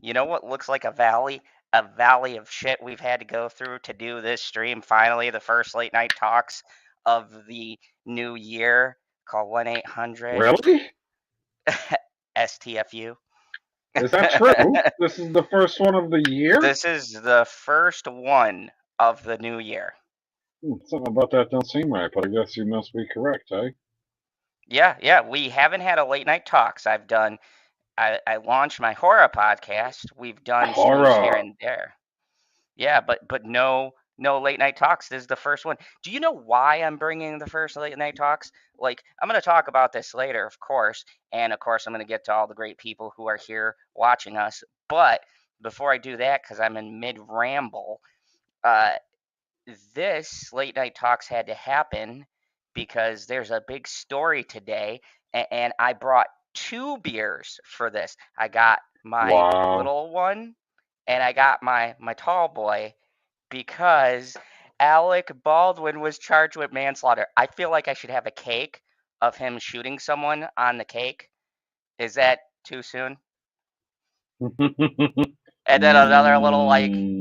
You know what looks like a valley? A valley of shit we've had to go through to do this stream. Finally, the first late night talks of the new year, called 1-800 Really? STFU. Is that true? This is the first one of the year? This is the first one of the new year. Something about that don't seem right, but I guess you must be correct, eh? Yeah. We haven't had a late night talks. I launched my horror podcast. We've done streams here Horror. and there. Yeah, but no late night talks. This is the first one. Do you know why I'm bringing the first late night talks? Like, I'm going to talk about this later, of course, and of course I'm going to get to all the great people who are here watching us. But before I do that, because I'm in mid ramble, this late night talks had to happen because there's a big story today, and I brought 2 beers for this. I got my Wow. little one, and I got my tall boy because Alec Baldwin was charged with manslaughter. I feel like I should have a cake of him shooting someone on the cake. Is that too soon? And then another little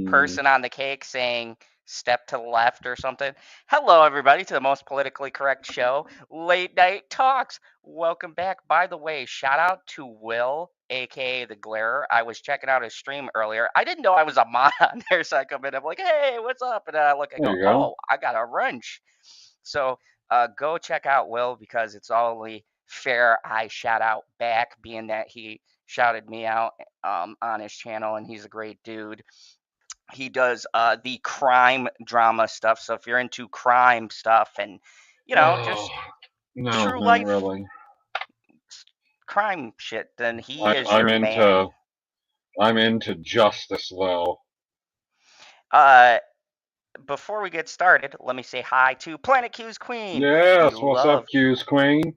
person on the cake saying step to the left or something. Hello everybody to the most politically correct show, Late Night Talks. Welcome back. By the way, shout out to Will, aka the Glarer. I was checking out his stream earlier. I didn't know I was a mod on there, so I come in, I'm like, hey, what's up? And then I look, I go, oh, I got a wrench. So go check out Will, because it's only fair I shout out back, being that he shouted me out on his channel, and he's a great dude. He does the crime drama stuff. So if you're into crime stuff and just no, true not life really. crime shit, then he is your man. I'm into justice, though. Before we get started, let me say hi to Planet Q's Queen. Yes, what's up, Q's Queen?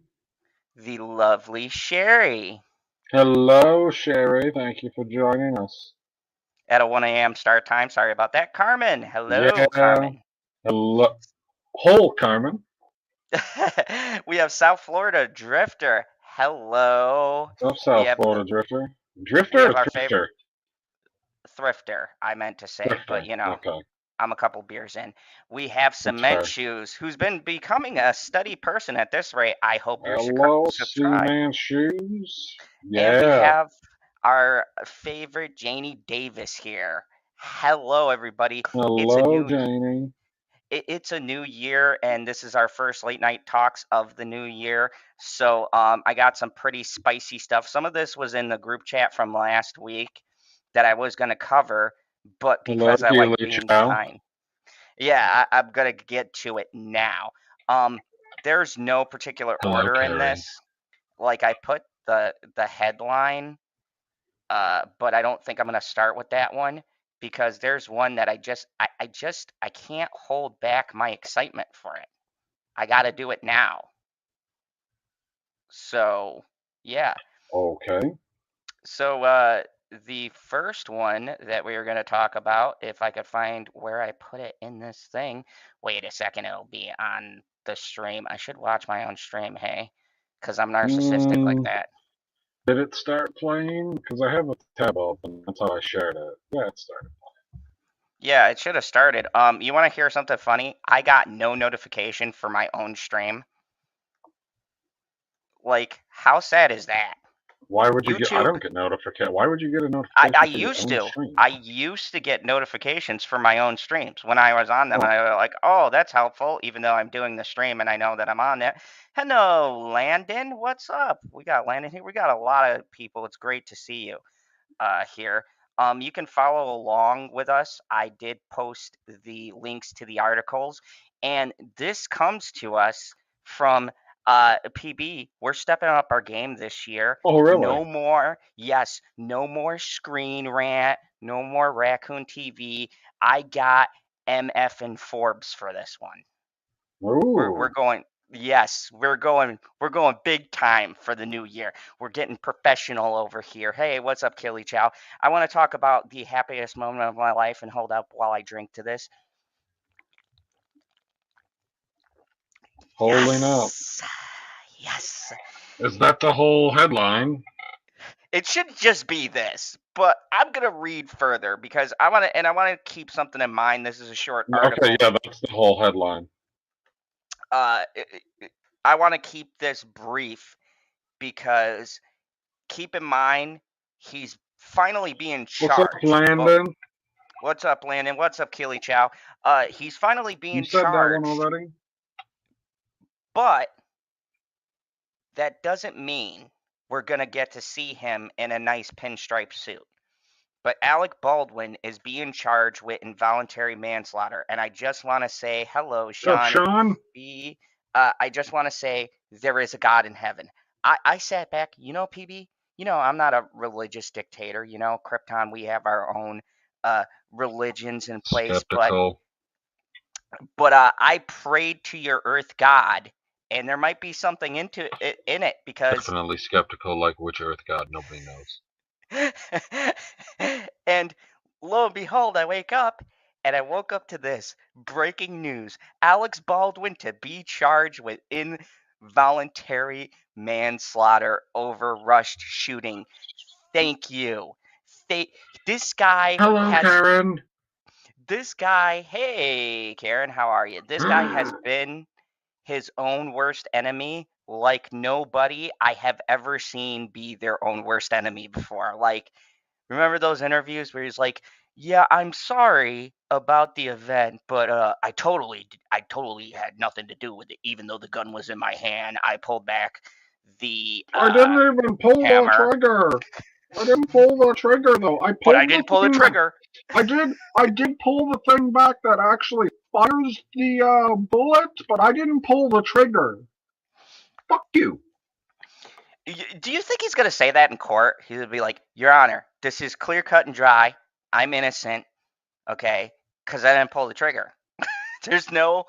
The lovely Sherry. Hello, Sherry. Thank you for joining us. At a 1 a.m. start time. Sorry about that. Carmen. Hello, Carmen. Hello. Whole Carmen. We have South Florida Drifter. Hello. What's up, South Florida Drifter? Drifter or Thrifter? Thrifter, I meant to say. Thrifter. But, okay. I'm a couple beers in. We have Cement Shoes, who's been becoming a steady person at this rate. I hope you're subscribed. Cement Shoes. Yeah. And we have our favorite Janie Davis here. Hello, everybody. Hello, Janie. It's a new year, and this is our first late night talks of the new year. So I got some pretty spicy stuff. Some of this was in the group chat from last week that I was going to cover, but because I like being behind. Yeah, I'm going to get to it now. There's no particular order in this. Like, I put the headline, but I don't think I'm going to start with that one, because there's one that I can't hold back my excitement for it. I got to do it now. So, yeah. Okay. So, the first one that we are going to talk about, if I could find where I put it in this thing. Wait a second, it'll be on the stream. I should watch my own stream, hey, because I'm narcissistic like that. Did it start playing? Because I have a tab open. That's how I shared it. Yeah, it started playing. Yeah, it should have started. You want to hear something funny? I got no notification for my own stream. Like, how sad is that? Why would you get? I don't get notification. Why would you get a notification? I used to. I used to get notifications for my own streams when I was on them. And I was like, oh, that's helpful, even though I'm doing the stream and I know that I'm on there. Hello, Landon. What's up? We got Landon here. We got a lot of people. It's great to see you here. You can follow along with us. I did post the links to the articles, and this comes to us from PB. We're stepping up our game this year. Oh, really? No more Screen Rant, no more Raccoon TV. I got MF and Forbes for this one. Ooh. We're going. Yes, we're going big time for the new year. We're getting professional over here. Hey, what's up, Killy Chow? I want to talk about the happiest moment of my life, and hold up while I drink to this. Holding up. Yes. Is that the whole headline? It should just be this, but I'm gonna read further because I want to keep something in mind. This is a short article. Okay, yeah, that's the whole headline. I want to keep this brief because keep in mind he's finally being What's up, charged. Landon? What's up, Landon? What's up, Keely Chow? He's finally You being said that one charged, already? but that doesn't mean we're gonna get to see him in a nice pinstripe suit. But Alec Baldwin is being charged with involuntary manslaughter, and I just want to say hello, What's up, Sean Sean? B. I just want to say there is a God in heaven. I sat back, PB. I'm not a religious dictator. Krypton, we have our own religions in place, Skeptical. but I prayed to your Earth God, and there might be something in it because Definitely skeptical, like which Earth God, nobody knows. and lo and behold, I wake up and I woke up to this breaking news: Alex Baldwin to be charged with involuntary manslaughter over rushed shooting. Thank you. This guy Hello, has Karen. this guy. Hey, Karen, how are you? This guy has been his own worst enemy like nobody I have ever seen be their own worst enemy before. Like, remember those interviews where he's like, "Yeah, I'm sorry about the event, but I totally had nothing to do with it. Even though the gun was in my hand, I pulled back the I didn't even pull the hammer, trigger. I didn't pull the trigger though. I but I pulled the didn't pull the thing. trigger." I did pull the thing back that actually fires the bullet, but I didn't pull the trigger. Fuck you. Do you think he's gonna say that in court? He'll be like, "Your Honor, this is clear cut and dry. I'm innocent. Okay, because I didn't pull the trigger." There's no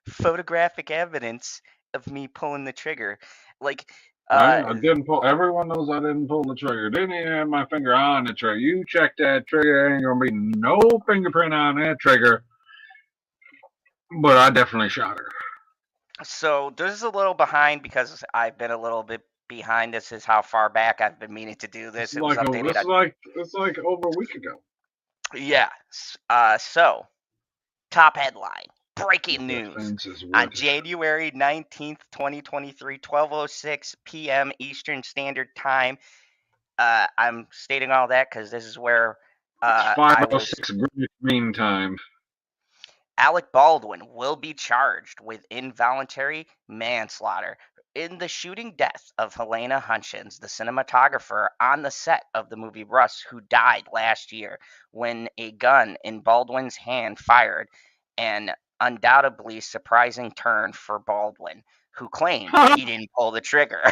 photographic evidence of me pulling the trigger. Like, I didn't pull. Everyone knows I didn't pull the trigger. Didn't even have my finger on the trigger. You check that trigger, ain't gonna be no fingerprint on that trigger. But I definitely shot her. so this is a little behind because I've been a little bit behind. This is how far back I've been meaning to do this. It was updated on It's like over a week ago. yeah. So top headline. Breaking news. On January 19th, 2023, 12:06 p.m. Eastern Standard Time. I'm stating all that because this is where It's I was 5:06 green time. Alec Baldwin will be charged with involuntary manslaughter in the shooting death of Helena Hutchins, the cinematographer on the set of the movie Rust, who died last year when a gun in Baldwin's hand fired, an undoubtedly surprising turn for Baldwin, who claimed he didn't pull the trigger.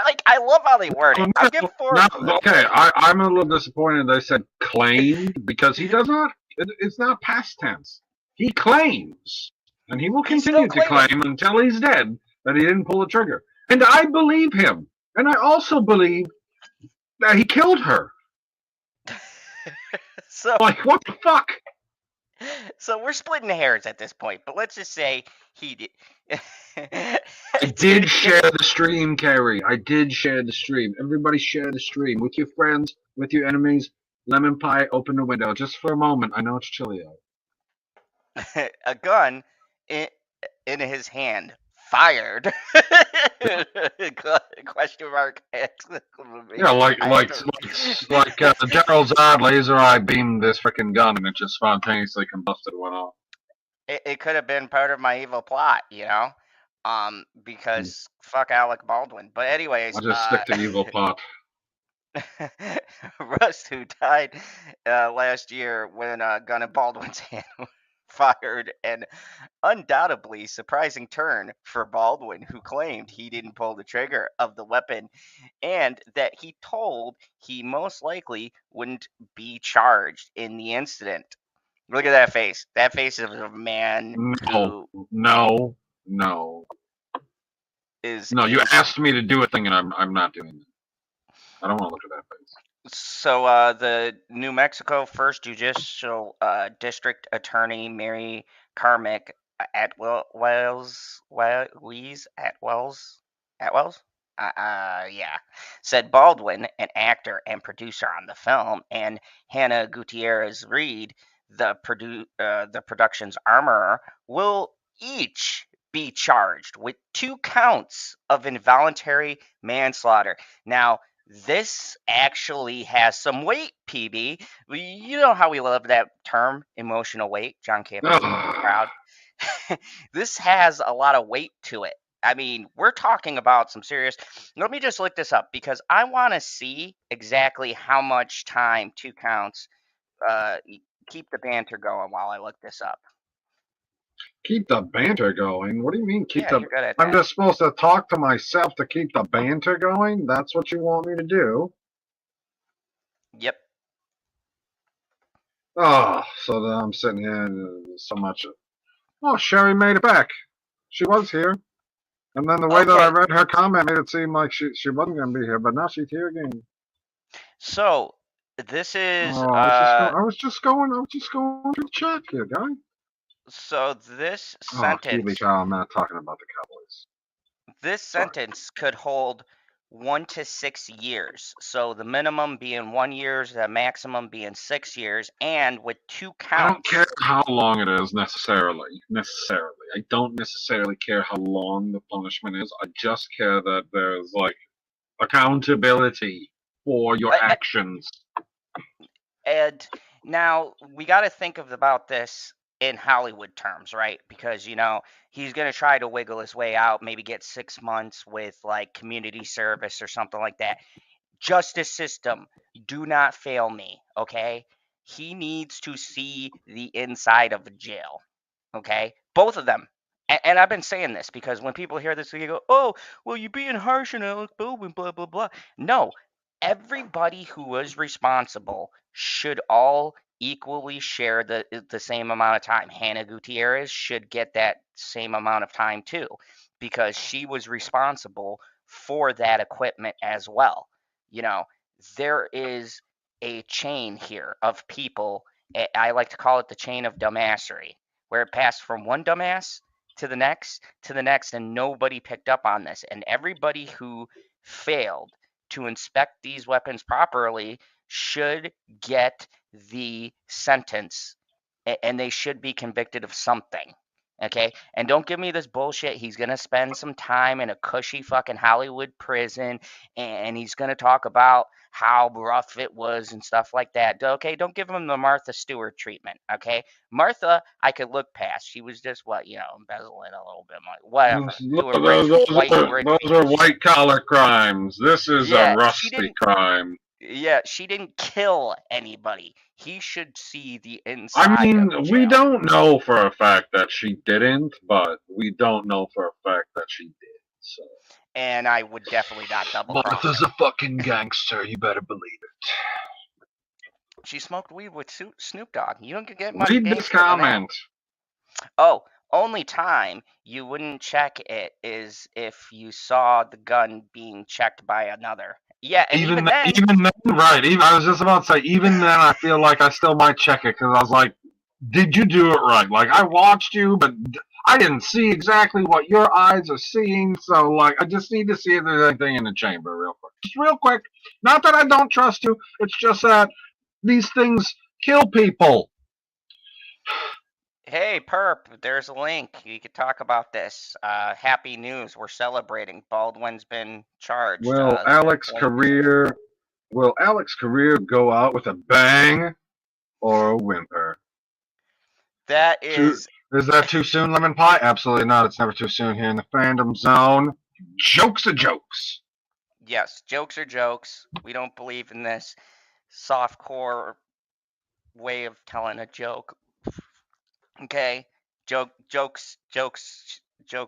Like, I love how they word it. I'm giving forward. Okay, I'm a little disappointed they said claimed because he does not. It's not past tense. He claims, and he will He's still continue to claiming. claim until he's dead that he didn't pull the trigger. And I believe him. And I also believe that he killed her. So, Like, what the fuck? so we're splitting hairs at this point, but let's just say he did. I did share the stream, Carrie. I did share the stream. Everybody share the stream with your friends, with your enemies. Lemon pie, open the window just for a moment. I know it's chilly out. A gun in his hand fired. Question mark. Yeah, like General Zod laser eye beamed this freaking gun and it just spontaneously combusted and went off. It could have been part of my evil plot, because fuck Alec Baldwin. But anyways, I'll just stick to evil plot. Rust, who died last year when a gun in Baldwin's hand fired an undoubtedly surprising turn for Baldwin, who claimed he didn't pull the trigger of the weapon and that he told he most likely wouldn't be charged in the incident. Look at that face. That face of a man who No. is No, you angry. asked me to do a thing and I'm not doing it. I don't want to look at that face. So the New Mexico First Judicial District Attorney Mary Carmick Atwells, Yeah, said Baldwin, an actor and producer on the film, and Hannah Gutierrez Reed, the production's armorer, will each be charged with 2 counts of involuntary manslaughter. Now, this actually has some weight, PB. You know how we love that term, emotional weight. John Campbell's going to be proud. This has a lot of weight to it. I mean, we're talking about some serious. Let me just look this up because I want to see exactly how much time 2 counts. Uh, keep the banter going while I look this up. Keep the banter going? What do you mean keep Yeah, the... you're good at I'm that. just supposed to talk to myself to keep the banter going? That's what you want me to do? Yep. Oh, so then I'm sitting here and so much... Oh, Sherry made it back. She was here. And then the way that I Okay. read her comment made it seem like she wasn't going to be here, but now she's here again. So this is Oh, I was just going to check here, guy. so this Oh, Keely sentence Cow, I'm not talking about the Cowboys. this Sorry. sentence could hold 1 to 6 years. So the minimum being 1 year, the maximum being 6 years, and with 2 counts. I don't care how long it is necessarily. I don't necessarily care how long the punishment is. I just care that there's like accountability for your actions. And now we got to think about this in Hollywood terms, right? Because he's going to try to wiggle his way out, maybe get 6 months with like community service or something like that. Justice system, do not fail me, okay? He needs to see the inside of a jail, okay? Both of them. And I've been saying this because when people hear this, they go, "Oh, well, you're being harsh on Alec Baldwin, blah blah blah." No, everybody who was responsible should all equally share the same amount of time. Hannah Gutierrez should get that same amount of time too, because she was responsible for that equipment as well. You know, there is a chain here of people. I like to call it the chain of dumbassery, where it passed from one dumbass to the next, and nobody picked up on this. And everybody who failed to inspect these weapons properly should get the sentence, and they should be convicted of something. Okay, and don't give me this bullshit. He's gonna spend some time in a cushy fucking Hollywood prison, and he's gonna talk about how rough it was and stuff like that. Okay, don't give him the Martha Stewart treatment. Okay, Martha, I could look past. She was just embezzling a little bit of money, whatever, doing Those are white collar crimes. This is a yeah, rusty crime. she didn't kill anybody. He should see the I inside mean, of we jail. don't know for a fact that she didn't, but we don't know for a fact that she did. So. And I would definitely not double cross her. Martha's a fucking gangster. You better believe it. She smoked weed with Snoop Dogg. You don't get much Read this gangster than that. comment. Oh, only time you wouldn't check it is if you saw the gun being checked by another. Yeah, and even then, right. I was just about to say, even then, I feel like I still might check it because I was like, did you do it right? Like, I watched you, but I didn't see exactly what your eyes are seeing. So, like, I just need to see if there's anything in the chamber real quick. Just real quick. Not that I don't trust you. It's just that these things kill people. hey, Perp, there's a link. You could talk about this. Happy news. We're celebrating. Baldwin's been charged. Will Alec's career go out with a bang or a whimper? That is... Is that too soon, Lemon Pie? Absolutely not. It's never too soon here in the fandom zone. Jokes are jokes. Yes, jokes are jokes. We don't believe in this softcore way of telling a joke. Okay, jokes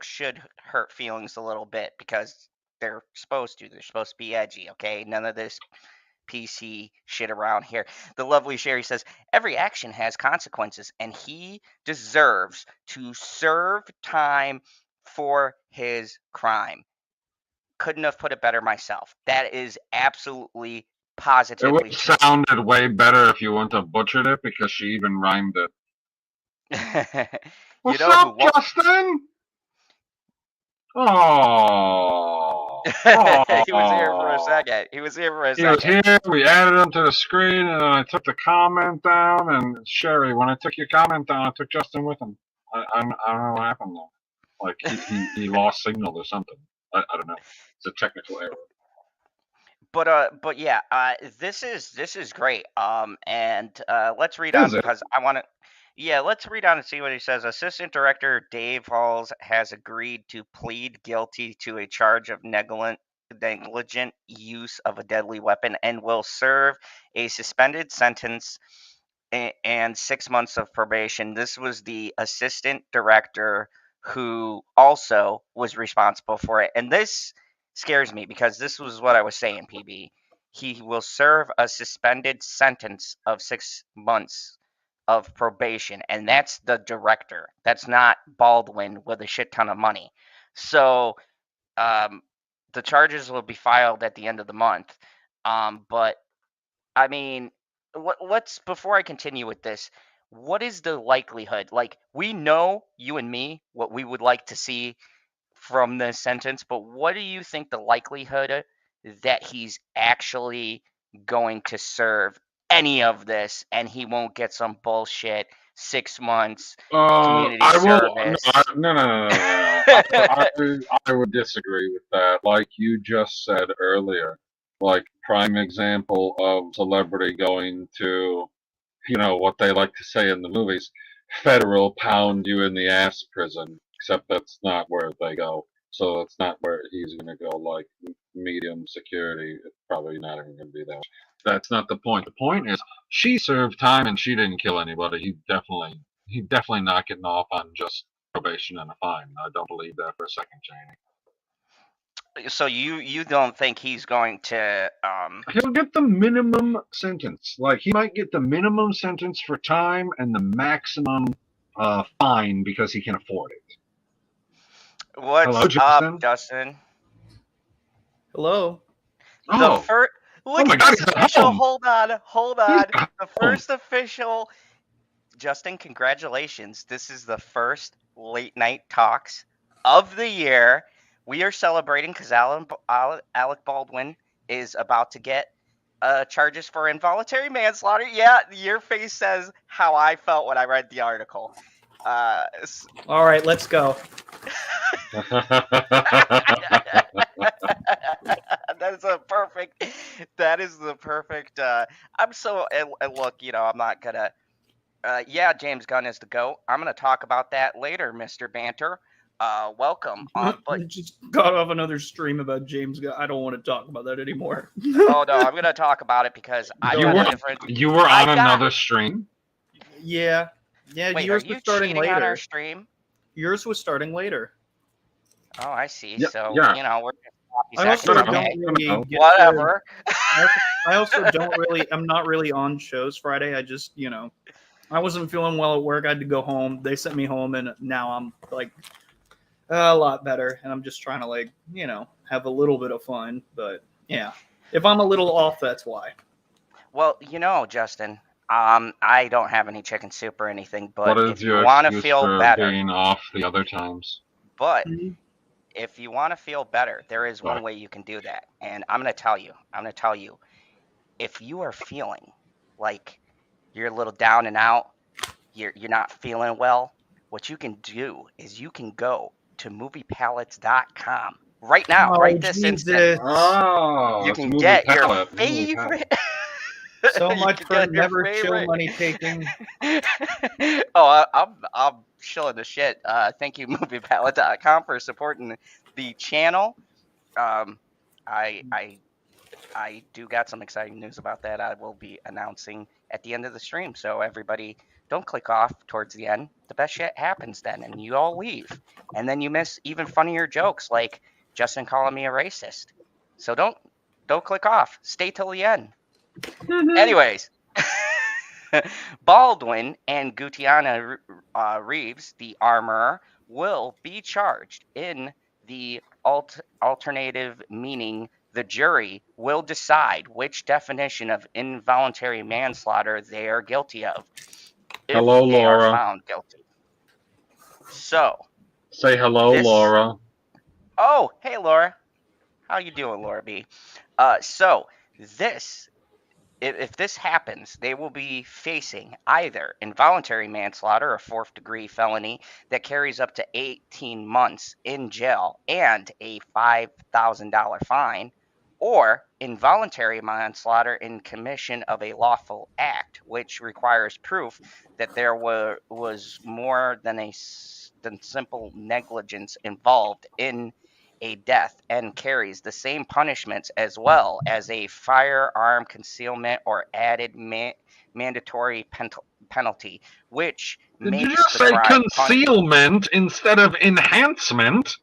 should hurt feelings a little bit because they're supposed to. They're supposed to be edgy. Okay, none of this PC shit around here. The lovely Sherry says every action has consequences, and he deserves to serve time for his crime. Couldn't have put it better myself. That is absolutely positively. It would have sounded way better if you wouldn't have butchered it because she even rhymed it. What's up, Justin? Oh. He was here for a second. He was here. We added him to the screen, and I took the comment down. And Sherry, when I took your comment down, I took Justin with him. I don't know what happened though. Like he lost signal or something. I don't know. It's a technical error. But yeah, this is great. And let's read on because I want to. Yeah, let's read on and see what he says. Assistant Director Dave Halls has agreed to plead guilty to a charge of negligent use of a deadly weapon and will serve a suspended sentence and 6 months of probation. This was the assistant director who also was responsible for it. And this scares me because this was what I was saying, PB. He will serve a suspended sentence of 6 months of probation, and that's the director. That's not Baldwin with a shit ton of money. So the charges will be filed at the end of the month. But I mean, let's before I continue with this, what is the likelihood? Like, we know, you and me, what we would like to see from this sentence, but what do you think the likelihood that he's actually going to serve any of this and he won't get some bullshit 6 months community service? No. I would disagree with that. Like you just said earlier, like prime example of celebrity going to, what they like to say in the movies, federal pound you in the ass prison. Except that's not where they go. So it's not where he's going to go. Like medium security, it's probably not even going to be that. That's not the point. The point is she served time and she didn't kill anybody. He definitely not getting off on just probation and a fine. I don't believe that for a second, Janie. So you don't think he's going to He'll get the minimum sentence. Like he might get the minimum sentence for time and the maximum fine because he can afford it. What's Hello, Justin? up, Justin? Hello. The first look my at God, this he's at official. home. Hold on. He's The first official. Justin, congratulations. This is the first late night talks of the year. We are celebrating because Alec Baldwin is about to get charges for involuntary manslaughter. Yeah, your face says how I felt when I read the article. All right, let's go. That is the perfect. I'm so and look, I'm not gonna. Yeah, James Gunn is the GOAT. I'm gonna talk about that later, Mr. Banter. Welcome. But just got off another stream about James Gunn. I don't want to talk about that anymore. Oh no, I'm gonna talk about it because you were on another stream. Yeah. Wait, yours are you was starting cheating later. on our stream? Yours was starting later. Oh, I see. Yeah, so yeah. We're I also don't okay. really get Whatever. I also don't really. I'm not really on shows Friday. I just I wasn't feeling well at work. I had to go home. They sent me home, and now I'm like a lot better. And I'm just trying to have a little bit of fun. But yeah, if I'm a little off, that's why. Well, Justin, I don't have any chicken soup or anything, but what is if you want to feel better, being off the other times? But if you want to feel better, there is one way you can do that, and I'm going to tell you. If you are feeling like you're a little down and out, you're not feeling well, what you can do is you can go to moviepalettes.com right now, right this instant. Oh, you can get your favorite. So much for never chill money taking. Oh, I'm chilling the shit. Thank you, moviepalette.com, for supporting the channel. I do got some exciting news about that. I will be announcing at the end of the stream. So everybody, don't click off towards the end. The best shit happens then, and you all leave, and then you miss even funnier jokes like Justin calling me a racist. So don't click off. Stay till the end. Anyways, Baldwin and Gutiana Reeves, the armorer, will be charged in the alternative meaning. The jury will decide which definition of involuntary manslaughter they are guilty of. If hello, they Laura. are found guilty. So. Say hello, Laura. Oh, hey, Laura. How you doing, Laura B? So this if this happens, they will be facing either involuntary manslaughter, a fourth-degree felony that carries up to 18 months in jail and a $5,000 fine, or involuntary manslaughter in commission of a lawful act, which requires proof that there was more than simple negligence involved in a death and carries the same punishments as well as a firearm concealment or added mandatory penalty, which Did you makes just the say crime concealment instead of enhancement?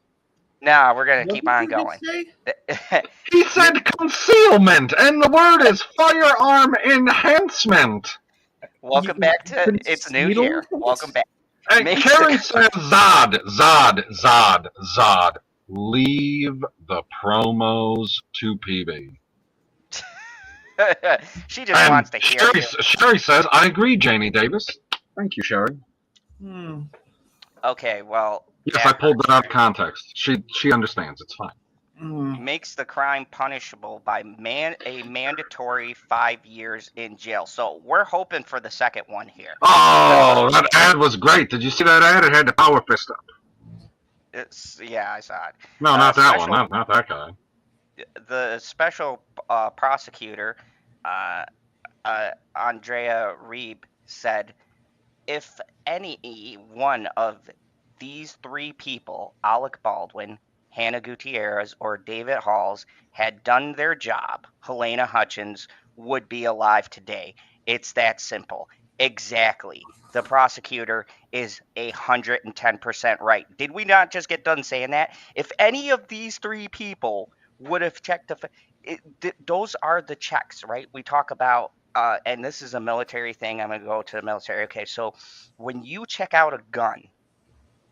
No, we're gonna What keep did on you going. just say? He said concealment, and the word is firearm enhancement. Welcome back to It's New Year. Concealment? Welcome back. And Makes Carrie the- says Zod. Leave the promos to PB. she just And wants to hear it. Sherry says, I agree, Janie Davis. Thank you, Sherry. Okay, well. Yes, I pulled that out of context. She understands. It's fine. Makes the crime punishable by a mandatory 5 years in jail. So we're hoping for the second one here. Oh, that ad was great. Did you see that ad? It had the power fist up. Yeah, I saw it. No, not that one. Not that guy. The special prosecutor, Andrea Reeb, said, if any one of these three people, Alec Baldwin, Hannah Gutierrez, or David Halls, had done their job, Helena Hutchins would be alive today. It's that simple. Exactly. The prosecutor is 110% right. Did we not just get done saying that? If any of these three people would have checked those are the checks, right? We talk about, and this is a military thing. I'm going to go to the military. Okay, so when you check out a gun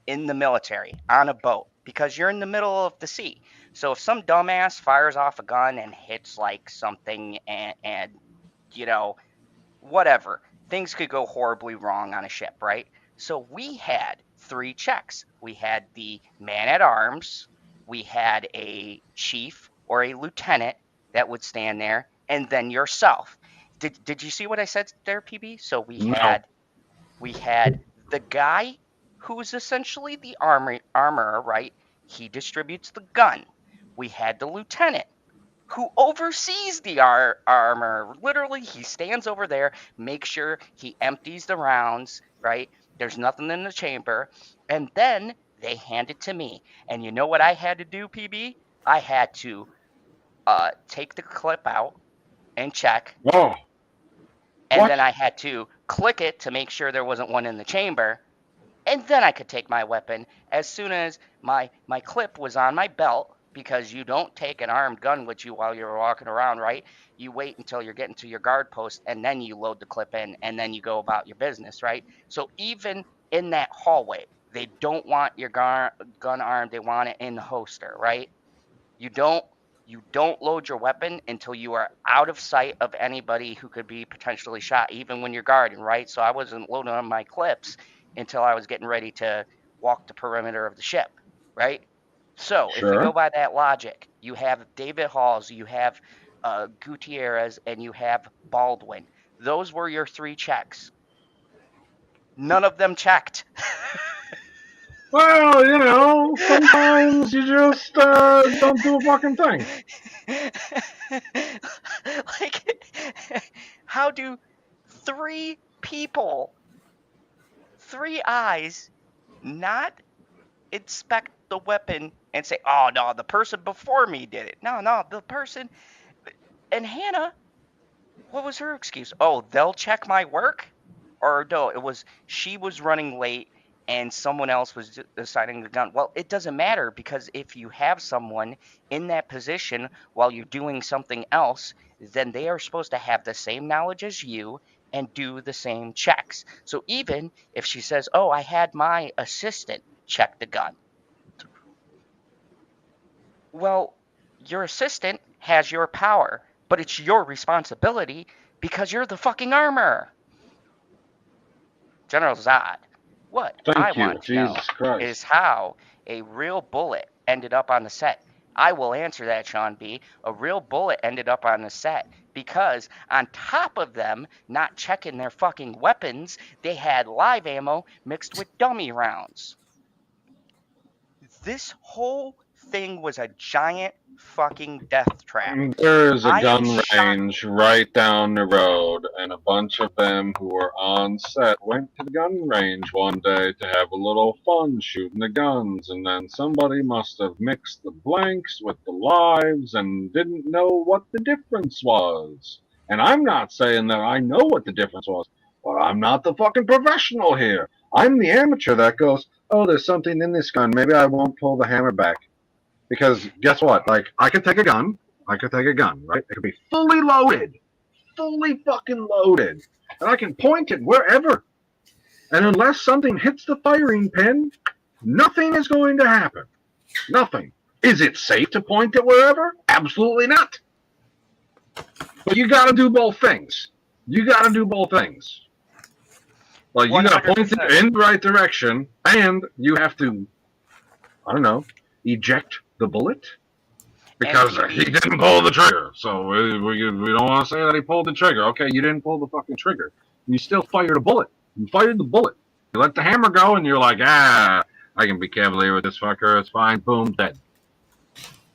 in the military on a boat, because you're in the middle of the sea, so if some dumbass fires off a gun and hits like something and you know, whatever, things could go horribly wrong on a ship, right? So we had three checks. We had the man at arms, we had a chief or a lieutenant that would stand there, and then yourself. Did you see what I said there, PB? So we had the guy who's essentially the armorer, right? He distributes the gun. We had the lieutenant who oversees the armor. Literally, he stands over there, makes sure he empties the rounds, right? There's nothing in the chamber. And then they hand it to me. And you know what I had to do, PB? I had to take the clip out and check. Whoa. And What? then I had to click it to make sure there wasn't one in the chamber. And then I could take my weapon as soon as my clip was on my belt, because you don't take an armed gun with you while you're walking around, right? You wait until you're getting to your guard post, and then you load the clip in, and then you go about your business, right? So even in that hallway, they don't want your gun armed. They want it in the holster, right? You don't load your weapon until you are out of sight of anybody who could be potentially shot, even when you're guarding, right? So I wasn't loading on my clips until I was getting ready to walk the perimeter of the ship, right? So if we Sure. go by that logic, you have David Halls, you have Gutierrez, and you have Baldwin. Those were your three checks. None of them checked. Well, you know, sometimes you just don't do a fucking thing. Like, how do three people, three eyes, not inspect the weapon and say, oh no, the person before me did it? No, the person. And Hannah, what was her excuse? Oh, they'll check my work? Or no, it was she was running late and someone else was deciding the gun. Well, it doesn't matter, because if you have someone in that position while you're doing something else, then they are supposed to have the same knowledge as you and do the same checks. So even if she says, oh, I had my assistant check the gun. Well, your assistant has your power, but it's your responsibility because you're the fucking armor. General Zod, what I Thank you, want to know Jesus Christ. is how a real bullet ended up on the set. I will answer that, Sean B. A real bullet ended up on the set because on top of them not checking their fucking weapons, they had live ammo mixed with dummy rounds. This whole thing was a giant fucking death trap. There's a I am gun shocked. range right down the road, and a bunch of them who were on set went to the gun range one day to have a little fun shooting the guns, and then somebody must have mixed the blanks with the lives and didn't know what the difference was. And I'm not saying that I know what the difference was, but I'm not the fucking professional here. I'm the amateur that goes, oh, there's something in this gun. Maybe I won't pull the hammer back. Because guess what? Like, I could take a gun, right? It could be fully loaded, fully fucking loaded. And I can point it wherever. And unless something hits the firing pin, nothing is going to happen. Nothing. Is it safe to point it wherever? Absolutely not. But you gotta do both things. Like, you gotta point it in the right direction, and you have to, I don't know, eject the bullet. Because he didn't pull the trigger. So we don't want to say that he pulled the trigger. Okay, you didn't pull the fucking trigger. You still fired a bullet. You fired the bullet. You let the hammer go, and you're like, I can be cavalier with this fucker. It's fine. Boom, dead.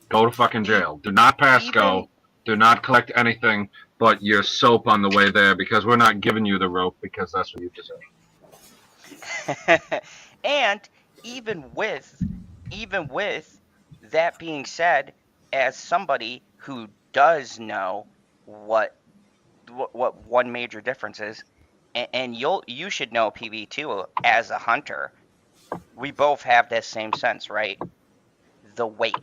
Go to fucking jail. Do not pass go. Do not collect anything but your soap on the way there, because we're not giving you the rope, because that's what you deserve. And even with that being said, as somebody who does know what one major difference is, and you should know, PB, too, as a hunter, we both have that same sense, right? The weight,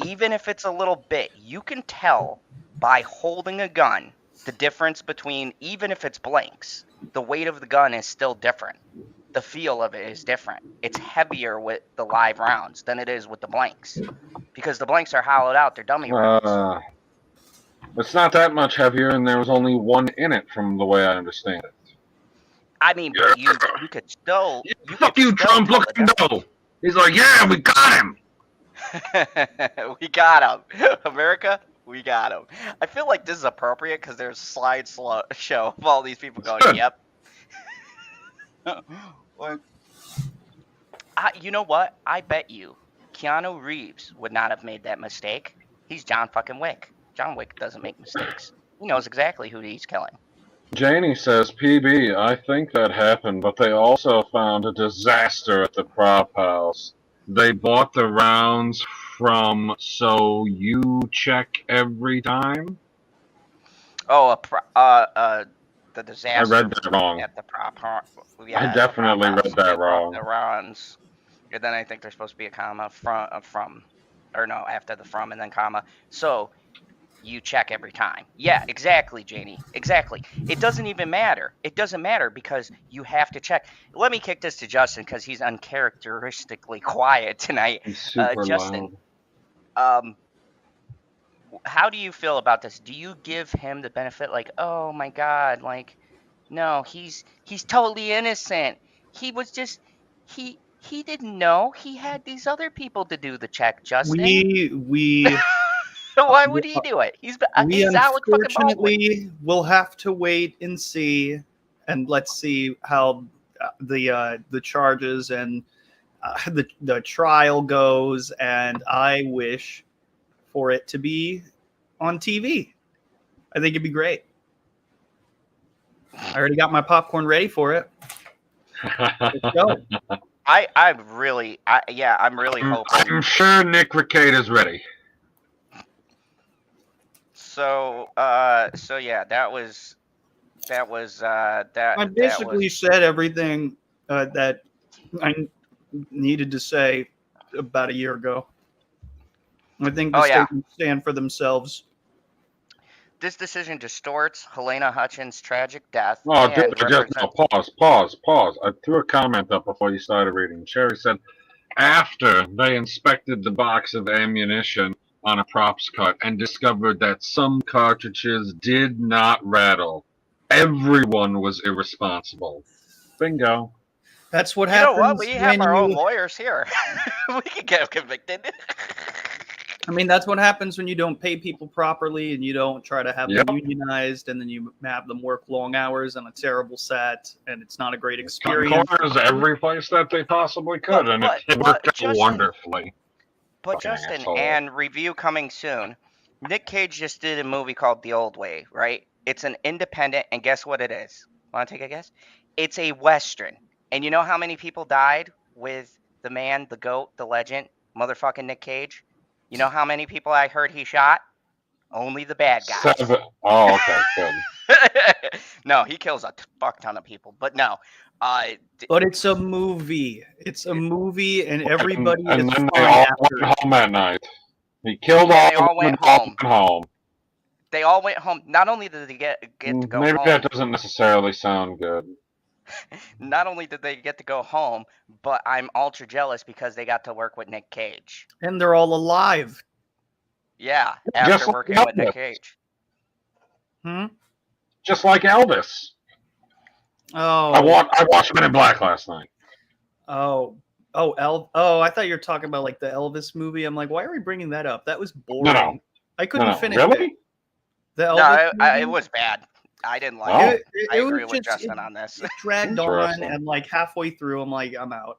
even if it's a little bit, you can tell by holding a gun the difference between, even if it's blanks, the weight of the gun is still different. The feel of it is different. It's heavier with the live rounds than it is with the blanks, because the blanks are hollowed out. They're dummy rounds. It's not that much heavier, and there was only one in it, from the way I understand it. I mean, but you could still. Fuck you, Trump! Look at him go. He's like, yeah, we got him. We got him, America. We got him. I feel like this is appropriate because there's a slideshow of all these people going, yep. You know what? I bet you Keanu Reeves would not have made that mistake. He's John fucking Wick. John Wick doesn't make mistakes. He knows exactly who he's killing. Janie says, PB, I think that happened, but they also found a disaster at the prop house. They bought the rounds from So You Check Every Time? Oh, the disaster. I read that wrong. At the prop. I definitely read that wrong. The rounds. And then I think there's supposed to be a comma from, or no, after the from and then comma. So you check every time. Yeah, exactly, Janie. Exactly. It doesn't even matter. It doesn't matter because you have to check. Let me kick this to Justin because he's uncharacteristically quiet tonight. He's super Justin, loud. How do you feel about this? Do you give him the benefit, like, oh my God, like, no, he's totally innocent. He was just he didn't know. He had these other people to do the check, Justin. We Why would he do it? He's Alec fucking Baldwin. We'll have to wait and see, and let's see how the charges and the trial goes. And I wish for it to be on TV. I think it'd be great. I already got my popcorn ready for it. Let's go. I'm really hoping. I'm sure Nick Ricade is ready. So yeah, that was that. I basically said everything that I needed to say about a year ago. I think the statements stand for themselves. This decision distorts Helena Hutchins' tragic death. Oh, pause. I threw a comment up before you started reading. Sherry said, after they inspected the box of ammunition on a props cut and discovered that some cartridges did not rattle, everyone was irresponsible. Bingo. That's what You know what? happens We have when our own you. lawyers here. We can get him convicted. I mean, that's what happens when you don't pay people properly and you don't try to have them unionized, and then you have them work long hours on a terrible set, and it's not a great experience. Cut corners every place that they possibly could, and it worked out Justin, wonderfully. But Fucking Justin, asshole. and review coming soon. Nick Cage just did a movie called The Old Way, right? It's an independent, and guess what it is? Want to take a guess? It's a Western. And you know how many people died with the man, the GOAT, the legend, motherfucking Nick Cage? You know how many people I heard he shot? Only the bad guys. 7. Oh, okay, good. No, he kills a fuck ton of people, but no. But it's a movie. It's a movie, and everybody and is then fine they all after. went home at night. He killed all They all of them went and all home. went home. They all went home. Not only did they get to go Maybe home. that doesn't necessarily sound good. Not only did they get to go home, but I'm ultra jealous because they got to work with Nick Cage. And they're all alive. Yeah, Just after like working with Elvis. Nick Cage. Just like Elvis. Oh, I watched Men in Black last night. Oh, I thought you were talking about like the Elvis movie. I'm like, why are we bringing that up? That was boring. No. I couldn't finish really? it. The Elvis No, movie? it was bad. I didn't like it. I It agree was with just- Justin on this. It dragged on, and like halfway through, I'm like, I'm out.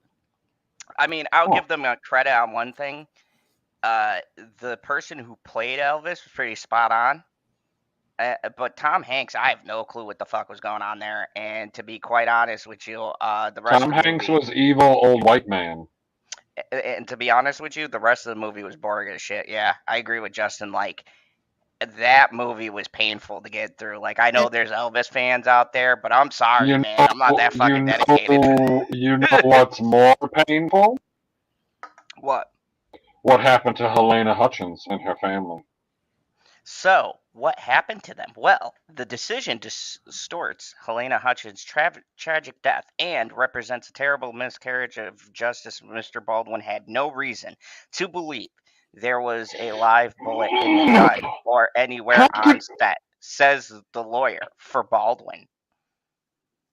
I mean, I'll give them a credit on one thing. The person who played Elvis was pretty spot on. But Tom Hanks, I have no clue what the fuck was going on there. And to be quite honest with you, the rest Tom of the Hanks movie, was evil old white man. And to be honest with you, the rest of the movie was boring as shit. Yeah, I agree with Justin. Like, that movie was painful to get through. Like, I know there's Elvis fans out there, but I'm sorry, man. I'm not that fucking dedicated. You know what's more painful? What? What happened to Helena Hutchins and her family? So, what happened to them? Well, the decision distorts Helena Hutchins' tragic death and represents a terrible miscarriage of justice. Mr. Baldwin had no reason to believe there was a live bullet in the gun or anywhere on set, says the lawyer for Baldwin.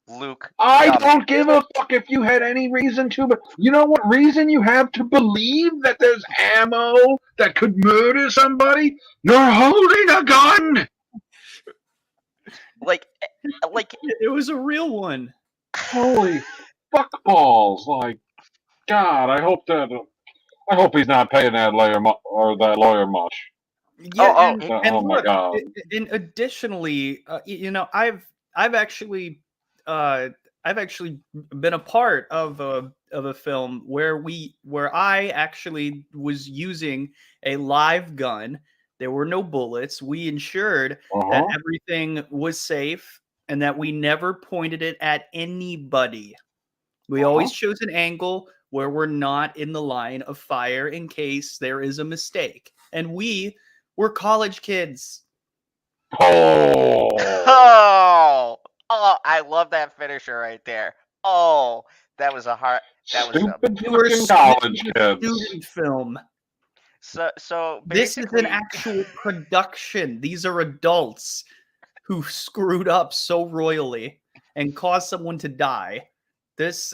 Luke. I don't give a fuck if you had any reason to, but you know what reason you have to believe that there's ammo that could murder somebody? You're holding a gun! Like it was a real one. Holy fuckballs! Like, God, I hope he's not paying that lawyer much. Yeah, oh my God! And additionally, I've actually been a part of a film where I actually was using a live gun. There were no bullets. We ensured that everything was safe and that we never pointed it at anybody. We always chose an angle where we're not in the line of fire in case there is a mistake. And we were college kids. Oh, I love that finisher right there. Oh, that was a hard. That was stupid college kids. Student film. So this is an actual production. These are adults who screwed up so royally and caused someone to die. It's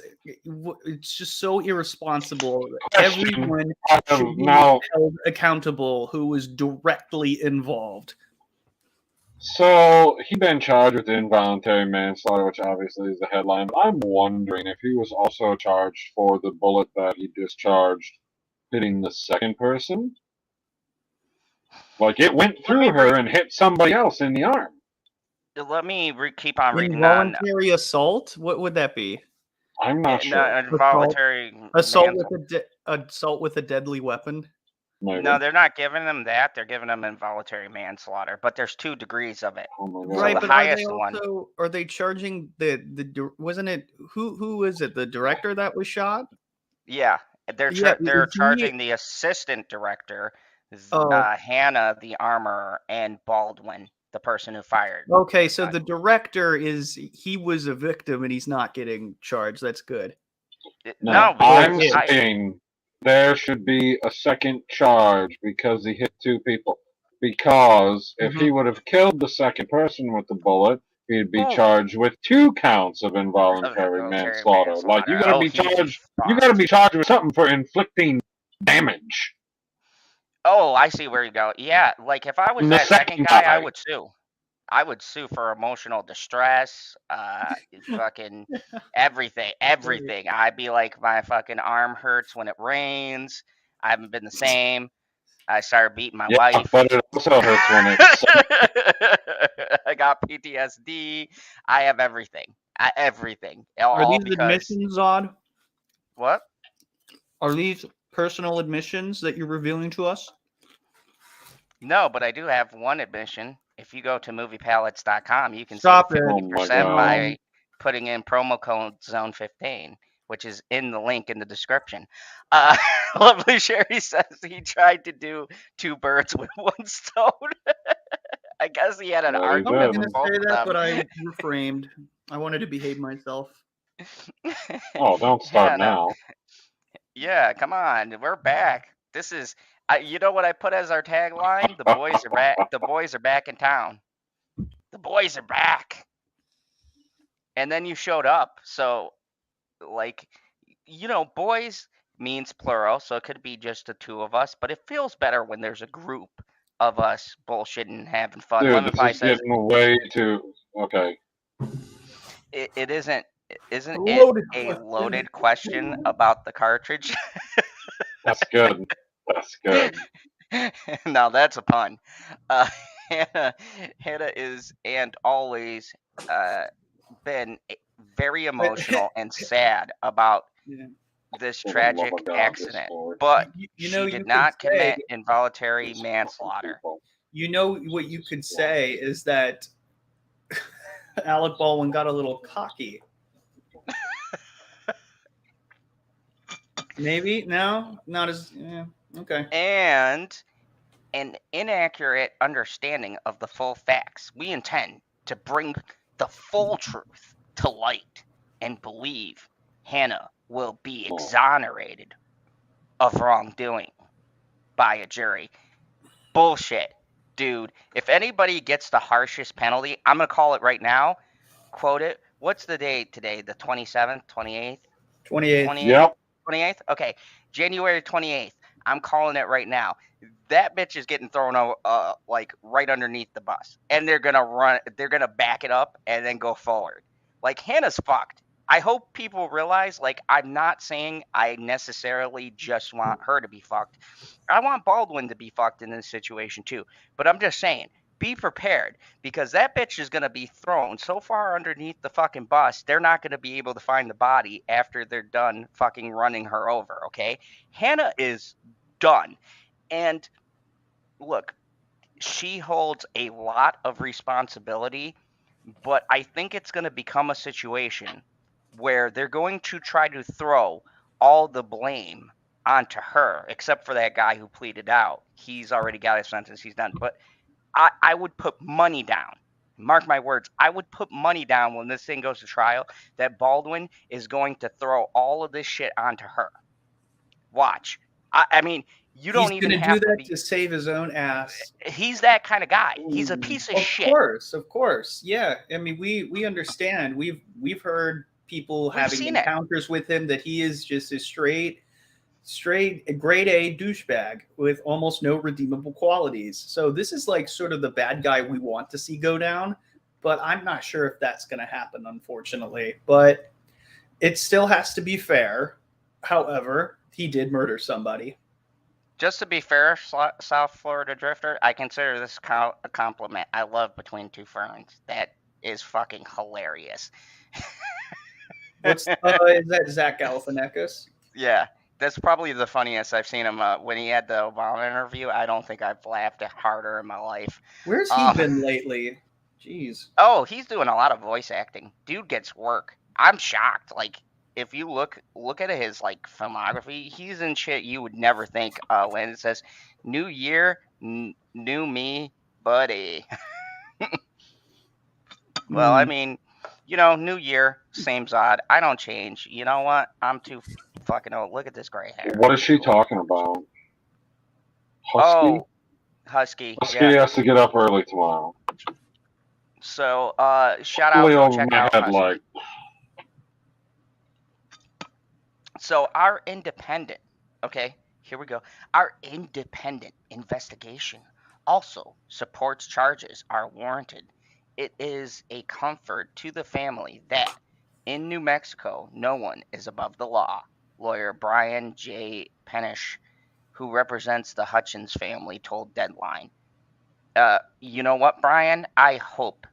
just so irresponsible. Everyone should be held accountable who was directly involved. So he's been charged with involuntary manslaughter, which obviously is the headline. But I'm wondering if he was also charged for the bullet that he discharged hitting the second person. Like, it went through her and hit somebody else in the arm. Let me keep on reading. Involuntary assault? What would that be? I'm not sure. Involuntary assault with a deadly weapon. Maybe. No, they're not giving them that. They're giving them involuntary manslaughter. But there's 2 degrees of it. Oh my God. Right, the but highest are they charging the wasn't it who was it, the director that was shot? Yeah, they're charging the assistant director, Hannah the armorer, and Baldwin, the person who fired. Okay, so the director he was a victim and he's not getting charged. That's good. No, I'm saying there should be a second charge because he hit 2 people. Because if he would have killed the second person with the bullet, he'd be charged with 2 counts of involuntary Involuntary manslaughter. Like you gotta be he'd charged. fucked. You gotta be charged with something for inflicting damage. Oh, I see where you go. Yeah, like if I was And the that second second guy, I guy, would sue. I would sue for emotional distress, fucking everything, everything. I'd be like, my fucking arm hurts when it rains. I haven't been the same. I started beating my yeah, wife. but it also hurts when it's. I got PTSD. I have everything. Everything. Are All these because admissions, Zod? what? Are these personal admissions that you're revealing to us? No, but I do have one admission. If you go to moviepalettes.com, you can Stop save it. 50% Oh by putting in promo code Zone15, which is in the link in the description. Lovely Sherry says he tried to do 2 birds with 1 stone. I guess he had an Well, he I was argument did. with going to both say of that, them. but I refrained. I wanted to behave myself. Oh, don't start Hannah. now. Yeah, come on, we're back. This is, you know what I put as our tagline? The boys are back. The boys are back in town. The boys are back. And then you showed up. So, like, boys means plural, so it could be just the 2 of us. But it feels better when there's a group of us bullshitting and having fun. Dude, Lemon this Pie is says getting way too. Okay. it isn't. Isn't it Loaded a question. loaded question about the cartridge? That's good. That's good. Now that's a pun. Hannah is and always been very emotional and sad about Yeah. this For the love tragic of God, accident, Discord. but You know, she did you not could say, commit involuntary These manslaughter. people. you know, what you could say is that Alec Baldwin got a little cocky. Maybe no, not as okay. And an inaccurate understanding of the full facts. We intend to bring the full truth to light and believe Hannah will be exonerated of wrongdoing by a jury. Bullshit, dude. If anybody gets the harshest penalty, I'm going to call it right now. Quote it. What's the date today? The 27th, 28th? 28. Yep. 28th? Okay. January 28th. I'm calling it right now. That bitch is getting thrown like right underneath the bus. And they're going to back it up and then go forward. Like Hannah's fucked. I hope people realize, like, I'm not saying I necessarily just want her to be fucked. I want Baldwin to be fucked in this situation too. But I'm just saying, be prepared because that bitch is going to be thrown so far underneath the fucking bus, they're not going to be able to find the body after they're done fucking running her over, okay? Hannah is done. And look, she holds a lot of responsibility, but I think it's going to become a situation where they're going to try to throw all the blame onto her, except for that guy who pleaded out. He's already got his sentence, he's done. But I would put money down. Mark my words, I would put money down when this thing goes to trial that Baldwin is going to throw all of this shit onto her. Watch. I mean, you don't even He's have gonna do to that be. to save his own ass. He's that kind of guy. He's a piece of shit. Of course. Yeah. I mean, we understand. We've heard people having seen it. encounters with him that he is just a straight grade A douchebag with almost no redeemable qualities. So this is like sort of the bad guy we want to see go down, but I'm not sure if that's going to happen, unfortunately. But it still has to be fair. However, he did murder somebody. Just to be fair, South Florida Drifter, I consider this a compliment. I love Between Two Ferns. That is fucking hilarious. Is that Zach Galifianakis? Yeah, that's probably the funniest I've seen him. When he had the Obama interview, I don't think I've laughed harder in my life. Where's he been lately? Jeez. Oh, he's doing a lot of voice acting. Dude gets work. I'm shocked. Like, if you look at his like filmography, he's in shit you would never think when it says "New Year, New Me, Buddy." Well, I mean, New Year, same Zod. I don't change. You know what? I'm too fucking old. Look at this gray hair. What is she talking about? Husky? Oh, Husky. Husky Yeah. has to get up early tomorrow. So, shout out, Totally go over check my out head, Husky. like. So, our independent, okay, here we go. Our independent investigation also supports charges are warranted. It is a comfort to the family that in New Mexico, no one is above the law. Lawyer Brian J. Penish, who represents the Hutchins family, told Deadline. You know what, Brian? I hope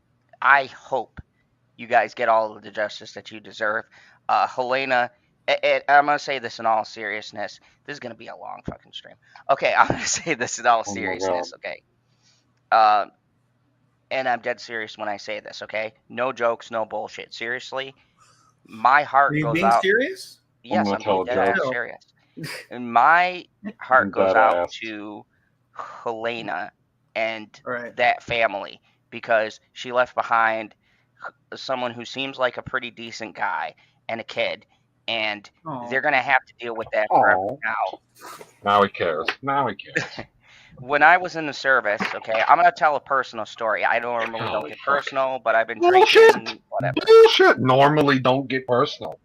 you guys get all of the justice that you deserve. Helena, I'm gonna say this in all seriousness. This is gonna be a long fucking stream. Okay, I'm gonna say this in all Oh my god. seriousness. Okay, uh, and I'm dead serious when I say this. Okay, no jokes, no bullshit. Seriously, my Are heart you goes being out. serious? Yes, gonna I'm being tell a dead joke. ass serious. And my heart I'm goes dead out ass. to Helena and All right. that family because she left behind someone who seems like a pretty decent guy and a kid, and Oh. they're gonna have to deal with that forever Aw. now. Now he cares. Now he cares. When I was in the service, okay, I'm gonna tell a personal story. I normally don't Holy get fuck. personal, but I've been Bullshit! drinking, whatever. Bullshit! Normally don't get personal.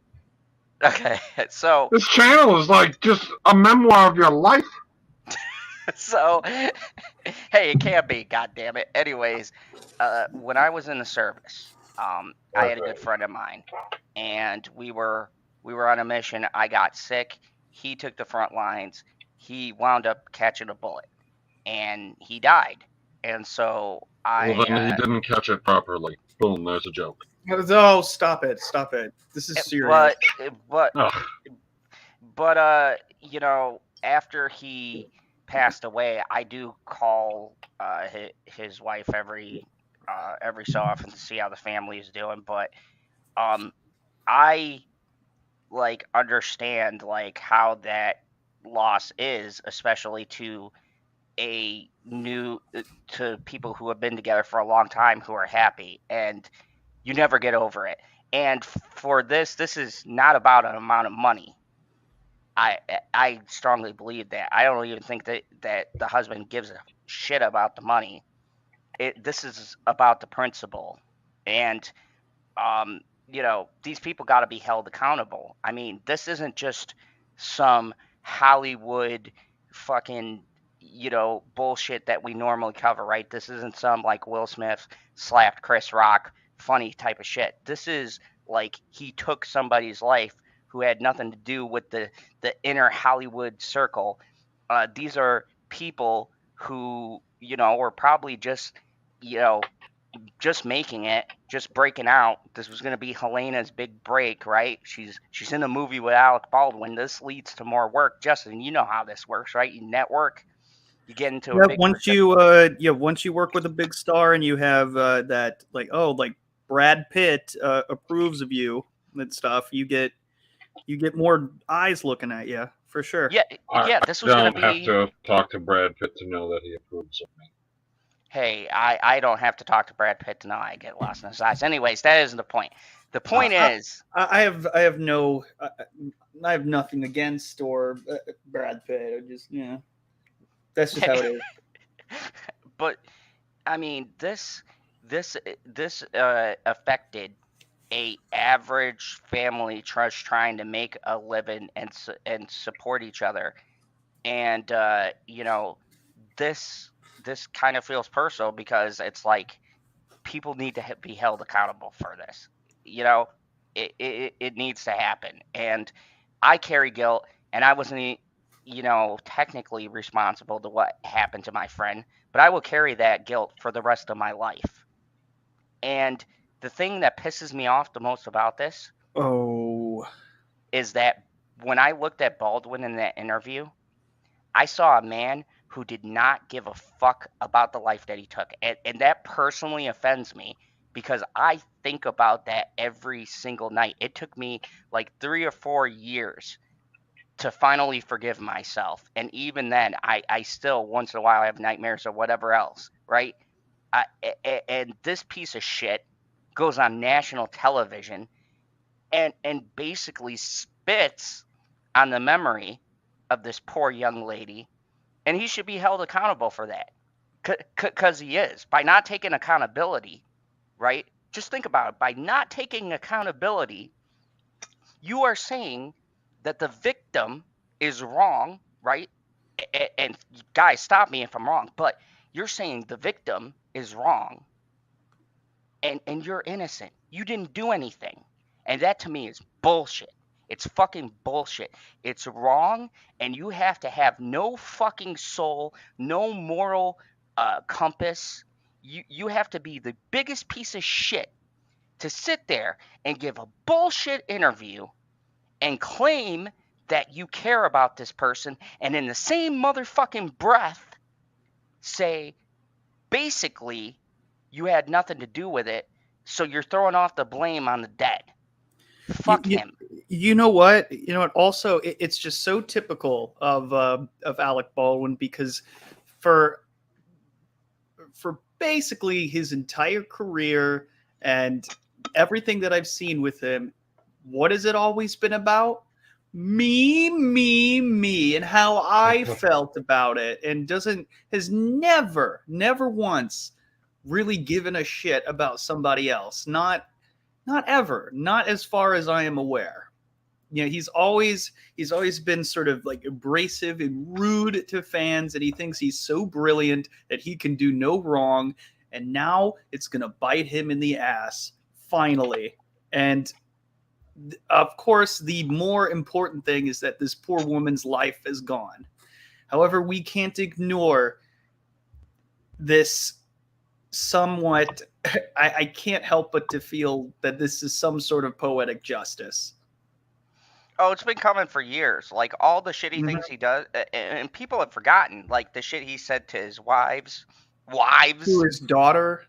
Okay, so This channel is like just a memoir of your life. so hey, it can't be, god damn it. Anyways, when I was in the service, I had a good friend of mine, and we were on a mission. I got sick. He took the front lines. He wound up catching a bullet, and he died. And so Well, then he didn't catch it properly. Boom, there's a joke. Oh, stop it! Stop it! This is serious. but Ugh. you know, after he passed away, I do call his wife every so often to see how the family is doing. But I like understand like how that loss is, especially to a new to people who have been together for a long time who are happy, and you never get over it. And for this is not about an amount of money. I strongly believe that. I don't even think that the husband gives a shit about the money. This is about the principle, and these people got to be held accountable. I mean, this isn't just some Hollywood fucking bullshit that we normally cover, right? This isn't some like Will Smith slapped Chris Rock funny type of shit. This is like he took somebody's life who had nothing to do with the inner Hollywood circle. These are people who were probably you know just making it, just breaking out. This was going to be Helena's big break, right? She's in a movie with Alec Baldwin. This leads to more work. Justin, you know how this works, right? You network, you get into a big once you work with a big star and you have that like Brad Pitt approves of you and stuff, you get more eyes looking at you for sure. Yeah, this was going to I be. don't have to talk to Brad Pitt to know that he approves of me. Hey, I don't have to talk to Brad Pitt to know I get lost in his eyes. Anyways, that isn't the point. The point is, I have nothing against or Brad Pitt. I just that's just how it is. But I mean, this affected a average family just trying to make a living and support each other, and this kind of feels personal because it's like people need to be held accountable for this. It needs to happen, and I carry guilt, and I wasn't technically responsible to what happened to my friend, but I will carry that guilt for the rest of my life. And the thing that pisses me off the most about this is that when I looked at Baldwin in that interview, I saw a man who did not give a fuck about the life that he took. And that personally offends me because I think about that every single night. It took me like 3 or 4 years to finally forgive myself. And even then, I still, once in a while, have nightmares or whatever else, right? And this piece of shit goes on national television and basically spits on the memory of this poor young lady, and he should be held accountable for that, because he is. By not taking accountability, right? Just think about it. By not taking accountability, you are saying that the victim is wrong, right? And guys, stop me if I'm wrong, but you're saying the victim is wrong and you're innocent. You didn't do anything. And that to me is bullshit. It's fucking bullshit. It's wrong, and you have to have no fucking soul, no moral compass. You have to be the biggest piece of shit to sit there and give a bullshit interview and claim that you care about this person, and in the same motherfucking breath say basically you had nothing to do with it, so you're throwing off the blame on the dead. Fuck him. You know what? Also, it's just so typical of Alec Baldwin, because for basically his entire career and everything that I've seen with him, what has it always been about? Me, and how I felt about it, and has never once really given a shit about somebody else. Not ever. Not as far as I am aware. He's always been sort of like abrasive and rude to fans, and he thinks he's so brilliant that he can do no wrong, and now it's going to bite him in the ass finally. And of course, the more important thing is that this poor woman's life is gone. However, we can't ignore this somewhat. I can't help but to feel that this is some sort of poetic justice. Oh, it's been coming for years. Like, all the shitty things he does, and people have forgotten, like the shit he said to his wives, To his daughter.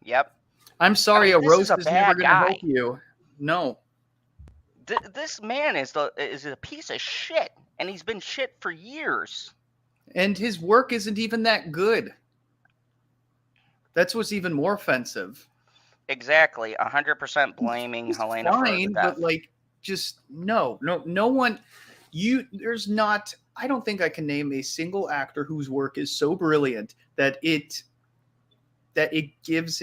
Yep. I'm sorry, a this roast is a is never bad going to guy. help you. No. This man is a piece of shit, and he's been shit for years. And his work isn't even that good. That's what's even more offensive. Exactly, 100% blaming He's Helena fine, for the death. but like, just no one. There's not. I don't think I can name a single actor whose work is so brilliant that it gives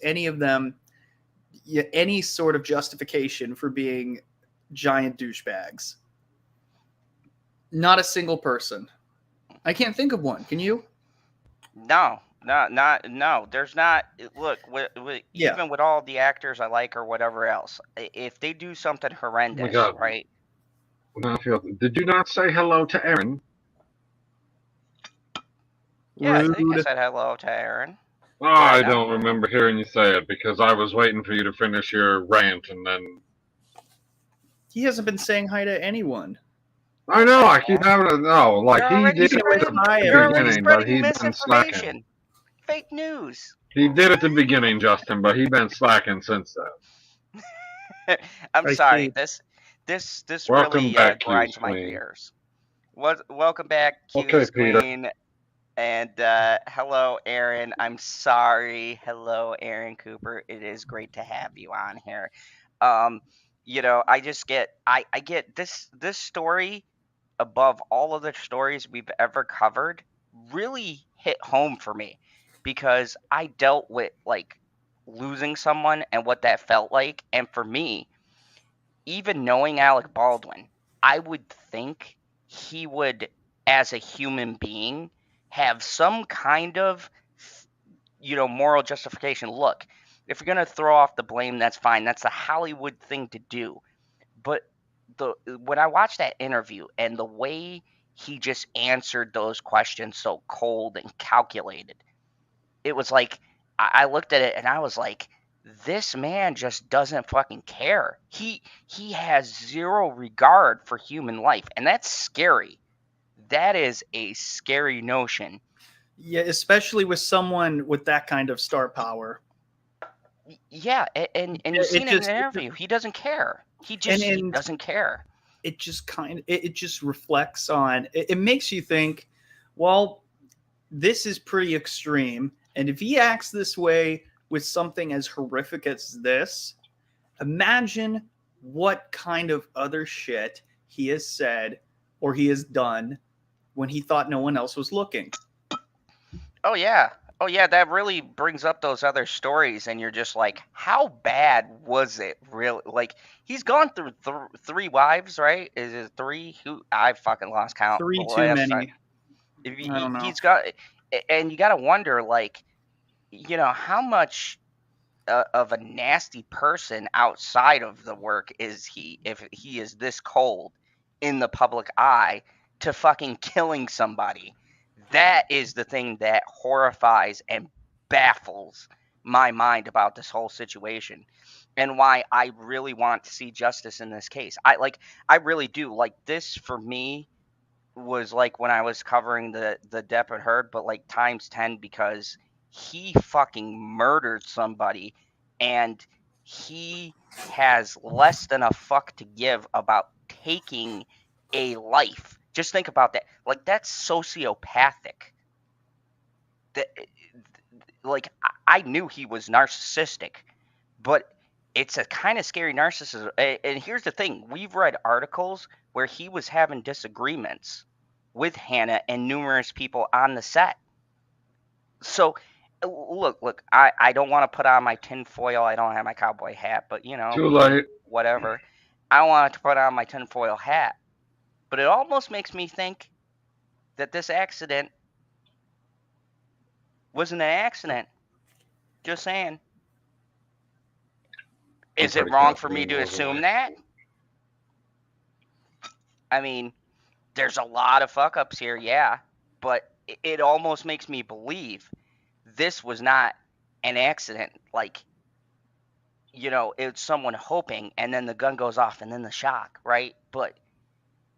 any of them any sort of justification for being giant douchebags. Not a single person. I can't think of one. Can you? No. There's not. Look, even with all the actors I like or whatever else, if they do something horrendous, right? Did you not say hello to Aaron? Yeah, I think I said hello to Aaron. Oh, I don't remember hearing you say it, because I was waiting for you to finish your rant, and then... He hasn't been saying hi to anyone. I know, I keep having to know. Like, he did it at the beginning, but he's been slacking. Fake news. He did at the beginning, Justin, but he's been slacking since then. I'm sorry. This really grinds my gears. Welcome back, Q Queen. And hello, Aaron. I'm sorry. Hello, Aaron Cooper. It is great to have you on here. I just get I get this story above all of the stories we've ever covered really hit home for me, because I dealt with like losing someone and what that felt like. And for me, even knowing Alec Baldwin, I would think he would, as a human being, have some kind of, moral justification. Look, if you're going to throw off the blame, that's fine. That's the Hollywood thing to do. But when I watched that interview and the way he just answered those questions so cold and calculated, it was like, I looked at it and I was like, this man just doesn't fucking care. He has zero regard for human life, and that's scary. That is a scary notion. Yeah, especially with someone with that kind of star power. Yeah, and you've seen it in an interview. He doesn't care. He doesn't care. It just reflects on. It makes you think, well, this is pretty extreme, and if he acts this way with something as horrific as this, imagine what kind of other shit he has said or he has done when he thought no one else was looking. Oh yeah, Oh yeah, that really brings up those other stories, and you're just like, how bad was it really? Like, he's gone through three wives, right? Is it three? Who I fucking lost count the Three too last time. many. I don't know. He's got, and you got to wonder, like, how much of a nasty person outside of the work is he, if he is this cold in the public eye to fucking killing somebody. That is the thing that horrifies and baffles my mind about this whole situation, and why I really want to see justice in this case. I really do. Like, this for me was like when I was covering the Depp and Heard, but like times 10, because he fucking murdered somebody, and he has less than a fuck to give about taking a life. Just think about that. Like, that's sociopathic. That, like, I knew he was narcissistic, but it's a kind of scary narcissism. And here's the thing: we've read articles where he was having disagreements with Hannah and numerous people on the set. So, look, I don't want to put on my tinfoil. I don't have my cowboy hat, but Too late. whatever. I wanted to put on my tinfoil hat. But it almost makes me think that this accident wasn't an accident. Just saying. Is it wrong for me to assume that? I mean, there's a lot of fuck ups here, yeah, but it almost makes me believe this was not an accident. Like, it's someone hoping, and then the gun goes off, and then the shock, right? But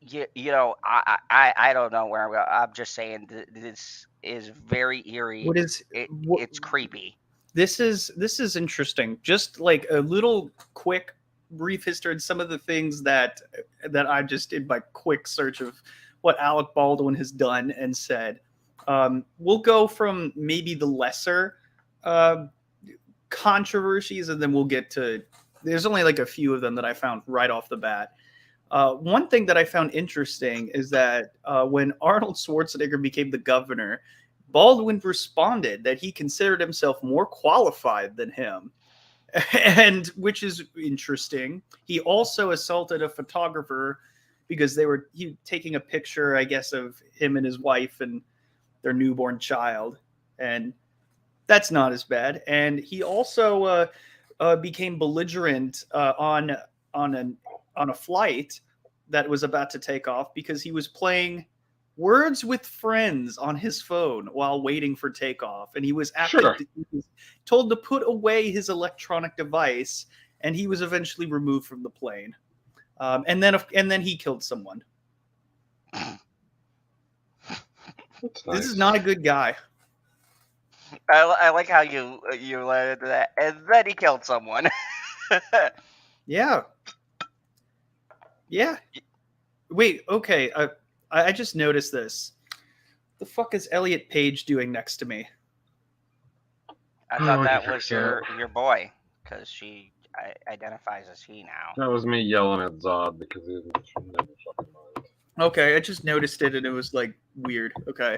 I don't know where I'm going. I'm just saying this is very eerie. It's creepy. This is interesting. Just like a little quick brief history and some of the things that I just did by quick search of what Alec Baldwin has done and said. We'll go from maybe the lesser controversies, and then we'll get to. There's only like a few of them that I found right off the bat. One thing that I found interesting is that when Arnold Schwarzenegger became the governor, Baldwin responded that he considered himself more qualified than him, and which is interesting. He also assaulted a photographer because he taking a picture, I guess, of him and his wife and their newborn child, and that's not as bad. And he also became belligerent on a flight that was about to take off because he was playing Words with Friends on his phone while waiting for takeoff, and he was told to put away his electronic device, and he was eventually removed from the plane. And then he killed someone. This is not a good guy. I like how you led into that, and then he killed someone. Yeah. Wait. Okay. I just noticed this. The fuck is Elliot Page doing next to me? I thought that was your boy, because she identifies as he now. That was me yelling at Zod because he never fucking mind. Okay, I just noticed it and it was like weird. Okay.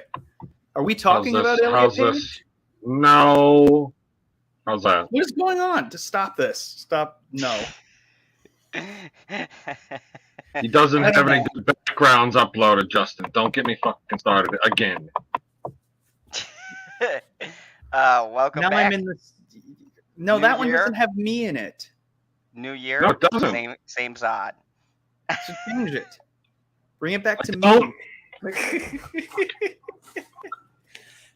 Are we talking about Elliot Page? This? No. How's that? What is going on? To stop this. Stop. No. He doesn't have any good backgrounds uploaded, Justin. Don't get me fucking started again. Welcome now back. I'm in this. No, New that year? one doesn't have me in it. New year? No, it doesn't. Same Zod. So change it. Bring it back to Don't. me.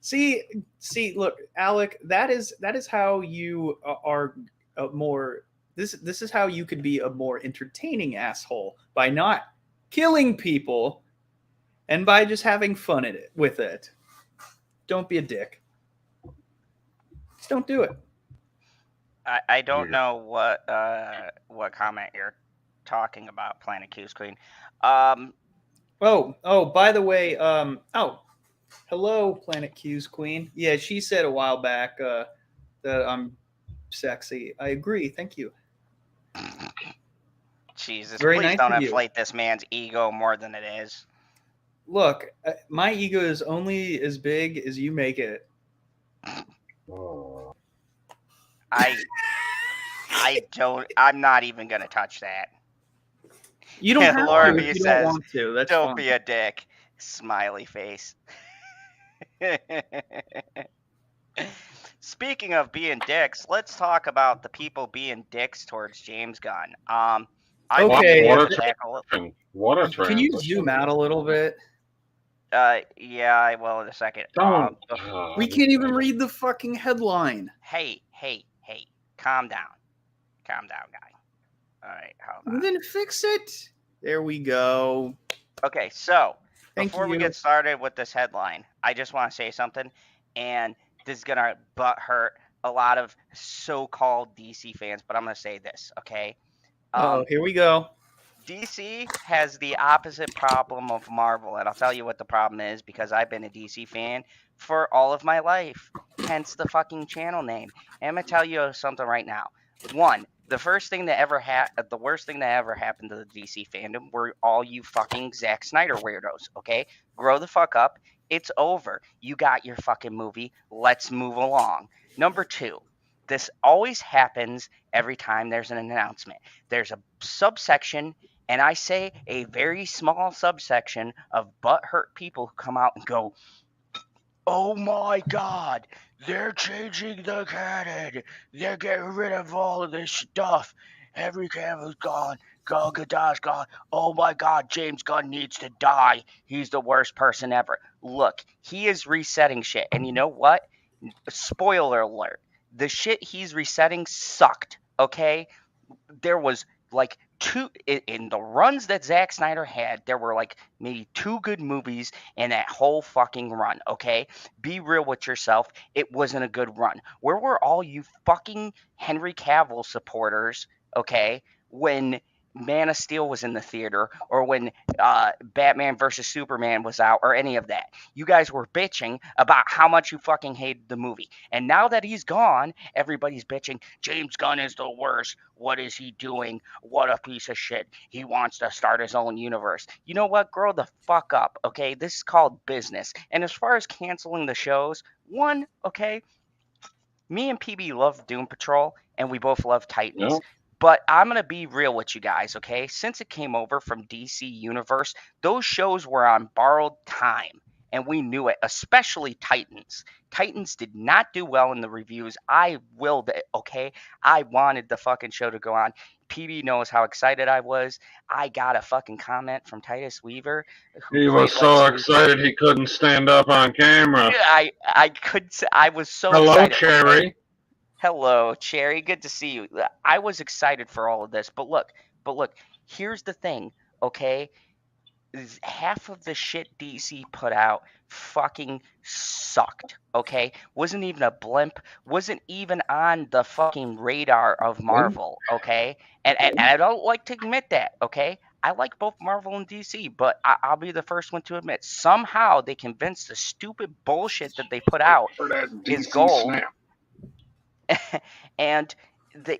See, look, Alec, that is how you are more. This is how you could be a more entertaining asshole, by not killing people and by just having fun with it. Don't be a dick. Just don't do it. I don't know what comment you're talking about, Planet Q's Queen. Oh, by the way, hello, Planet Q's Queen. Yeah, she said a while back that I'm sexy. I agree. Thank you. Jesus, Very please nice don't of you. inflate this man's ego more than it is. Look, my ego is only as big as you make it. Oh. I'm not even gonna touch that. You don't have Laura to B if you says, don't want to. That's don't fine. be a dick. Smiley face. Speaking of being dicks, let's talk about the people being dicks towards James Gunn. I Okay, want What to tackle it. What a Can you transition. zoom out a little bit? Yeah, I will in a second. Don't. We can't even read the fucking headline. Hey, calm down, guy. All right, hold on. Then fix it. There we go. Okay, so Thank before we you. get started with this headline, I just want to say something, and this is gonna butt hurt a lot of so-called DC fans, but I'm gonna say this, okay? Oh, here we go. DC has the opposite problem of Marvel, and I'll tell you what the problem is because I've been a DC fan for all of my life, hence the fucking channel name. And I'm gonna tell you something right now. One, the worst thing that ever happened to the DC fandom were all you fucking Zack Snyder weirdos. Okay, grow the fuck up. It's over. You got your fucking movie. Let's move along. Number two, this always happens every time there's an announcement. There's a subsection, and I say a very small subsection of butthurt people who come out and go, "Oh my God, they're changing the canon. They're getting rid of all of this stuff. Henry Cavill's gone. Gal Gadot's gone. Oh my God, James Gunn needs to die. He's the worst person ever." Look, he is resetting shit, and you know what? Spoiler alert: the shit he's resetting sucked. Okay, there was like two in the runs that Zack Snyder had. There were like maybe two good movies in that whole fucking run. Okay, be real with yourself. It wasn't a good run. Where were all you fucking Henry Cavill supporters? Okay, when Man of Steel was in the theater, or when Batman versus Superman was out, or any of that. You guys were bitching about how much you fucking hated the movie. And now that he's gone, everybody's bitching, James Gunn is the worst. What is he doing? What a piece of shit. He wants to start his own universe. You know what? Grow the fuck up, okay? This is called business. And as far as canceling the shows, one, okay, me and PB love Doom Patrol, and we both love Titans. No. But I'm going to be real with you guys, okay? Since it came over from DC Universe, those shows were on borrowed time, and we knew it, especially Titans. Titans did not do well in the reviews. I willed it, okay? I wanted the fucking show to go on. PB knows how excited I was. I got a fucking comment from Titus Weaver. He was so excited he couldn't stand up on camera. I was so Hello, excited. Cherry. Okay? Hello, Cherry. Good to see you. I was excited for all of this, but look, here's the thing, okay? Half of the shit DC put out fucking sucked, okay? Wasn't even a blimp, wasn't even on the fucking radar of Marvel, okay? And I don't like to admit that, okay? I like both Marvel and DC, but I'll be the first one to admit, somehow they convinced the stupid bullshit that they put out For that is DC gold. snap. And they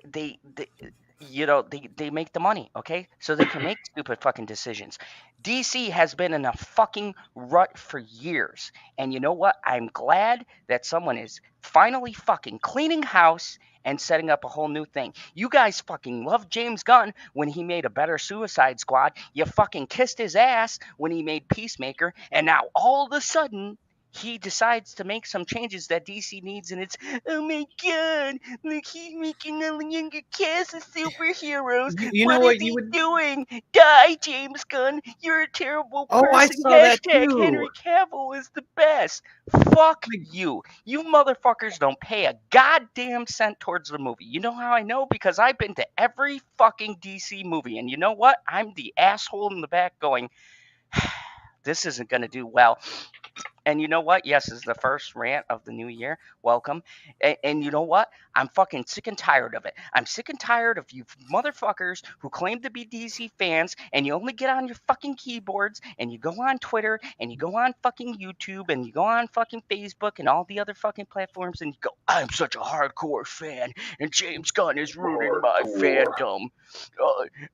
make the money, okay? So they can make stupid fucking decisions. DC has been in a fucking rut for years. And you know what? I'm glad that someone is finally fucking cleaning house and setting up a whole new thing. You guys fucking loved James Gunn when he made a better Suicide Squad. You fucking kissed his ass when he made Peacemaker. And now all of a sudden, he decides to make some changes that DC needs, and it's, oh my God, look, he's making a younger cast of superheroes. You know what is you he would doing? Die, James Gunn. You're a terrible person. Oh, I saw that too. Henry Cavill is the best. Fuck you. You motherfuckers don't pay a goddamn cent towards the movie. You know how I know? Because I've been to every fucking DC movie, and you know what? I'm the asshole in the back going, this isn't going to do well. And you know what? Yes, this is the first rant of the new year. Welcome. And you know what? I'm fucking sick and tired of it. I'm sick and tired of you motherfuckers who claim to be DC fans, and you only get on your fucking keyboards and you go on Twitter and you go on fucking YouTube and you go on fucking Facebook and all the other fucking platforms and you go, I'm such a hardcore fan and James Gunn is ruining my fandom.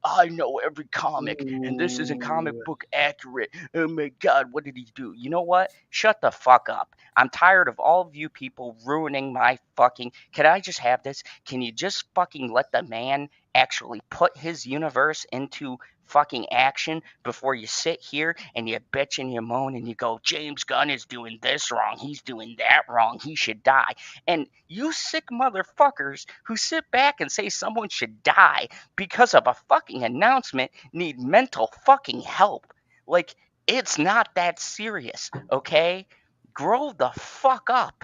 I know every comic and this isn't comic book accurate. Oh my God, what did he do? You know what? shut the fuck up. I'm tired of all of you people ruining my fucking... Can I just have this? Can you just fucking let the man actually put his universe into fucking action before you sit here and you bitch and you moan and you go, James Gunn is doing this wrong, he's doing that wrong, he should die. And you sick motherfuckers who sit back and say someone should die because of a fucking announcement need mental fucking help. Like, it's not that serious, okay? Grow the fuck up.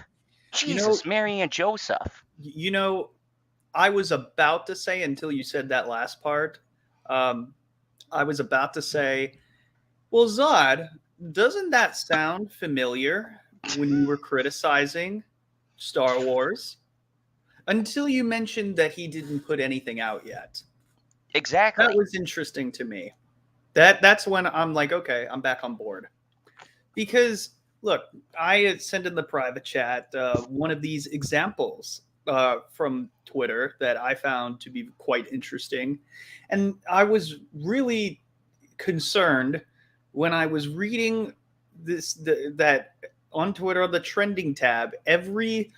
Jesus, Mary and Joseph. I was about to say, until you said that last part, I was about to say, well, Zod, doesn't that sound familiar when you were criticizing Star Wars? Until you mentioned that he didn't put anything out yet. Exactly. That was interesting to me. That's when I'm like, okay, I'm back on board. Because, look, I had sent in the private chat one of these examples from Twitter that I found to be quite interesting. And I was really concerned when I was reading that on Twitter, on the trending tab, it's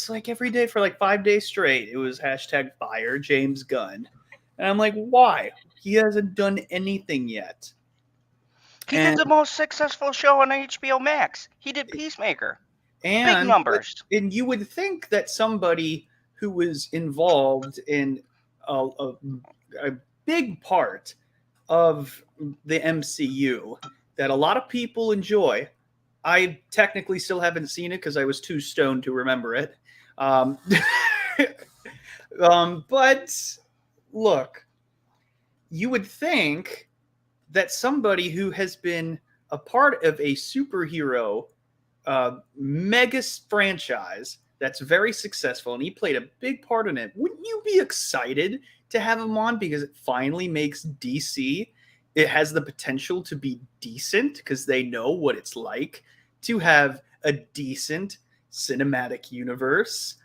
like every day for like 5 days straight, it was hashtag fire James Gunn. And I'm like, why? He hasn't done anything yet. He did the most successful show on HBO Max. He did Peacemaker. Big numbers. And you would think that somebody who was involved in a big part of the MCU that a lot of people enjoy. I technically still haven't seen it because I was too stoned to remember it. But look, you would think that somebody who has been a part of a superhero mega franchise that's very successful, and he played a big part in it, wouldn't you be excited to have him on because it finally makes DC, it has the potential to be decent because they know what it's like to have a decent cinematic universe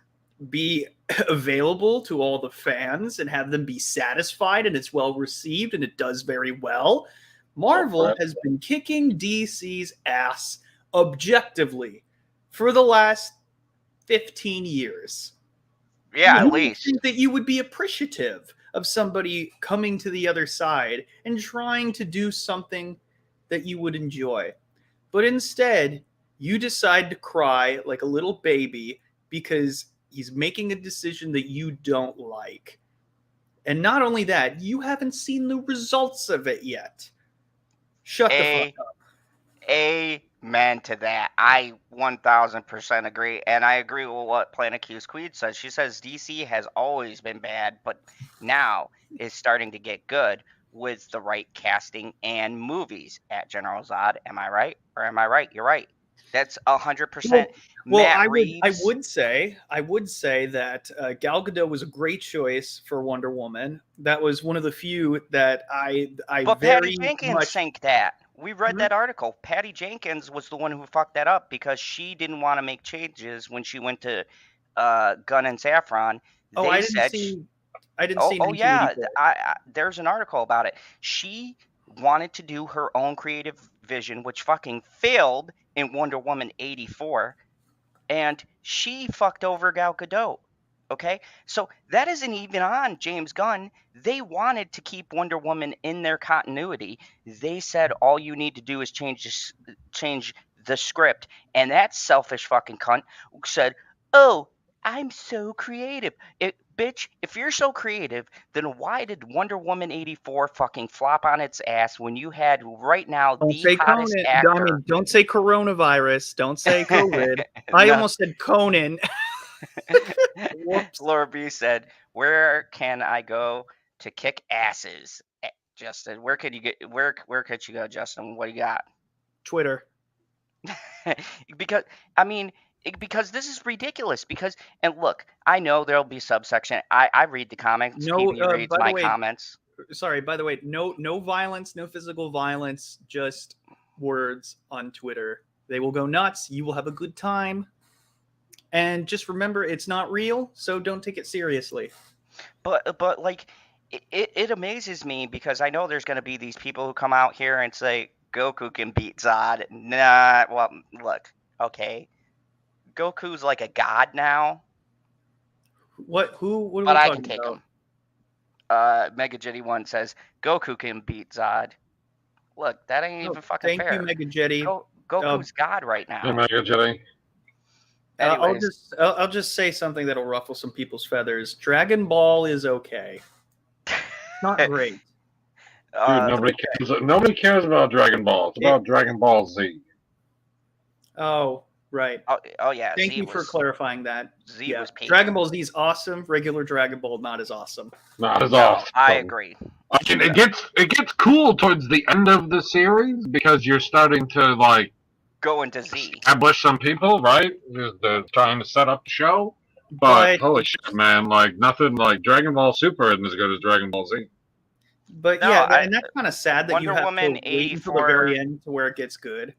be available to all the fans and have them be satisfied and it's well received and it does very well. Marvel has been kicking DC's ass objectively for the last 15 years. Yeah, at least. Think that you would be appreciative of somebody coming to the other side and trying to do something that you would enjoy. But instead, you decide to cry like a little baby because he's making a decision that you don't like. And not only that, you haven't seen the results of it yet. Shut the fuck up. Amen to that. I 1000% agree. And I agree with what Planet Q's Queen says. She says DC has always been bad, but now is starting to get good with the right casting and movies at General Zod. Am I right? Or am I right? You're right. That's 100%. Well, Matt I Reeves. would say that Gal Gadot was a great choice for Wonder Woman. That was one of the few that I But very Patty Jenkins much sank that. We read that article. Patty Jenkins was the one who fucked that up because she didn't want to make changes when she went to Gunn and Saffron. I didn't see Oh yeah, there's an article about it. She wanted to do her own creative vision, which fucking failed in Wonder Woman 84, and she fucked over Gal Gadot. Okay, so that isn't even on James Gunn. They wanted to keep Wonder Woman in their continuity. They said all you need to do is change the script, and that selfish fucking cunt said, "Oh, I'm so creative." Bitch, if you're so creative, then why did Wonder Woman 84 fucking flop on its ass when you had right now the hottest actor? Don't say coronavirus. Don't say COVID. I almost said Conan. Laura B said, "Where can I go to kick asses?" Justin, where could you go, Justin? What do you got? Twitter. Because this is ridiculous. And look, I know there'll be subsection. I read the comments. PB reads my comments. Sorry, by the way, no violence, no physical violence, just words on Twitter. They will go nuts. You will have a good time. And just remember, it's not real, so don't take it seriously. But like, it amazes me because I know there's going to be these people who come out here and say, Goku can beat Zod. Nah, well, look, okay. Goku's like a god now, What are we but I can talking take about? him. Mega Jetty 1 says Goku can beat Zod. Look, that ain't even fucking Thank fair. you, Mega Jetty. Goku's god right Hey, now. Mega Jetty. Anyways, I'll just say something that'll ruffle some people's feathers. Dragon Ball is okay. Not great. Dude, nobody cares about Dragon Ball. It's about Dragon Ball Z. Oh, right. oh yeah. Thank Z you for was, clarifying that. Z Yeah, was peak. Dragon Ball Z is awesome. Regular Dragon Ball not as awesome. Not as No, awesome. I agree. I mean, it gets cool towards the end of the series because you're starting to like Go into Z. establish some people, right? They're trying to set up the show. But holy shit, man! Like nothing like Dragon Ball Super isn't as good as Dragon Ball Z. But No, yeah, and that's kind of sad that you Wonder have Woman to wait until the very end to where it gets good.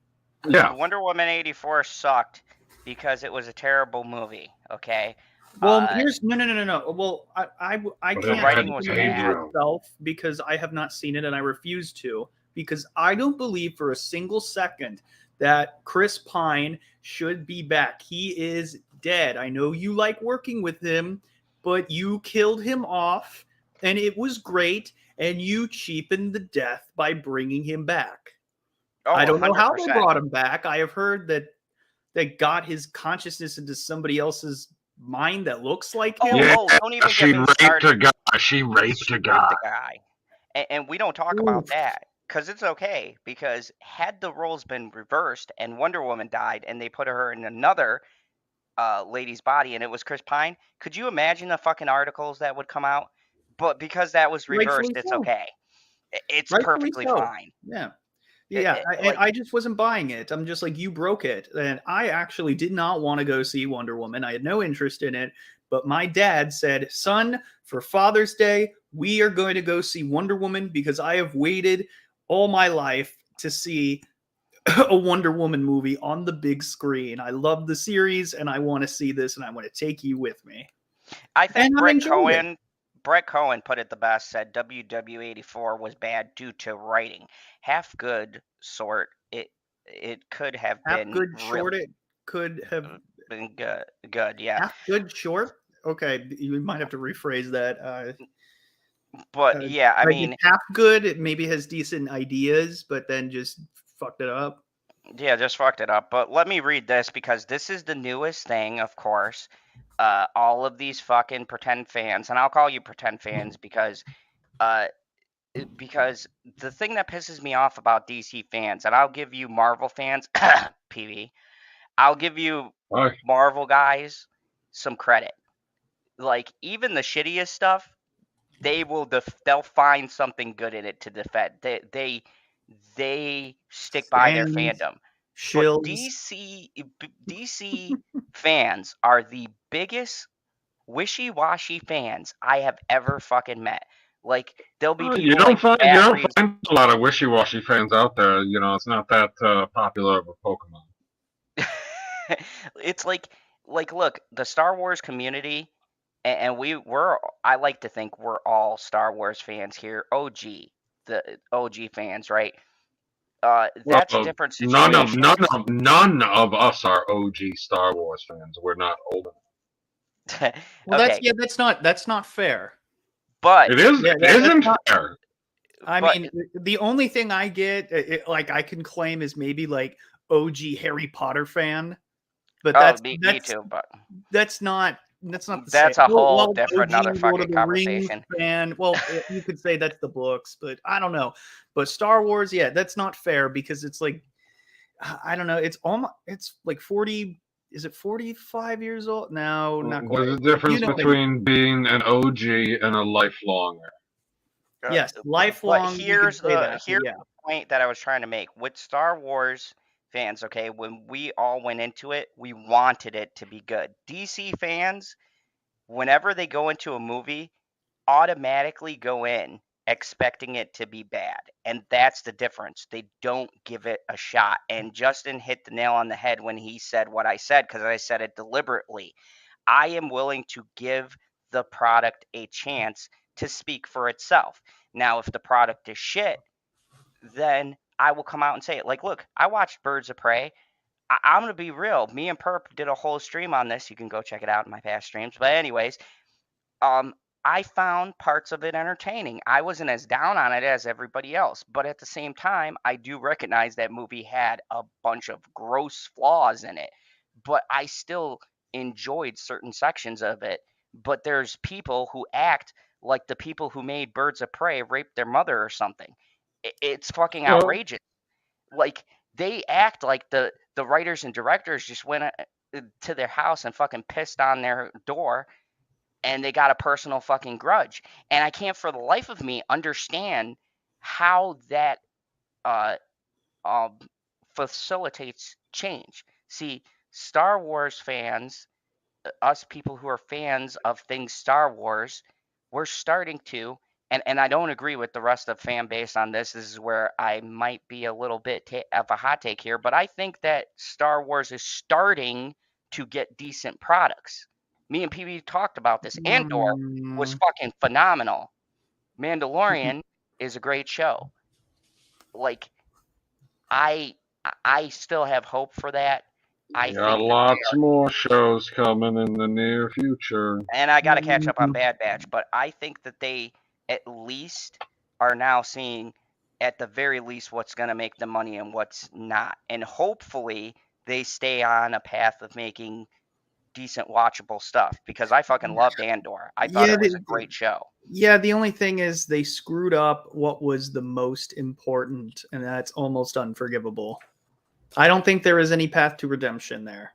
Yeah. Wonder Woman 84 sucked because it was a terrible movie. Okay. Well, here's no. Well, I The can't writing speak was to the movie bad. itself because I have not seen it and I refuse to, because I don't believe for a single second that Chris Pine should be back. He is dead. I know you like working with him, but you killed him off and it was great, and you cheapened the death by bringing him back. Oh, I don't know how they 100%. brought him back. I have heard that they got his consciousness into somebody else's mind that looks like him. Don't even she get me raped started. a guy. She raped a guy. And we don't talk about that because it's okay, because had the roles been reversed and Wonder Woman died and they put her in another lady's body and it was Chris Pine, could you imagine the fucking articles that would come out? But because that was reversed, Rightfully it's so. okay. It's Rightfully perfectly so. fine. Yeah. I just wasn't buying it. I'm just like, you broke it. And I actually did not want to go see Wonder Woman. I had no interest in it. But my dad said, son, for Father's Day, we are going to go see Wonder Woman because I have waited all my life to see a Wonder Woman movie on the big screen. I love the series and I want to see this and I want to take you with me. I think And Brett Cohen put it the best, said WW84 was bad due to writing. Half good sort, it could have been good short, it could have been good, yeah. Half good short? Okay, you might have to rephrase that. But yeah, I mean, half good, it maybe has decent ideas, but then just fucked it up. Yeah, just fucked it up. But let me read this because this is the newest thing, of course. All of these fucking pretend fans, and I'll call you pretend fans because the thing that pisses me off about DC fans, and I'll give you Marvel fans, PV, I'll give you Marvel guys some credit. Like, even the shittiest stuff, they'll find something good in it to defend. They stick by their fandom. But DC fans are the biggest wishy-washy fans I have ever fucking met. Like, there'll be people you don't find a lot of wishy-washy fans out there. You know, it's not that popular of a Pokemon. It's like look, the Star Wars community, and I like to think we're all Star Wars fans here. The OG fans, right? That's a different situation. None of us are OG Star Wars fans. We're not old enough. Well, okay. that's not fair. But it isn't fair. I mean, the only thing I get, I can claim, is maybe like OG Harry Potter fan, but that's me too. But that's not the that's same. A whole different, another fucking conversation. And well, you could say that's the books, but I don't know. But Star Wars, yeah, that's not fair because it's like, I don't know. It's like 40. Is it 45 years old? No, not quite. There's a difference between being an OG and a lifelonger. Yes, lifelong. But here's the point that I was trying to make with Star Wars fans. Okay, when we all went into it, we wanted it to be good. DC fans, whenever they go into a movie, automatically go in expecting it to be bad, and that's the difference. They don't give it a shot. And Justin hit the nail on the head when he said what I said, because I said it deliberately. I am willing to give the product a chance to speak for itself. Now, if the product is shit, then I will come out and say it. Like, look, I watched Birds of Prey. I'm going to be real. Me and Perp did a whole stream on this. You can go check it out in my past streams. But anyways, I found parts of it entertaining. I wasn't as down on it as everybody else, but at the same time, I do recognize that movie had a bunch of gross flaws in it, but I still enjoyed certain sections of it. But there's people who act like the people who made Birds of Prey raped their mother or something. It's fucking Well, outrageous. Like they act like the writers and directors just went to their house and fucking pissed on their door and they got a personal fucking grudge. And I can't for the life of me understand how that uh, um, facilitates change. See, Star Wars fans, us people who are fans of things Star Wars, we're starting to, and I don't agree with the rest of the fan base on this. This is where I might be a little bit of a hot take here, but I think that Star Wars is starting to get decent products. Me and PB talked about this. Andor was fucking phenomenal. Mandalorian is a great show. Like, I still have hope for that. I got think that lots more shows coming in the near future. and I got to catch up on Bad Batch, but I think that they at least are now seeing, at the very least, what's going to make the money and what's not. And hopefully they stay on a path of making decent watchable stuff because I fucking loved Andor. I thought it was a great show. Yeah, the only thing is they screwed up what was the most important, and that's almost unforgivable. I don't think there is any path to redemption there.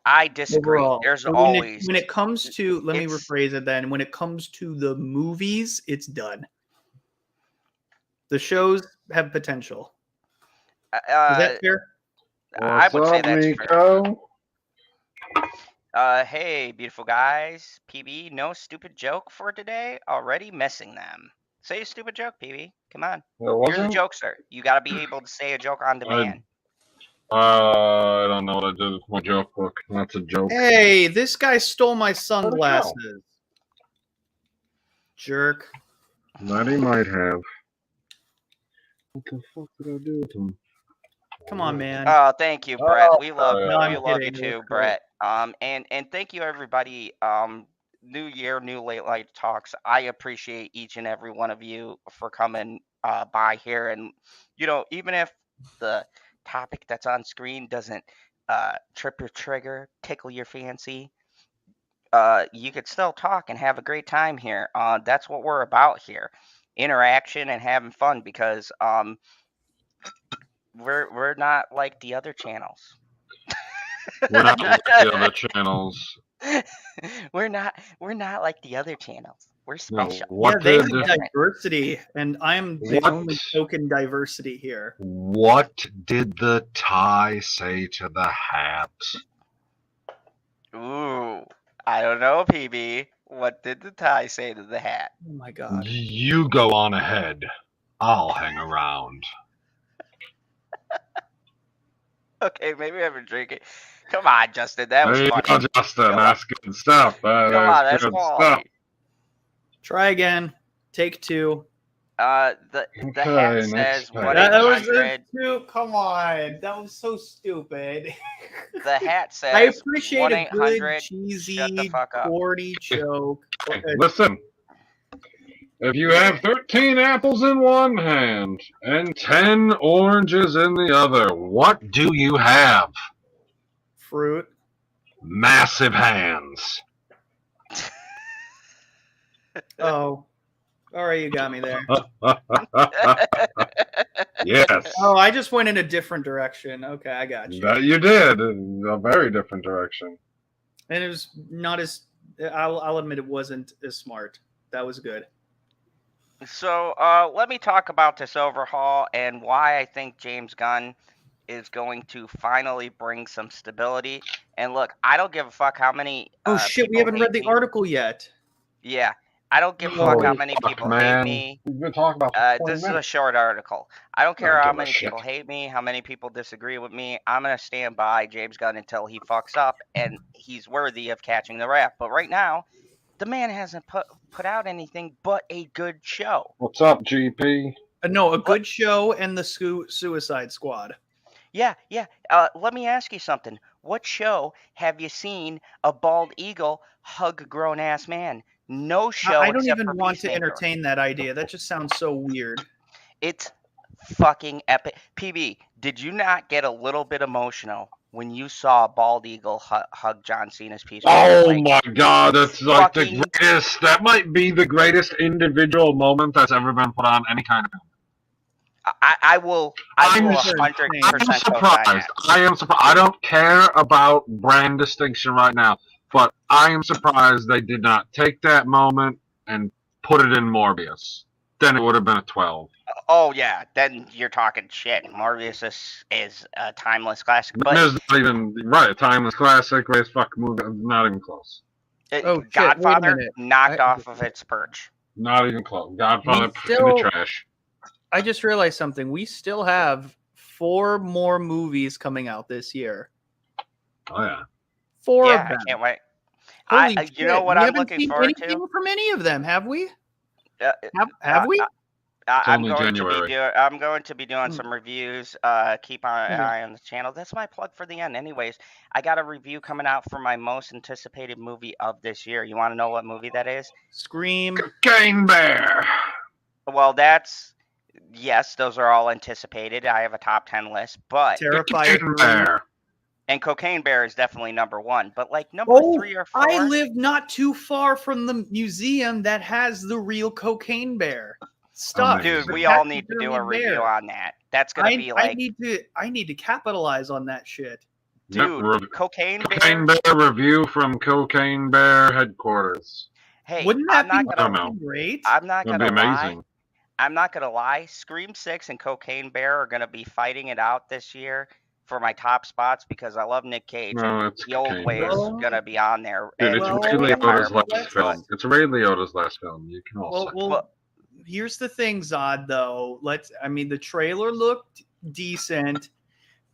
I disagree. Overall. There's when always when it comes to let me rephrase it then. When it comes to the movies, it's done. The shows have potential. Is that fair? I would say that's Miko? fair. Hey, beautiful guys. PB, no stupid joke for today? Already missing them. Say a stupid joke, PB. Come on. You're the jokester. You got to be able to say a joke on demand. I don't know what I did with my joke book. That's a joke. Hey, this guy stole my sunglasses. Jerk. That he might have. What the fuck did I do with him? Come on, man. Oh, thank you, Brett. We love No, we love you too, Brett. And thank you everybody. New year, new late light talks. I appreciate each and every one of you for coming by here. And even if the topic that's on screen doesn't trip your trigger, tickle your fancy, you could still talk and have a great time here. That's what we're about here. Interaction and having fun because we're not like the other channels. We're not like the other channels. We're not like the other channels. We're special. They have diversity, and I'm the only token diversity here. What did the tie say to the hat? Ooh, I don't know, PB. What did the tie say to the hat? Oh my god. You go on ahead. I'll hang around. Okay, maybe I've been drinking. Come on, Justin. That was funny. Go, Justin. That's good stuff. Come on, that's quality. Try again. Take two. The hat says 1-800. Come on, that was so stupid. The hat says I appreciate a good 1-800. cheesy, Shut the fuck up. corny joke. Listen. If you have 13 apples in one hand and 10 oranges in the other, what do you have? Fruit. Massive hands. Oh. All right, you got me there. Yes. Oh, I just went in a different direction. Okay, I got you. That you did. A very different direction. And it was not as... I'll admit it wasn't as smart. That was good. So let me talk about this overhaul and why I think James Gunn is going to finally bring some stability. And look, I don't give a fuck how many. Oh shit, we haven't read the article yet. Yeah, I don't give a fuck how many people hate me. We've been talking about this is a short article. I don't care how many people hate me, how many people disagree with me. I'm gonna stand by James Gunn until he fucks up and he's worthy of catching the rap. But right now, the man hasn't put out anything but a good show. What's up, GP? No, a good show and the Suicide Squad. Yeah. Let me ask you something. What show have you seen a bald eagle hug a grown ass man? No show I don't except even for want to Peacemaker. entertain that idea. That just sounds so weird. It's fucking epic. PB, did you not get a little bit emotional when you saw a bald eagle hug John Cena's Peacemaker? Oh my god, that's like the fucking- greatest. That might be the greatest individual moment that's ever been put on any kind of film. I will I'm 100% surprised. I am surprised. I don't care about brand distinction right now, but I am surprised they did not take that moment and put it in Morbius. Then it would have been a 12. Oh yeah, then you're talking shit. Morbius is a timeless classic. But There's not even right. A timeless classic. Greatest fucking movie. Not even close. Godfather knocked off of its perch. Not even close. Godfather in the trash. I just realized something. We still have 4 more movies coming out this year. Oh yeah. 4 of them. I can't wait. Holy shit. You know what I'm looking forward to? Anything from any of them, have we? Have we? I'm going to be doing some reviews. Keep an eye on the channel. That's my plug for the end. Anyways, I got a review coming out for my most anticipated movie of this year. You want to know what movie that is? Scream. Cocaine Bear. Well, yes, those are all anticipated. I have a top 10 list, but Terrifier 3. And Cocaine Bear is definitely number 1. But like number 3 or 4. I live not too far from the museum that has the real Cocaine Bear. Stuff. Dude, we all need to do a review on that. That's gonna be like I need to capitalize on that shit. Dude, Cocaine Bear review from Cocaine Bear headquarters. Hey, wouldn't that be great? I'm not gonna be amazing. I'm not gonna lie. Scream 6 and Cocaine Bear are gonna be fighting it out this year for my top spots because I love Nick Cage. No, the old way is gonna be on there. Dude, it's Ray Liotta's last film. It's Ray Liotta's last film. You can all say. Here's the thing, Zod, though. The trailer looked decent,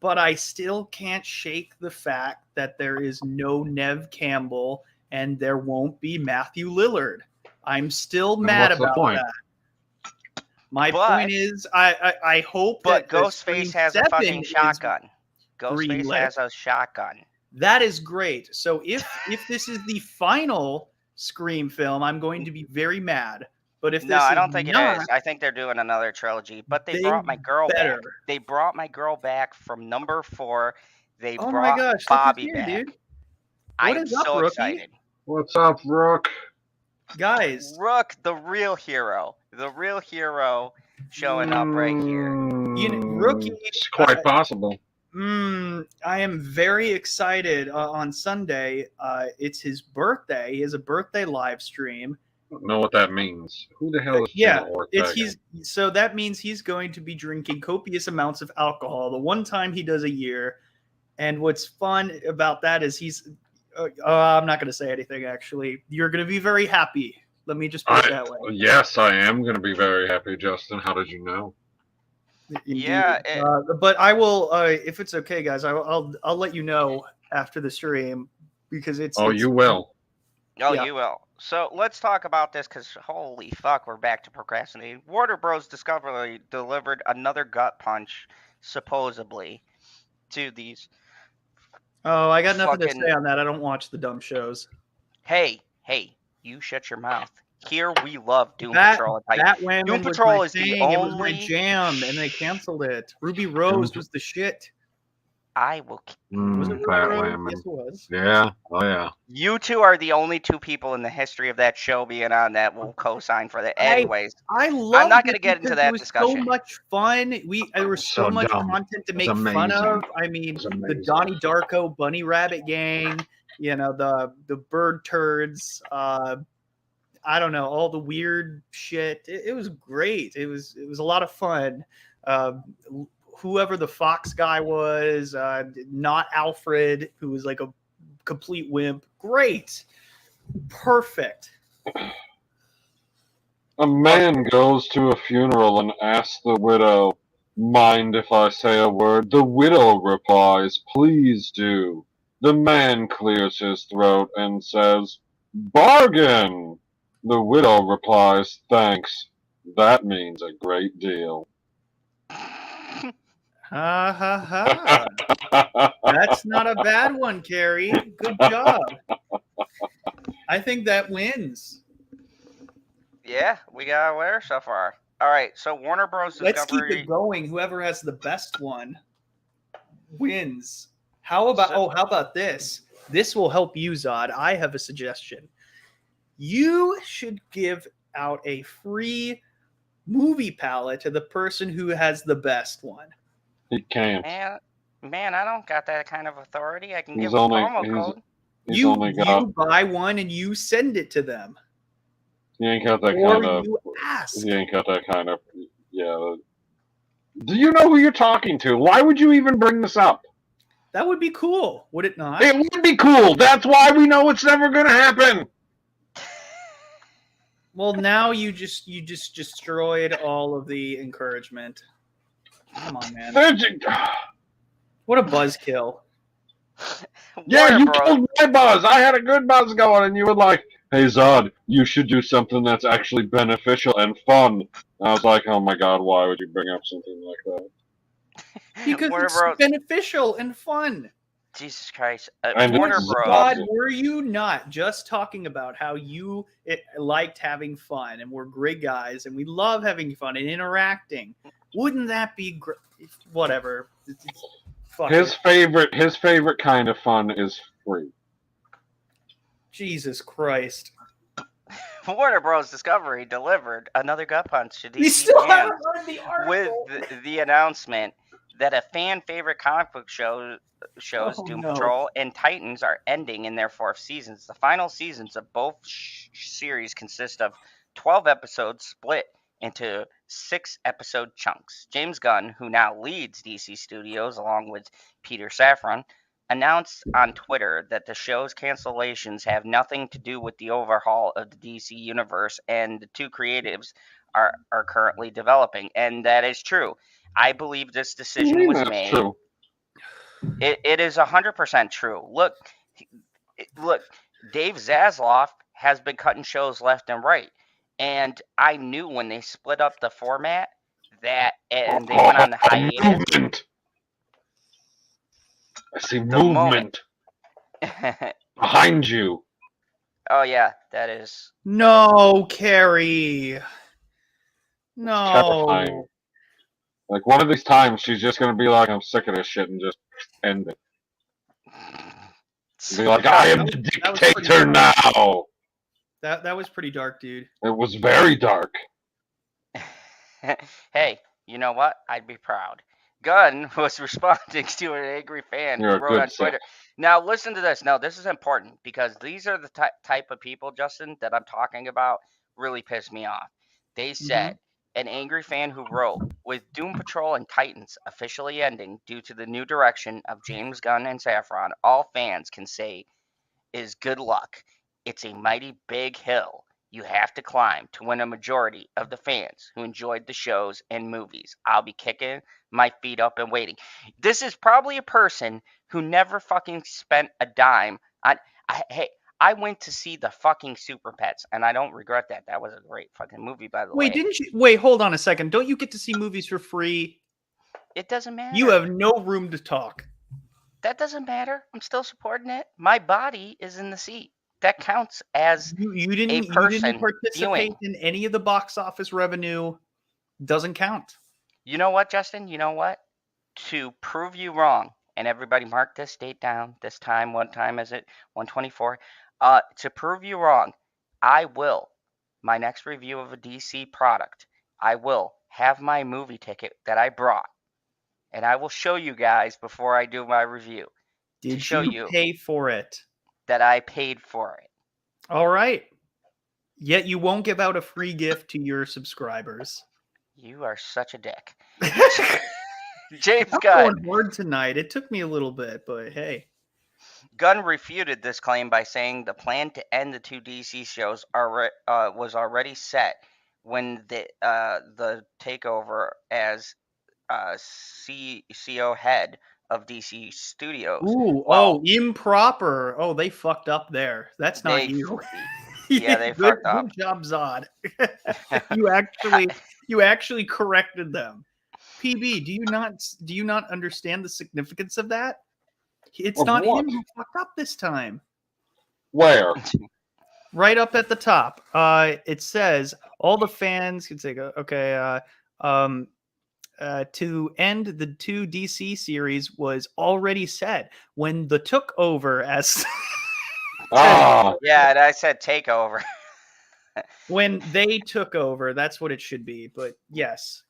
but I still can't shake the fact that there is no Nev Campbell and there won't be Matthew Lillard. I'm still mad about that. My point is, I hope that Ghostface has a fucking shotgun. Ghostface has a shotgun. That is great. So if this is the final Scream film, I'm going to be very mad. But if I don't think it is. I think they're doing another trilogy. But they brought my girl back. They brought my girl back from number 4. They brought Bobby back. Dude. I'm so excited. What's up, Rook? Guys. Rook, the real hero. The real hero showing up right here. Rookie. It's quite possible. I am very excited on Sunday. It's his birthday. He has a birthday live stream. I don't know what that means. Who the hell is so that means he's going to be drinking copious amounts of alcohol the one time he does a year. And what's fun about that is he's I'm not going to say anything, actually. You're going to be very happy. Let me just put it that way. Yes, I am going to be very happy, Justin. How did you know? Indeed. Yeah. But I will, if it's okay, guys, I'll let you know after the stream because it's. Oh, you will. Oh, yeah. You will. So let's talk about this because holy fuck, we're back to procrastinating. Warner Bros. Discovery delivered another gut punch, supposedly, to these. Oh, I got nothing to say on that. I don't watch the dumb shows. Hey, you shut your mouth. Here we love Doom Patrol. Doom Patrol is the only. It was my jam, and they canceled it. Ruby Rose was the shit. I will. Was it Ruby Rose? Yes, it was. Yeah. Oh yeah. You two are the only 2 people in the history of that show being on that will co-sign for that. Anyways, I'm not going to get into that discussion. It was so much fun. There was so much content to make fun of. I mean, the Donnie Darko Bunny Rabbit Gang. The bird turds. I don't know, all the weird shit. It was great. It was a lot of fun. Whoever the Fox guy was, not Alfred, who was like a complete wimp. Great. Perfect. A man goes to a funeral and asks the widow, "Mind if I say a word?" The widow replies, "Please do." The man clears his throat and says, "Bargain!" The widow replies, "Thanks. That means a great deal. Ha ha ha. That's not a bad one, Carrie. Good job. I think that wins. Yeah, we got a winner so far. All right, so Warner Bros. Let's keep Discovery. it going. Whoever has the best one wins. How about this? This will help you, Zod. I have a suggestion. You should give out a free movie palette to the person who has the best one. He can't. Man, I don't got that kind of authority. I can He's give a only- promo he's- code. You buy one and you send it to them. He ain't got that Or kind of. you ask. He ain't got that kind of. Yeah. Do you know who you're talking to? Why would you even bring this up? That would be cool, would it not? It would be cool. That's why we know it's never going to happen. Well, now you just destroyed all of the encouragement. Come on, man. What a buzzkill. Yeah, Warner you Bros. killed my buzz. I had a good buzz going, and you were like, "Hey Zod, you should do something that's actually beneficial and fun." And I was like, "Oh my god, why would you bring up something like that?" Because Warner it's Bros. beneficial and fun. Jesus Christ. And Warner it's Bros. God, were you not just talking about how you liked having fun and we're great guys and we love having fun and interacting? Wouldn't that be great? Whatever. Fuck His it. favorite kind of fun is free. Jesus Christ. Warner Bros. Discovery delivered another gut punch to We DC still fans haven't heard the article. with the announcement that a fan favorite comic book shows Doom Patrol and Titans are ending in their 4th seasons. The final seasons of both series consist of 12 episodes split into 6-episode chunks. James Gunn, who now leads DC Studios along with Peter Safran, announced on Twitter that the show's cancellations have nothing to do with the overhaul of the DC universe, and the two creatives are currently developing. And that is true. I believe this decision was made. True. It is 100% true. Look, Dave Zaslav has been cutting shows left and right, and I knew when they split up the format and they went on the hiatus. Movement. I see movement behind you. Oh yeah, that is. No, Carrie. No. Terrifying. Like, one of these times, she's just going to be like, "I'm sick of this shit," and just end it. Be like, "I am the dictator now." That was pretty dark, dude. It was very dark. Hey, you know what? I'd be proud. Gunn was responding to an angry fan You're who a wrote good on Twitter. Now, listen to this. Now, this is important because these are the type of people, Justin, that I'm talking about really piss me off. They said, an angry fan who wrote, with Doom Patrol and Titans officially ending due to the new direction of James Gunn and Safran, all fans can say is good luck. It's a mighty big hill you have to climb to win a majority of the fans who enjoyed the shows and movies. I'll be kicking my feet up and waiting. This is probably a person who never fucking spent a dime on. Hey, I went to see the fucking Super Pets, and I don't regret that. That was a great fucking movie, by the way. Wait, didn't you? Wait, hold on a second. Don't you get to see movies for free? It doesn't matter. You have no room to talk. That doesn't matter. I'm still supporting it. My body is in the seat. That counts as you didn't participate viewing in any of the box office revenue. Doesn't count. You know what, Justin? You know what? To prove you wrong, and everybody mark this date down. This time, what time is it? 124. To prove you wrong, I will. My next review of a DC product, I will have my movie ticket that I brought, and I will show you guys before I do my review. Did you pay for it? That I paid for it. All right. Yet you won't give out a free gift to your subscribers. You are such a dick. James I'm Gunn. going hard tonight. It took me a little bit, but hey. Gunn refuted this claim by saying the plan to end the two DC shows was already set when the takeover as CEO head of DC Studios. Ooh, improper. Oh, they fucked up there. That's not you. Yeah, they good, fucked up. Good job, Zod. you actually corrected them. PB, do you not understand the significance of that? It's Of not what? him who fucked up this time. Where? Right up at the top, it says all the fans can say, okay, to end the 2 DC series was already set when the took over as Ah, Yeah, and I said takeover. when they took over. That's what it should be. But yes,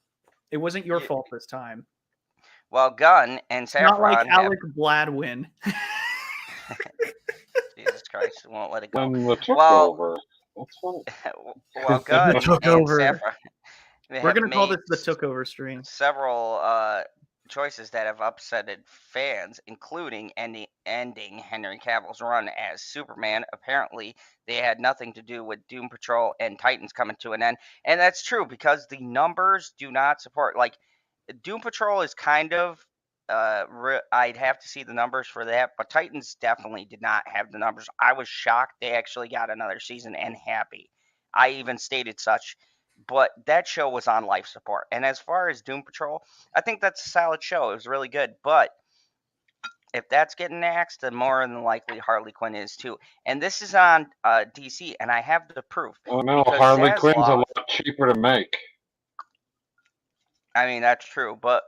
it wasn't your You- fault this time. Well, Gunn and Not like Saffron have. Alec Baldwin. Jesus Christ, won't let it go. when the took Well, over. That's funny. well, Gunn took and over. Saffron We're have gonna call made this the took over stream. several choices that have upsetted fans, including ending Henry Cavill's run as Superman. Apparently, they had nothing to do with Doom Patrol and Titans coming to an end, and that's true because the numbers do not support. Like, Doom Patrol is kind of. I'd have to see the numbers for that, but Titans definitely did not have the numbers. I was shocked they actually got another season and happy. I even stated such, but that show was on life support. And as far as Doom Patrol, I think that's a solid show. It was really good, but if that's getting axed, then more than likely Harley Quinn is too. And this is on DC, and I have the proof Oh no, because Harley Quinn's a Zaslav. lot cheaper to make. I mean, that's true, but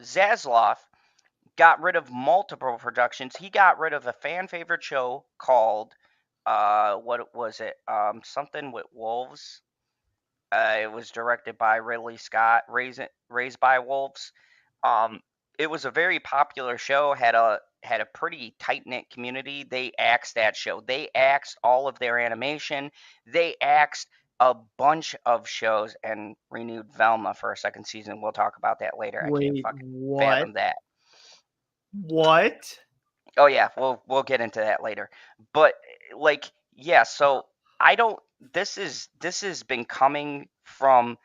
Zaslav got rid of multiple productions. He got rid of a fan favorite show called what was it? Something with wolves. It was directed by Ridley Scott, Raised by Wolves. Um, it was a very popular show. Had a pretty tight knit community. They axed that show. They axed all of their animation. They axed a bunch of shows and renewed Velma for a second season. We'll talk about that later. I can't Wait, fucking what? fathom that. What? Oh yeah, we'll get into that later. But like, yeah, so I don't this has been coming from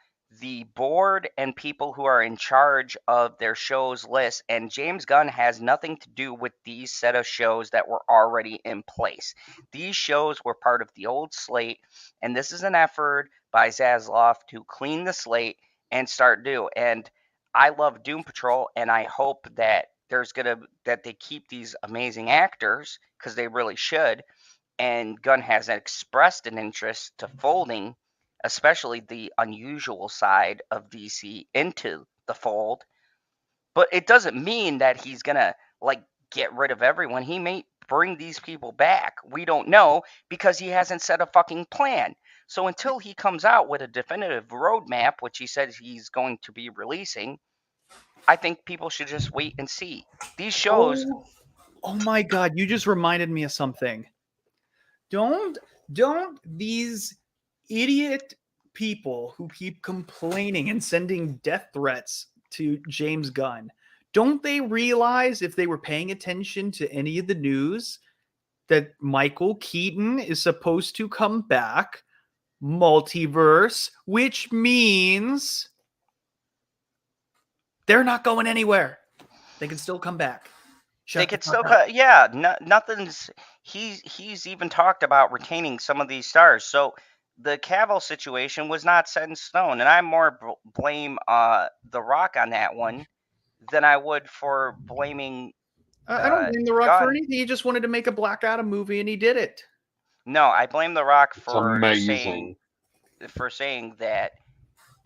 the board and people who are in charge of their shows list, and James Gunn has nothing to do with these set of shows that were already in place. These shows were part of the old slate, and this is an effort by Zaslav to clean the slate and start new. And I love Doom Patrol, and I hope that that they keep these amazing actors because they really should. And Gunn has expressed an interest to folding, especially the unusual side of DC into the fold. But it doesn't mean that he's gonna like get rid of everyone. He may bring these people back. We don't know because he hasn't set a fucking plan. So until he comes out with a definitive roadmap, which he says he's going to be releasing, I think people should just wait and see. These shows. Oh my god, you just reminded me of something. Don't these idiot people who keep complaining and sending death threats to James Gunn, don't they realize if they were paying attention to any of the news that Michael Keaton is supposed to come back multiverse, which means they're not going anywhere. They can still come back. They could still cut. Yeah, nothing's. He's even talked about retaining some of these stars. So the Cavill situation was not set in stone, and I more blame The Rock on that one than I would for blaming. I don't blame The Rock Gunn. for anything. He just wanted to make a Black Adam movie, and he did it. No, I blame The Rock It's for amazing. saying that.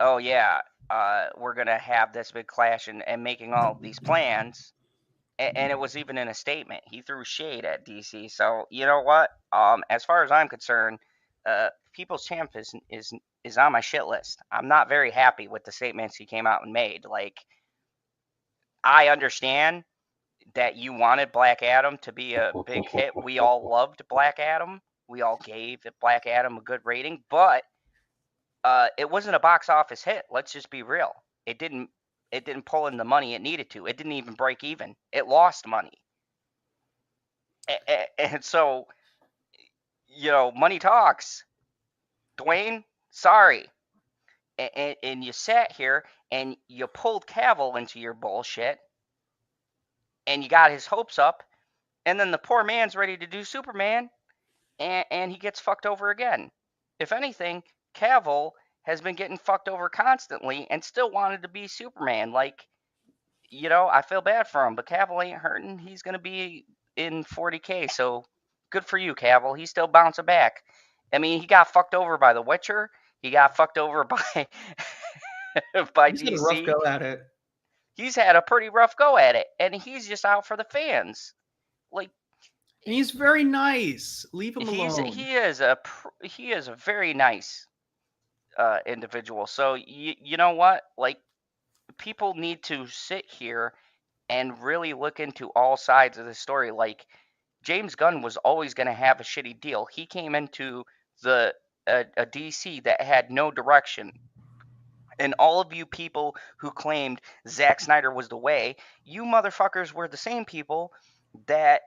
Oh yeah, we're gonna have this big clash and making all these plans. And it was even in a statement. He threw shade at DC. So you know what? As far as I'm concerned, People's Champ is on my shit list. I'm not very happy with the statements he came out and made. Like, I understand that you wanted Black Adam to be a big hit. We all loved Black Adam. We all gave Black Adam a good rating, but it wasn't a box office hit. Let's just be real. It didn't pull in the money it needed to. It didn't even break even. It lost money. And so, money talks. Dwayne, sorry. And you sat here and you pulled Cavill into your bullshit, and you got his hopes up, and then the poor man's ready to do Superman, and he gets fucked over again. If anything, Cavill has been getting fucked over constantly and still wanted to be Superman. Like, I feel bad for him, but Cavill ain't hurting. He's going to be in 40K, so good for you, Cavill. He's still bouncing back. I mean, he got fucked over by The Witcher. He got fucked over by by He's had a rough DC. go at it. He's had a pretty rough go at it, and he's just out for the fans. Like, And he's very nice. Leave him alone. He is a very nice individual. So you know what? Like, people need to sit here and really look into all sides of the story. Like, James Gunn was always going to have a shitty deal. He came into a DC that had no direction. And all of you people who claimed Zack Snyder was the way, you motherfuckers were the same people that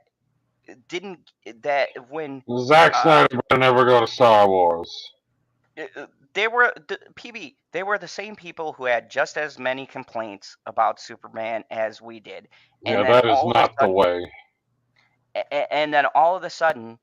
when Zack Snyder would never go to Star Wars. they were they were the same people who had just as many complaints about Superman as we did. And yeah, that is not the way. And then all of a sudden,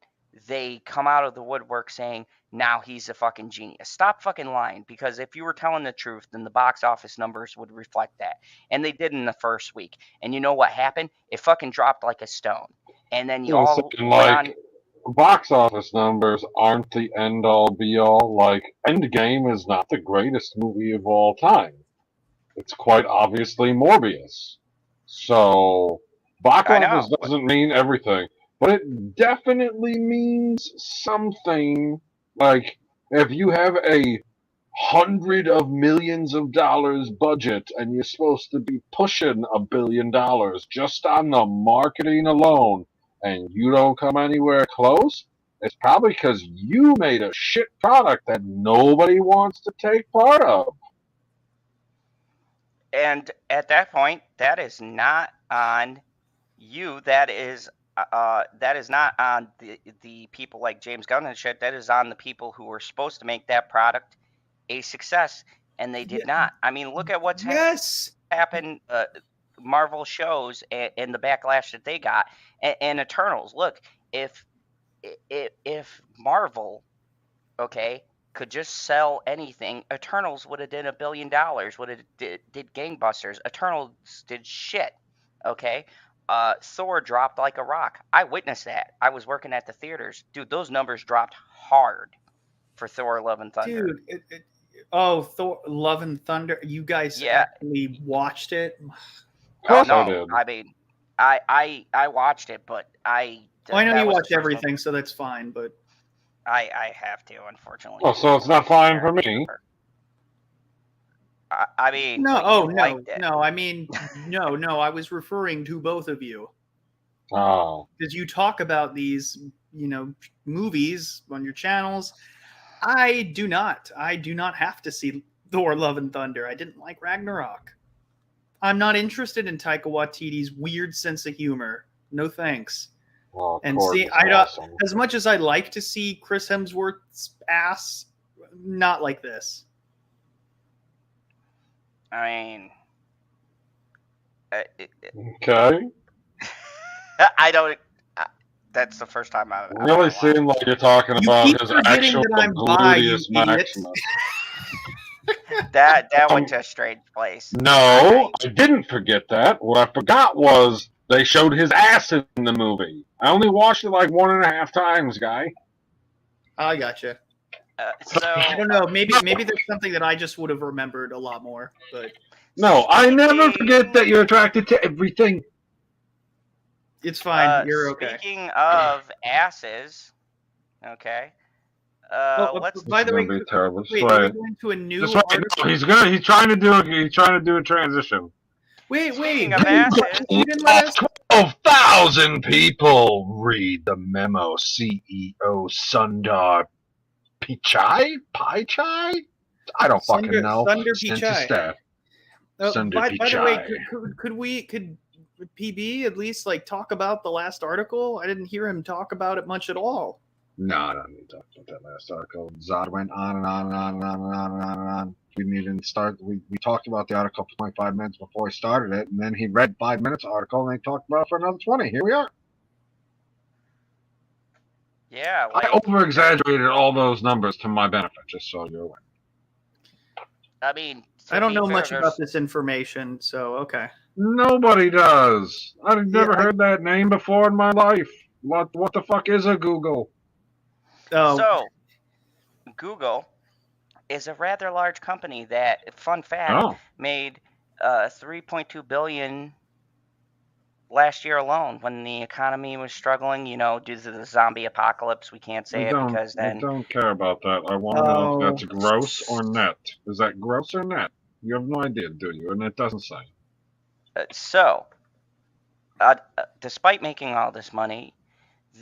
they come out of the woodwork saying, now he's a fucking genius. Stop fucking lying, because if you were telling the truth, then the box office numbers would reflect that. And they did in the first week. And you know what happened? It fucking dropped like a stone. And then you all went on. Box office numbers aren't the end all be all. Like, Endgame is not the greatest movie of all time. It's quite obviously Morbius. So, box office doesn't mean everything. But it definitely means something. Like, if you have a $100 of millions budget and you're supposed to be pushing $1 billion just on the marketing alone, and you don't come anywhere close, it's probably because you made a shit product that nobody wants to take part of. And at that point, that is not on you. That is not on the people like James Gunn and shit. That is on the people who were supposed to make that product a success, and they did not. I mean, look at what's happened. Marvel shows and the backlash that they got, and Eternals. Look, if Marvel, could just sell anything, Eternals would have did $1 billion. Would have did gangbusters. Eternals did shit. Okay. Thor dropped like a rock. I witnessed that. I was working at the theaters. Dude, those numbers dropped hard for Thor: Love and Thunder. Dude, Thor: Love and Thunder. You guys actually watched it? Oh no, I mean, I watched it, but I know you watch everything, so that's fine. But I have to, unfortunately. Oh, so it's not fine for me. I mean, no. I mean, no. I was referring to both of you. Oh, because you talk about these, movies on your channels. I do not have to see Thor: Love and Thunder. I didn't like Ragnarok. I'm not interested in Taika Waititi's weird sense of humor. No thanks. Well, and see, awesome. As much as I like to see Chris Hemsworth's ass, not like this. I mean, okay. I don't. That's the first time I really seem like you're talking about his actual gluteus maximus. that went to a strange place. No, I didn't forget that. What I forgot was they showed his ass in the movie. I only watched it like 1.5 times, guy. I gotcha. So I don't know. Maybe there's something that I just would have remembered a lot more. But no, I never forget that you're attracted to everything. It's fine. You're okay. Speaking of asses, okay. By the way, be terrible. Wait, are we going to a new article? He's trying to do a transition. Wait. Speaking of asses, you didn't let us. 12,000 people read the memo. CEO Sundar Pichai? I don't fucking know. Sundar Pichai. Sundar Pichai. By the way, could PB at least talk about the last article? I didn't hear him talk about it much at all. No, I don't need to talk about that last article. Zod went on and on and on and on and on and on and on. We didn't even start. We talked about the article for 25 minutes before he started it, and then he read 5 minutes article, and they talked about it for another 20. Here we are. Yeah, I like over-exaggerated all those numbers to my benefit, just so you're aware. I mean, I to don't be know fair, much about there's this information, so okay. Nobody does. I've Yeah, never heard that name before in my life. What the fuck is a Google? Oh, so Google is a rather large company that, fun fact, Oh, made 3.2 billion last year alone when the economy was struggling. You know, due to the zombie apocalypse. We can't say it because I then. don't care about that. I want to know if oh, that's gross or net. Is that gross or net? You have no idea, do you? And it doesn't say. So, despite making all this money,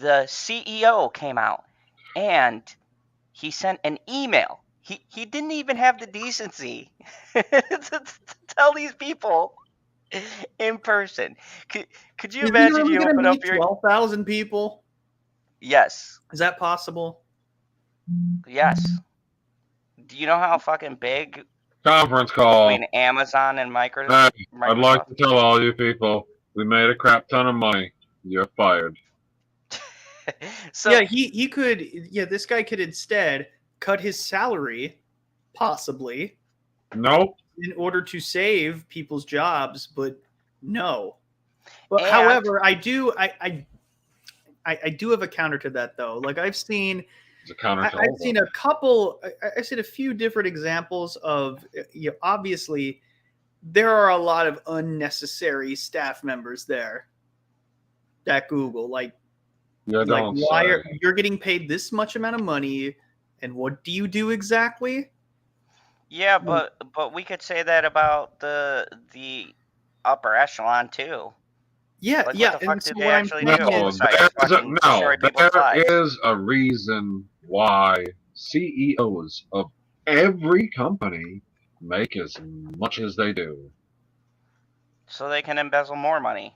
the CEO came out and he sent an email. He didn't even have the decency to tell these people in person. Could you is he imagine really you going to open up meet your 12,000 people? yes, Is that possible? yes. Do you know how fucking big Conference call. between Amazon and Hey, I'd like Microsoft? to tell all you people, we made a crap ton of money. You're fired. So Yeah, he could. Yeah, this guy could instead cut his salary, possibly, Nope. in order to save people's jobs. But no. But and however, I do have a counter to that though. Like I've seen It's a counter to all I've seen of a couple. I've seen a few different examples of. Obviously, there are a lot of unnecessary staff members there at Google. Like You don't why say. are you're getting paid this much amount of money, and what do you do exactly? yeah, but we could say that about the upper echelon too. Yeah, Like, what yeah. the And fuck so did they what I'm actually saying do is, besides fucking destroy people's There lives? is a reason why CEOs of every company make as much as they do. So they can embezzle more money.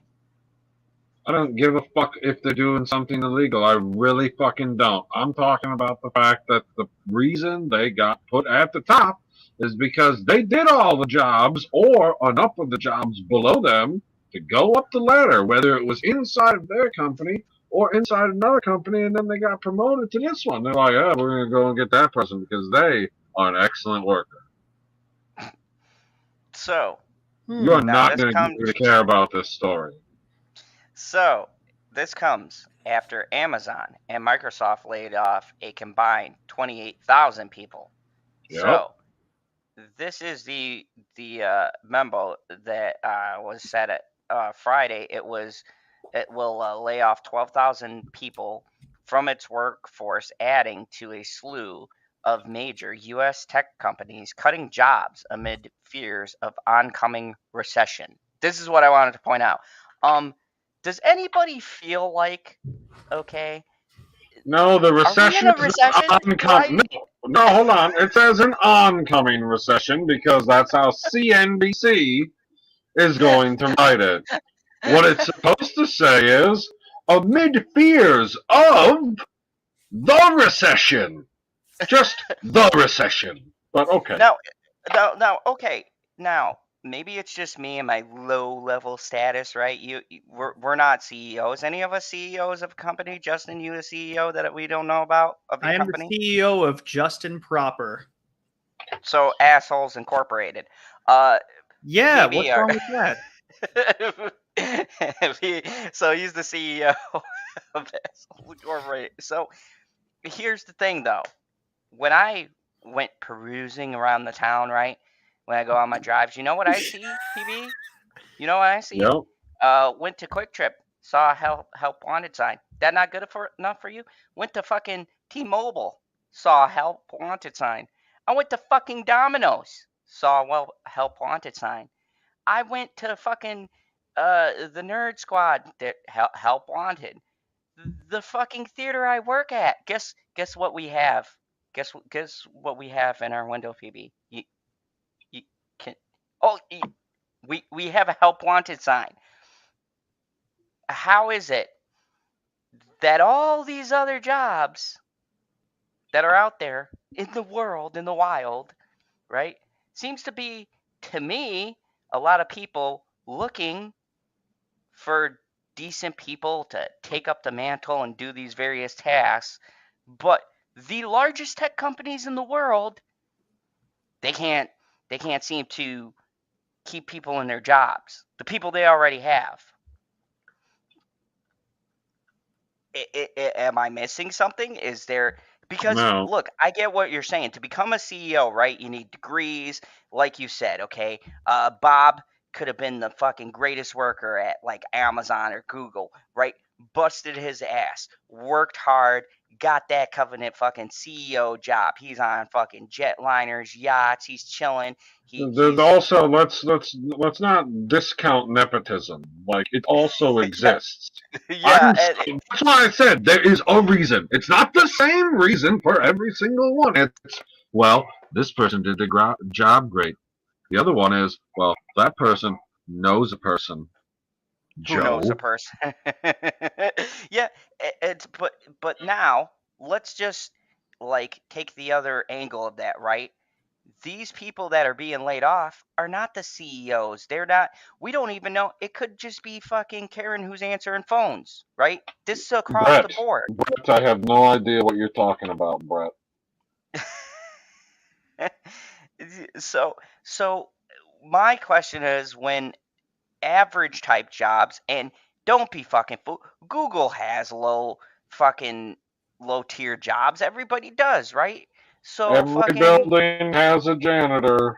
I don't give a fuck if they're doing something illegal. I really fucking don't. I'm talking about the fact that the reason they got put at the top is because they did all the jobs or enough of the jobs below them to go up the ladder, whether it was inside of their company or inside another company, and then they got promoted to this one. They're like, yeah, we're going to go and get that person because they are an excellent worker. So You are now not this going to get comes. me to care about this story. So this comes after Amazon and Microsoft laid off a combined 28,000 people. Yep. So this is the memo that was said at Friday. It will lay off 12,000 people from its workforce, adding to a slew of major U.S. tech companies cutting jobs amid fears of oncoming recession. This is what I wanted to point out. Does anybody feel like okay? No, the Are we in recession a is recession? oncoming. No, hold on. It says an oncoming recession because that's how CNBC is going to write it. What it's supposed to say is amid fears of the recession. Just the recession. But okay. Okay. Now, maybe it's just me and my low level status, right? We're not CEOs. Any of us CEOs of a company? Justin, you a CEO that we don't know about of your I am company? the CEO of Justin Proper. So Assholes Incorporated. Yeah, PB, what's wrong with that? so he's the CEO of Assholes Incorporated. So here's the thing, though. When I went perusing around the town, right? When I go on my drives, you know what I see, PB? You know what I see? Yep. Went to Quick Trip, saw a help wanted sign. That not good enough for you? Went to fucking T-Mobile, saw a help wanted sign. I went to fucking Domino's, saw a help wanted sign. I went to fucking the Nerd Squad, that help wanted. The fucking theater I work at. Guess what we have? Guess what we have in our window, PB? You can. Oh, we have a help wanted sign. How is it that all these other jobs that are out there in the world, in the wild, right, seems to be, to me, a lot of people looking for decent people to take up the mantle and do these various tasks, but the largest tech companies in the world, they can't seem to keep people in their jobs, the people they already have. Am I missing something? Is there, because No. look, I get what you're saying. To become a CEO, right, you need degrees, like you said, okay? Bob could have been the fucking greatest worker at like Amazon or Google, right? Busted his ass, worked hard, got that covenant fucking CEO job. He's on fucking jetliners, yachts, he's chilling. There's He's also let's not discount nepotism. Like it also yeah, exists. yeah, That's why I said there is a reason. It's not the same reason for every single one. It's well, this person did the job great. The other one is well, that person knows a person. who knows a Joe. person. Yeah, it's but now let's just like take the other angle of that, right? These people that are being laid off are not the CEOs. They're not. We don't even know. It could just be fucking Karen who's answering phones, right? This is across the board. Brett, I have no idea what you're talking about, Brett. So my question is, when average type jobs, and don't be fucking fool, Google has low tier jobs. Everybody does, right? So Every fucking building has a janitor.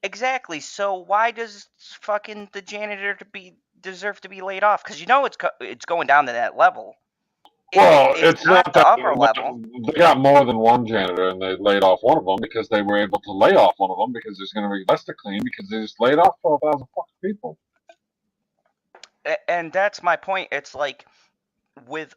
exactly. So why does fucking the janitor deserve to be laid off? Because you know it's going down to that level. Well, It's it's not not the that upper level. they got more than one janitor, and they laid off one of them because they were able to lay off one of them because there's going to be less to clean because they just laid off 12,000 fucking people. And that's my point. It's like with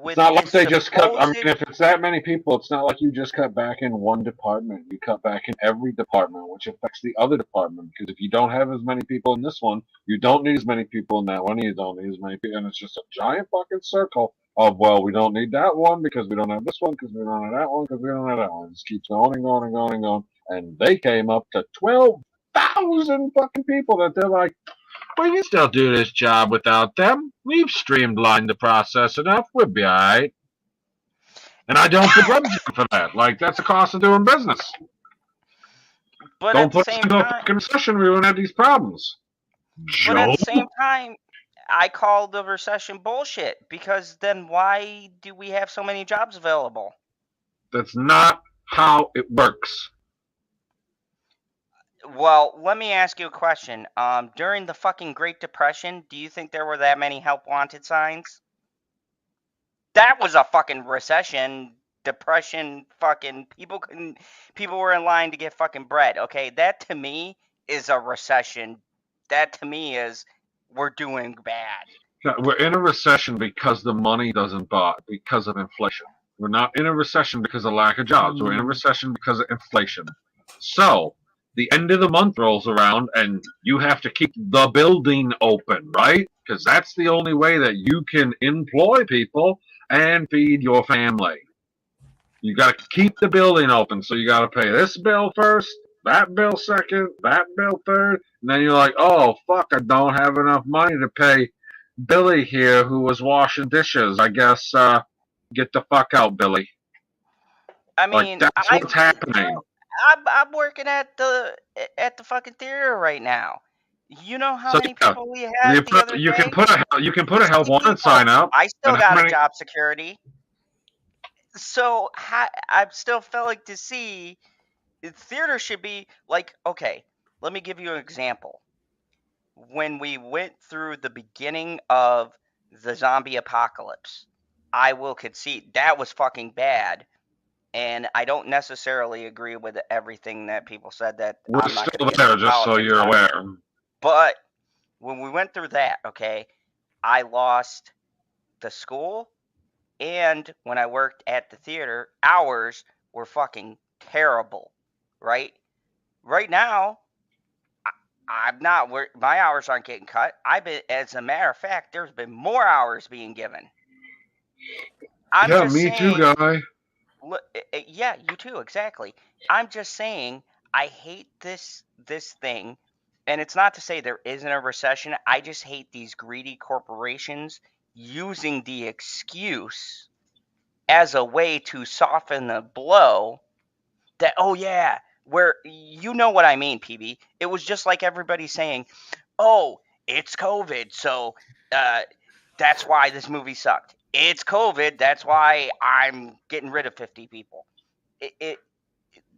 It's not like this they just cut. I mean, supposed if it's that many people, it's not like you just cut back in one department. You cut back in every department, which affects the other department. Because if you don't have as many people in this one, you don't need as many people in that one. You don't need as many people, and it's just a giant fucking circle of well, we don't need that one because we don't have this one because we don't have that one because we don't have that one. It just keeps going and going and going and going. And they came up to 12,000 fucking people that they're like, we can still do this job without them. We've streamlined the process enough. We'll be alright. And I don't begrudge them for that. Like, that's the cost of doing business. but Don't at the put us same into a time fucking recession, we won't have these problems. but at Joe? the same time I call the recession bullshit, because then why do we have so many jobs available? That's not how it works. Well, let me ask you a question. During the fucking Great Depression, do you think there were that many help wanted signs? That was a fucking recession, depression, fucking people were in line to get fucking bread. Okay, that to me is a recession. That to me is we're doing bad. We're in a recession because the money doesn't buy, because of inflation. We're not in a recession because of lack of jobs. We're in a recession because of inflation. So, the end of the month rolls around and you have to keep the building open, right? Because that's the only way that you can employ people and feed your family. You got to keep the building open. So you got to pay this bill first, that bill second, that bill third. And then you're like, oh, fuck, I don't have enough money to pay Billy here who was washing dishes. I guess get the fuck out, Billy. I Like mean, that's what's happening. I'm working at the fucking theater right now. You know how So many yeah, people we had the other you can day? put a help 60 wanted people. sign up. I still And how got a many? job security. So I'm still failing to see theater should be like, okay, let me give you an example. When we went through the beginning of the zombie apocalypse, I will concede that was fucking bad. And I don't necessarily agree with everything that people said. That We're I'm not still going to get there, into just so politics you're on. aware. But when we went through that, okay, I lost the school, and when I worked at the theater, hours were fucking terrible, right? Right now, I'm not. My hours aren't getting cut. As a matter of fact, there's been more hours being given. I'm Yeah, just me too, saying. guy. Look, yeah, you too, exactly. I'm just saying, I hate this thing And it's not to say there isn't a recession. I just hate these greedy corporations using the excuse as a way to soften the blow that, oh yeah, where, you know what I mean, PB. It was just like everybody saying, oh, it's COVID, so that's why this movie sucked. It's COVID, that's why I'm getting rid of 50 people.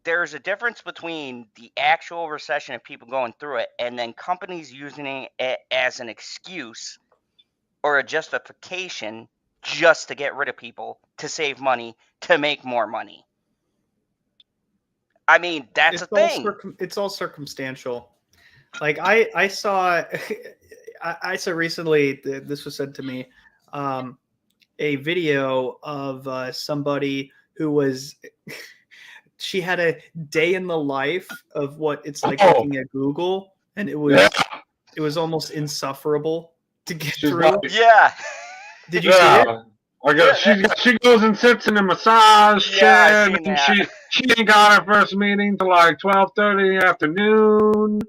There's a difference between the actual recession of people going through it and then companies using it as an excuse or a justification just to get rid of people, to save money, to make more money. I mean, that's a thing. It's all circumstantial. Like I saw, I saw recently. This was sent to me, a video of somebody who was. She had a day in the life of what it's like looking at Google, and it was almost insufferable to get through. Yeah. Did you see it? She goes and sits in a massage chair, and she ain't got her first meeting till like 12:30 in the afternoon,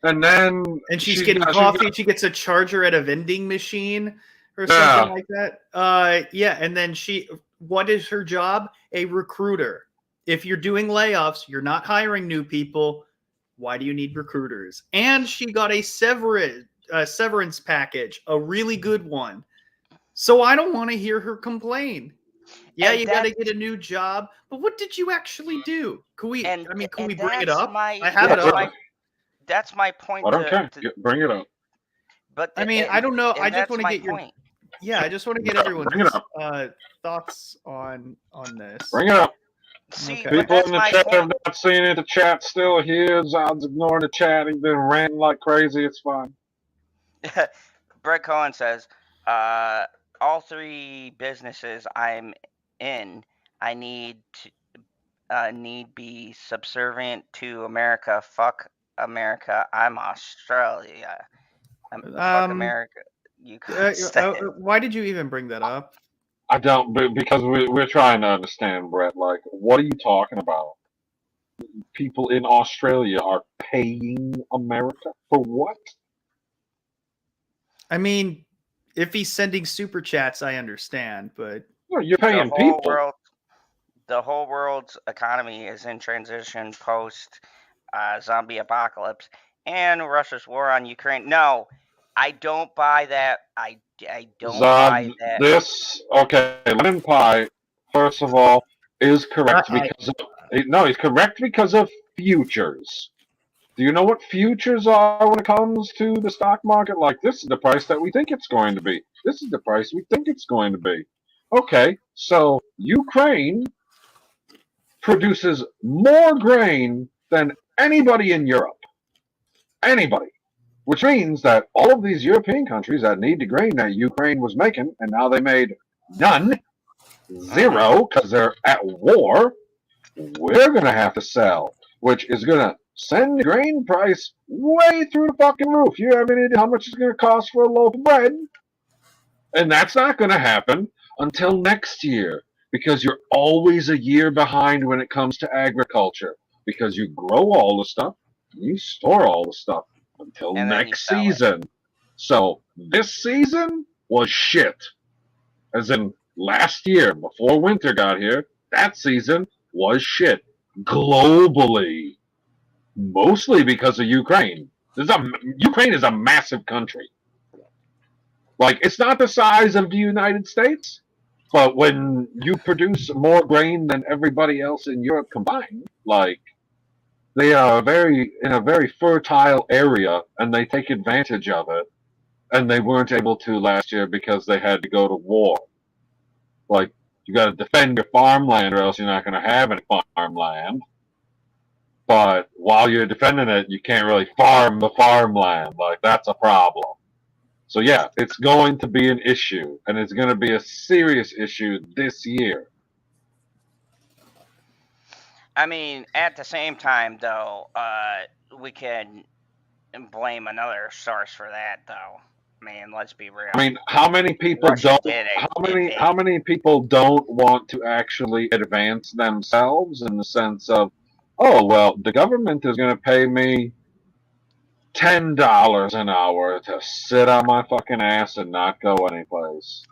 and she's getting coffee. She gets a charger at a vending machine or something like that. And then what is her job? A recruiter. If you're doing layoffs, you're not hiring new people. Why do you need recruiters? And she got a severance package, a really good one. So I don't want to hear her complain. Yeah, you got to get a new job. But what did you actually do? Can we bring it up? I have it up. That's my point. I don't care. Bring it up. But I don't know. I just want to get your point. Yeah, I just want to get everyone's thoughts on this. Bring it up. See, people in the chat have not seen it. The chat's still here. Zod's ignoring the chat. He's been ranting like crazy. It's fine. Brett Cohen says, all three businesses I'm in, I need be subservient to America. Fuck America. I'm Australia. Fuck America. Why did you even bring that up? I don't, because we're trying to understand, Brett. Like, what are you talking about? People in Australia are paying America for what? I mean, if he's sending super chats, I understand, but no, you're paying people. The whole world's economy is in transition post zombie apocalypse and Russia's war on Ukraine. No, I don't buy that. I don't buy that. Lemon Pie, first of all, is correct he's correct because of futures. Do you know what futures are when it comes to the stock market? Like, this is the price that we think it's going to be. This is the price we think it's going to be. Okay, so Ukraine produces more grain than anybody in Europe. Anybody. Which means that all of these European countries that need the grain that Ukraine was making, and now they made none, zero, because they're at war, we're going to have to sell, which is going to send the grain price way through the fucking roof. You have any idea how much it's going to cost for a loaf of bread? And that's not going to happen until next year, because you're always a year behind when it comes to agriculture, because you grow all the stuff, and you store all the stuff until next season. So this season was shit. As in last year, before winter got here, that season was shit. Globally. Mostly because of Ukraine. Ukraine is a massive country. Like, it's not the size of the United States, but when you produce more grain than everybody else in Europe combined, like, they are in a very fertile area, and they take advantage of it. And they weren't able to last year because they had to go to war. Like, you got to defend your farmland, or else you're not going to have any farmland. But while you're defending it, you can't really farm the farmland. Like, that's a problem. So yeah, it's going to be an issue, and it's going to be a serious issue this year. I mean, at the same time, though, we can blame another source for that, though. I mean, let's be real. I mean, how many people how many people don't want to actually advance themselves in the sense of, oh, well, the government is going to pay me $10 an hour to sit on my fucking ass and not go anyplace.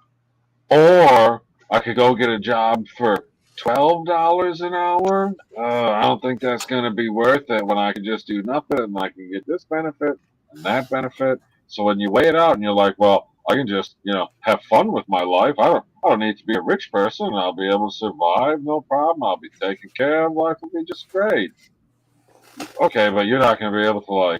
Or I could go get a job for $12 an hour. I don't think that's going to be worth it when I can just do nothing and I can get this benefit and that benefit. So when you weigh it out and you're like, well, I can just, have fun with my life. I don't need to be a rich person. I'll be able to survive, no problem. I'll be taken care of. Life will be just great. Okay, but you're not going to be able to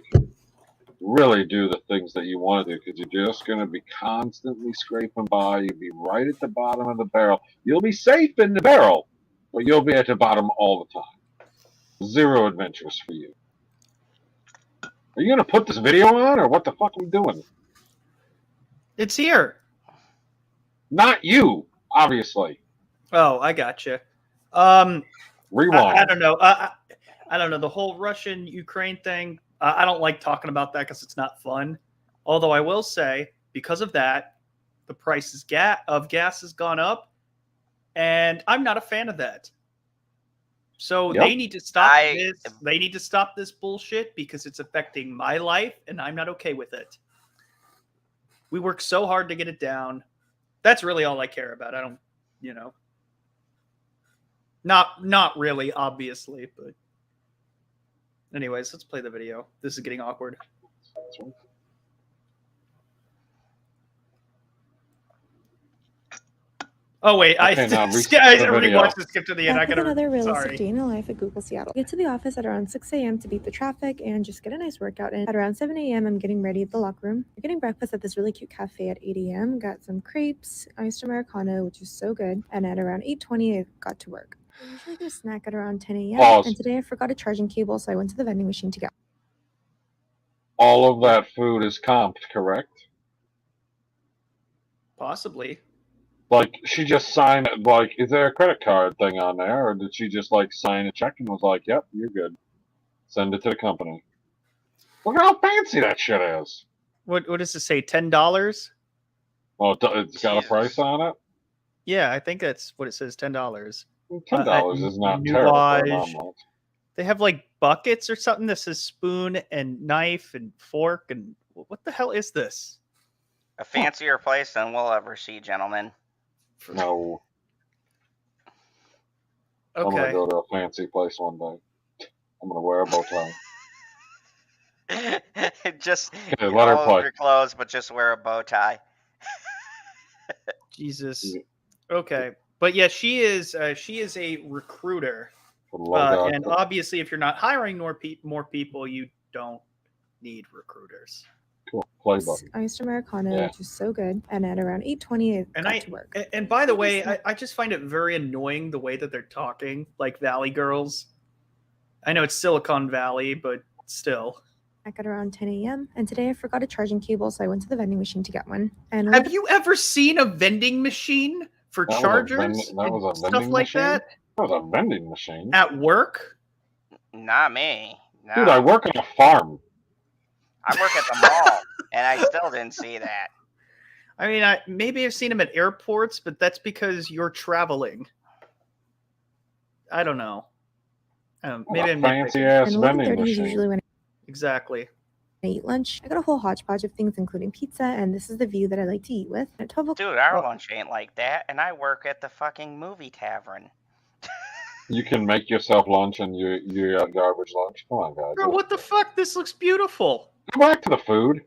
really do the things that you want to do because you're just going to be constantly scraping by. You'll be right at the bottom of the barrel. You'll be safe in the barrel, but you'll be at the bottom all the time. Zero adventures for you. Are you going to put this video on, or what the fuck are we doing? It's here. Not you, obviously. Oh, I gotcha. Rewind. I don't know. I don't know. The whole Russian-Ukraine thing, I don't like talking about that because it's not fun. Although I will say, because of that, the price of gas has gone up, and I'm not a fan of that. So they need to stop this. They need to stop this bullshit because it's affecting my life, and I'm not okay with it. We work so hard to get it down. That's really all I care about. I don't, not really, obviously, but anyways, let's play the video. This is getting awkward. Oh wait, I rewatched the skip to the end. I gotta another realistic day in the life at Google Seattle. Get to the office at around 6 a.m. to beat the traffic and just get a nice workout in. At around 7 a.m., I'm getting ready at the locker room. We're getting breakfast at this really cute cafe at 8 a.m. Got some crepes, iced Americano, which is so good. And at around 8:20, I got to work. I usually get a snack at around 10 a.m. And today I forgot a charging cable, so I went to the vending machine to get. All of that food is comped, correct? Possibly. She just signed, is there a credit card thing on there, or did she just, sign a check and was like, yep, you're good. Send it to the company. Look how fancy that shit is. What does it say, $10? Oh, it's got a price on it? Yeah, I think that's what it says, $10. $10 is not terrible. They have, buckets or something that says spoon and knife and fork, and what the hell is this? A fancier place than we'll ever see, gentlemen. No. Okay. I'm gonna go to a fancy place one day. I'm gonna wear a bow tie. Just let her play. Your clothes, but just wear a bow tie. Jesus. Okay, but yeah, she is a recruiter, and obviously, if you're not hiring more people, you don't need recruiters. Cool. Play button. Iced Americano, which is so good. And at around 8:20, I got to work. And by the way, I just find it very annoying the way that they're talking, like Valley Girls. I know it's Silicon Valley, but still. Back at around 10 a.m. And today I forgot a charging cable, so I went to the vending machine to get one. And have you ever seen a vending machine for chargers and stuff like that? That was a vending machine. At work? Not me. No. Dude, I work on a farm. I work at the mall, and I still didn't see that. I mean, maybe I've seen them at airports, but that's because you're traveling. I don't know. Maybe I'm fancy ass vending machine. Usually when exactly. I eat lunch. I got a whole hodgepodge of things, including pizza, and this is the view that I like to eat with. At 12 o'clock. Dude, our lunch ain't like that, and I work at the fucking movie tavern. You can make yourself lunch and you got garbage lunch. Come on, guys. Bro, what the fuck? This looks beautiful. Go back to the food.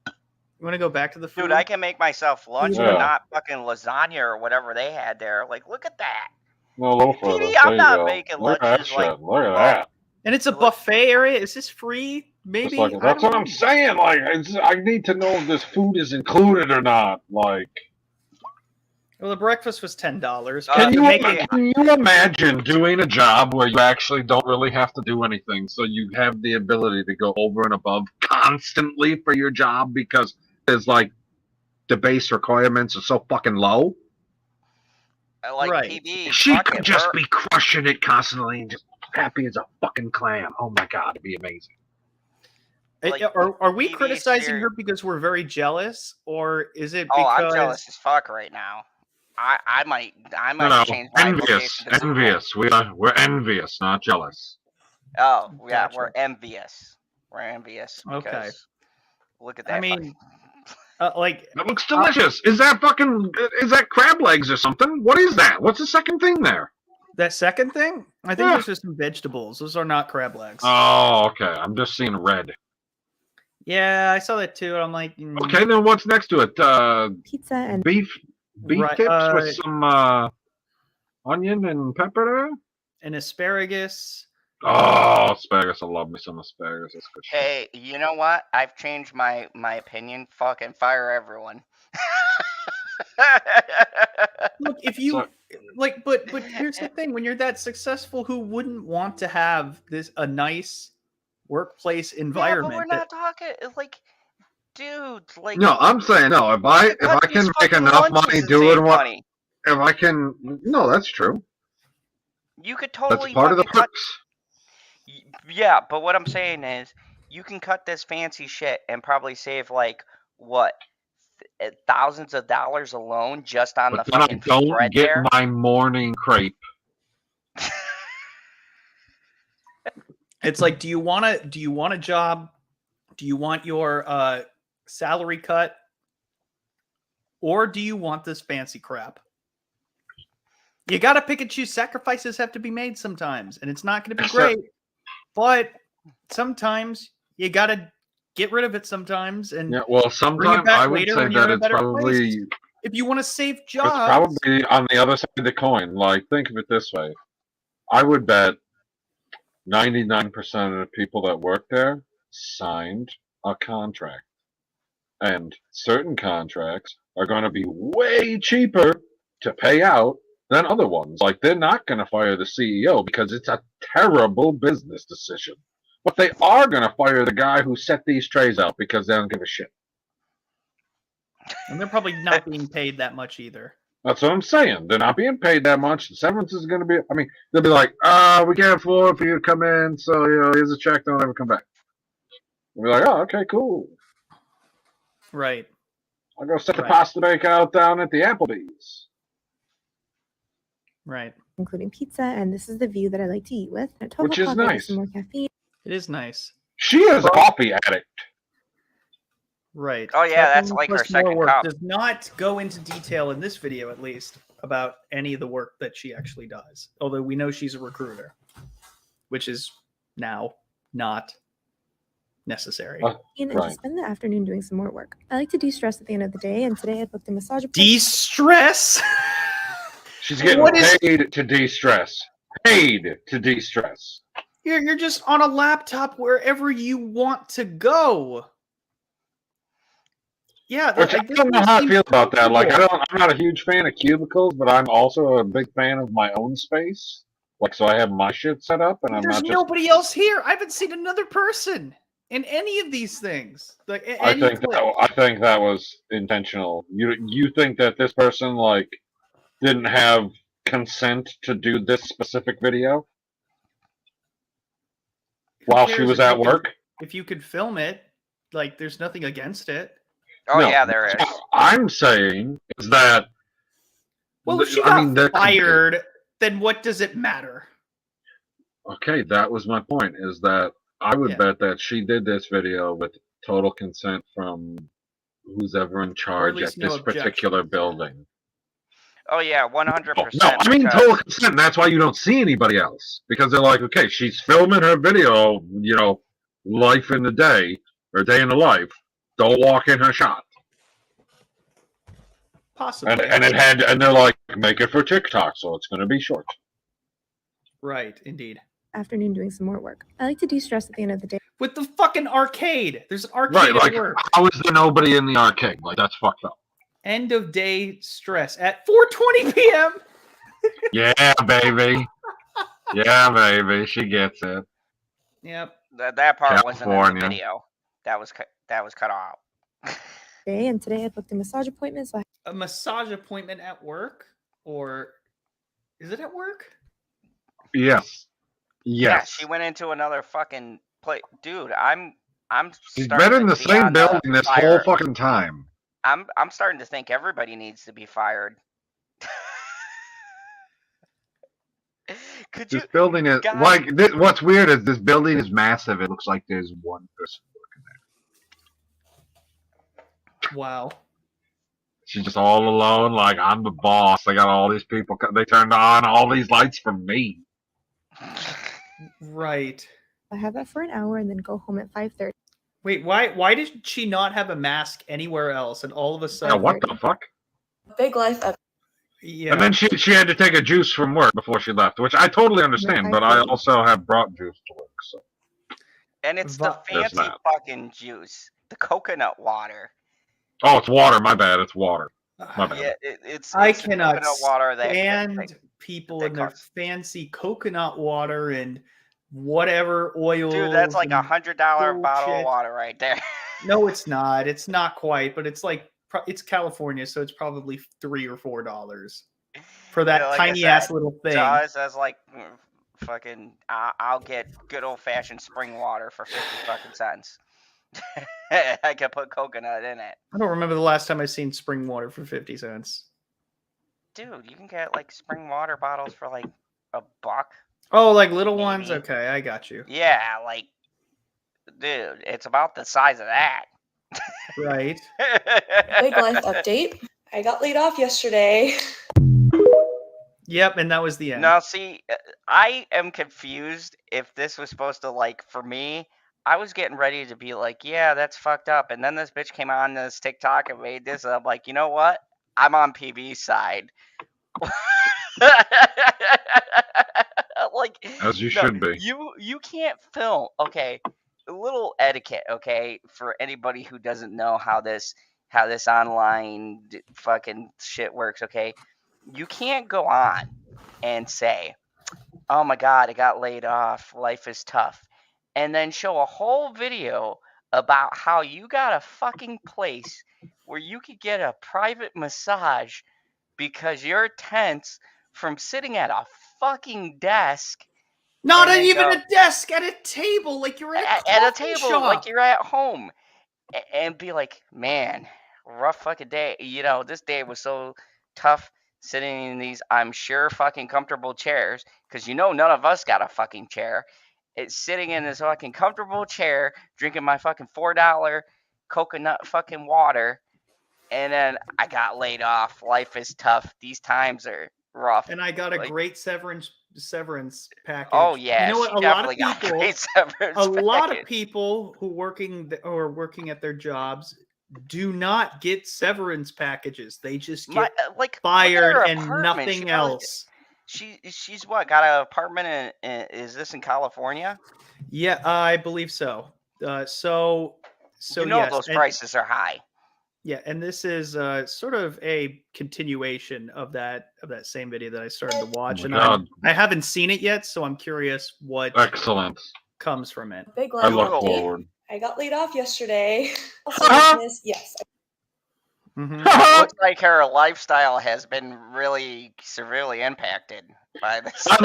You want to go back to the food? Dude, I can make myself lunch, but not fucking lasagna or whatever they had there. Look at that. No, a little further. I'm not making lunches Look at that. And it's a buffet area. Is this free? Maybe. That's what I'm saying. I need to know if this food is included or not. Well, the breakfast was $10. Can you imagine doing a job where you actually don't really have to do anything, so you have the ability to go over and above constantly for your job because there's the base requirements are so fucking low? Right. PB, she could just be crushing it constantly and just happy as a fucking clam. Oh my god, it'd be amazing. Are we criticizing her because we're very jealous, or is it because... I'm jealous as fuck right now. I might change my envious. We're envious, not jealous. Oh, yeah, we're envious. We're envious Okay. because look at that. I mean, That looks delicious. Is that crab legs or something? What is that? What's the second thing there? that second thing, I think those are some vegetables. Those are not crab legs. Oh, okay. I'm just seeing red. Yeah, I saw that too. I'm like, Okay, then what's next to it? Pizza and Beef Right, tips with some onion and pepper there? and asparagus. Oh, asparagus. I love me some asparagus. That's good shit. Hey, you know what? I've changed my opinion. Fucking fire everyone. Look, if you but here's the thing: when you're that successful, who wouldn't want to have a nice workplace environment? Yeah, but we're not talking like, dude. Like, No, I'm saying no. If I can make enough money doing what, if I can, no, that's true. You could totally. That's part of the perks. Yeah, but what I'm saying is, you can cut this fancy shit and probably save like what, thousands of dollars alone just on But the then I fucking don't spread get there. my morning crepe. It's like, do you want a job? Do you want your salary cut, or do you want this fancy crap? You got to pick and choose. Sacrifices have to be made sometimes, and it's not going to be great. But sometimes you got to get rid of it sometimes. And yeah, well, sometimes I would say that it's probably place. If you want to save jobs, it's probably on the other side of the coin. Like, think of it this way: I would bet 99% of the people that work there signed a contract, and certain contracts are going to be way cheaper to pay out than other ones. Like, they're not going to fire the CEO because it's a terrible business decision. But they are going to fire the guy who set these trays out because they don't give a shit. And they're probably not being paid that much either. That's what I'm saying. They're not being paid that much. The severance is going to be, I mean, they'll be like, we can't afford for you to come in, so, here's a check, don't ever come back. We'll be like, oh, okay, cool. Right. I'll go set the pasta maker out down at the Applebee's. Right. Including pizza, and this is the view that I like to eat with. At 12 Which is o'clock, I get nice. some more caffeine. It is nice. She is a coffee addict. Right. Oh yeah, that's like her second cup. Does not go into detail in this video, at least, about any of the work that she actually does. Although we know she's a recruiter, which is now not necessary. And to spend the afternoon doing some more work. I like to de-stress at the end of the day, and today I booked a massage appointment. De-stress? She's getting paid to de-stress. Paid to de-stress. You're just on a laptop wherever you want to go. Yeah, Which I don't know how I feel about that. Like, I'm not a huge fan of cubicles, but I'm also a big fan of my own space. Like, so I have my shit set up, and There's nobody else here. I haven't seen another person in any of these things. Like, I think that was intentional. You think that this person like didn't have consent to do this specific video while she was at work? If you could film it, like, there's nothing against it. Oh no, yeah, there is. I'm saying is that. Well, if she got fired, then what does it matter? Okay, that was my point. Is that I would bet that she did this video with total consent from who's ever in charge at this particular building. Oh yeah, 100%. No, I mean total consent. That's why you don't see anybody else, because they're like, okay, she's filming her video, life in the day or day in the life. Don't walk in her shot. Possibly. And they're like, make it for TikTok, so it's going to be short. Right, indeed. Afternoon doing some more work. I like to de-stress at the end of the day. With the fucking arcade. There's an arcade at work. How is there nobody in the arcade? Like, that's fucked up. End of day stress at 4:20 p.m. Yeah, baby. Yeah, baby. She gets it. Yep. That part wasn't in the video. That was cut out. And today I booked a massage appointment. So a massage appointment at work, or is it at work? Yes. Yeah, she went into another fucking place. Dude, She's been in the same building this whole fucking time. I'm starting to think everybody needs to be fired. Could you, This building is guys? like. What's weird is this building is massive. It looks like there's one person working there. Wow. She's just all alone. Like, I'm the boss. I got all these people. They turned on all these lights for me. Right. I have that for an hour and then go home at 5:30. Wait, why did she not have a mask anywhere else? And all of a Oh, sudden, what the fuck? Big life update. yeah. And then she had to take a juice from work before she left, which I totally understand. But I also have brought juice to work, so. And it's the There's fancy that. fucking juice, the coconut water. Oh, it's water. My bad. It's water. My bad. Yeah, it's I the cannot coconut water that stand people that in their costs. fancy coconut water and whatever oil. Dude, that's like $100 bottle of bullshit. water right there. No, it's not. It's not quite, but it's like it's California, so it's probably $3 or $4 for that Yeah, like I tiny ass said, little thing. To us, that's like fucking. I'll get good old fashioned spring water for 50 fucking cents. I could put coconut in it. I don't remember the last time I seen spring water for 50 cents. Dude, you can get like spring water bottles for like $1. Oh, like little Maybe. ones? Okay, I got you. Yeah, like, dude, it's about the size of that. Right. Big life update. I got laid off yesterday. Yep, and that was the end. Now, see, I am confused if this was supposed to, like, for me, I was getting ready to be like, yeah, that's fucked up. And then this bitch came on this TikTok and made this. And I'm like, you know what? I'm on PB's side. Like, As you should be. You can't film. Okay, a little etiquette. Okay, for anybody who doesn't know how this online fucking shit works. Okay, you can't go on and say, "Oh my god, I got laid off. Life is tough," and then show a whole video about how you got a fucking place where you could get a private massage because you're tense from sitting at a fucking desk. Not and then even go- a desk, at a table, like you're at a at a coffee table shop. like you're at home, and be like, man, rough fucking day. You know, this day was so tough sitting in these, I'm sure, fucking comfortable chairs, because you know none of us got a fucking chair. It's sitting in this fucking comfortable chair, drinking my fucking $4 coconut fucking water, and then I got laid off. Life is tough. These times are rough. And I got a Like- great severance package. Oh yeah, You know what? she A lot of definitely got a people, great severance a lot of package. people who are working at their jobs do not get severance packages. They just get Like, look at fired her and apartment. nothing She probably- else. She's what, got an apartment is this in California? Yeah, I believe so. So You know yes, those and- prices are high. Yeah, and this is sort of a continuation of that same video that I started to watch, Oh and my God. I haven't seen it yet, so I'm curious what Excellent. comes from it. Big I life look Google. update. forward. I got laid off yesterday. Yes. Mhm. Looks like her lifestyle has been really severely impacted by this. I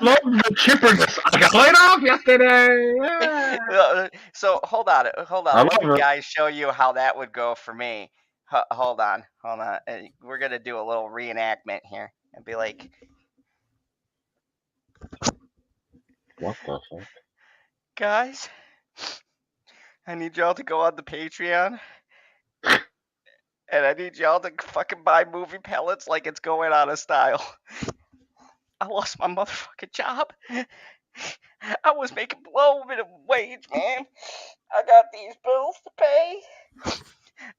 love the chipperness. I got laid off yesterday. Yeah. So hold on. I love Let me it. guys show you how that would go for me. Hold on. We're gonna do a little reenactment here and be like, What the fuck? guys, I need y'all to go on the Patreon. And I need y'all to fucking buy movie pellets like it's going out of style. I lost my motherfucking job. I was making below minimum wage, man. I got these bills to pay.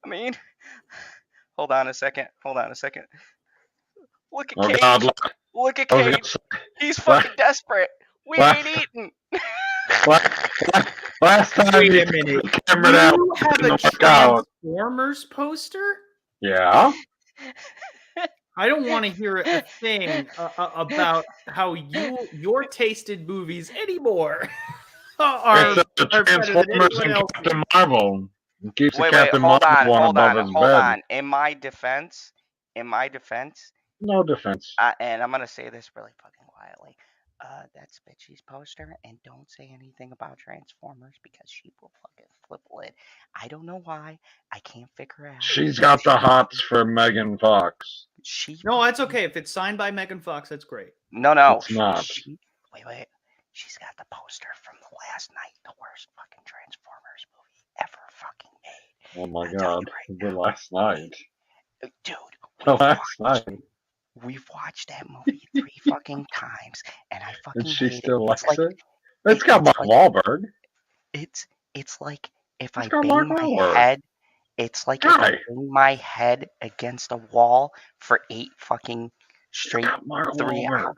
I mean, hold on a second. Look at Oh Cage. God! Look at I was gonna Cage. say, He's fucking desperate. We What? ain't eating. last time Wait you a minute. camera out. You have didn't a work out. Transformers poster? Yeah. I don't want to hear a thing about how your tasted movies anymore are Except the better than Transformers anyone and else. Captain Marvel. It keeps the Wait, Captain hold Marvel one on. above his bed. In my defense, No defense. and I'm gonna say this really fucking quietly. That's Bitchy's poster, and don't say anything about Transformers because she will fucking flip lid. I don't know why. I can't figure out. She's got the hots for Megan Fox. No, that's okay. If it's signed by Megan Fox, that's great. No. It's not. Wait. She's got the poster from the last night, the worst fucking Transformers movie ever fucking made. Oh my I'll tell god. you The last night. Dude, The last night. we've watched that movie 3 fucking times, and I fucking And she hate still it. likes It's like it? It's got Mark Wahlberg. it's like if It's I got bang Mark my Wahlberg. head. It's like if I Guy. bang my head against a wall for 8 fucking It's straight got Mark 3 Wahlberg. hours.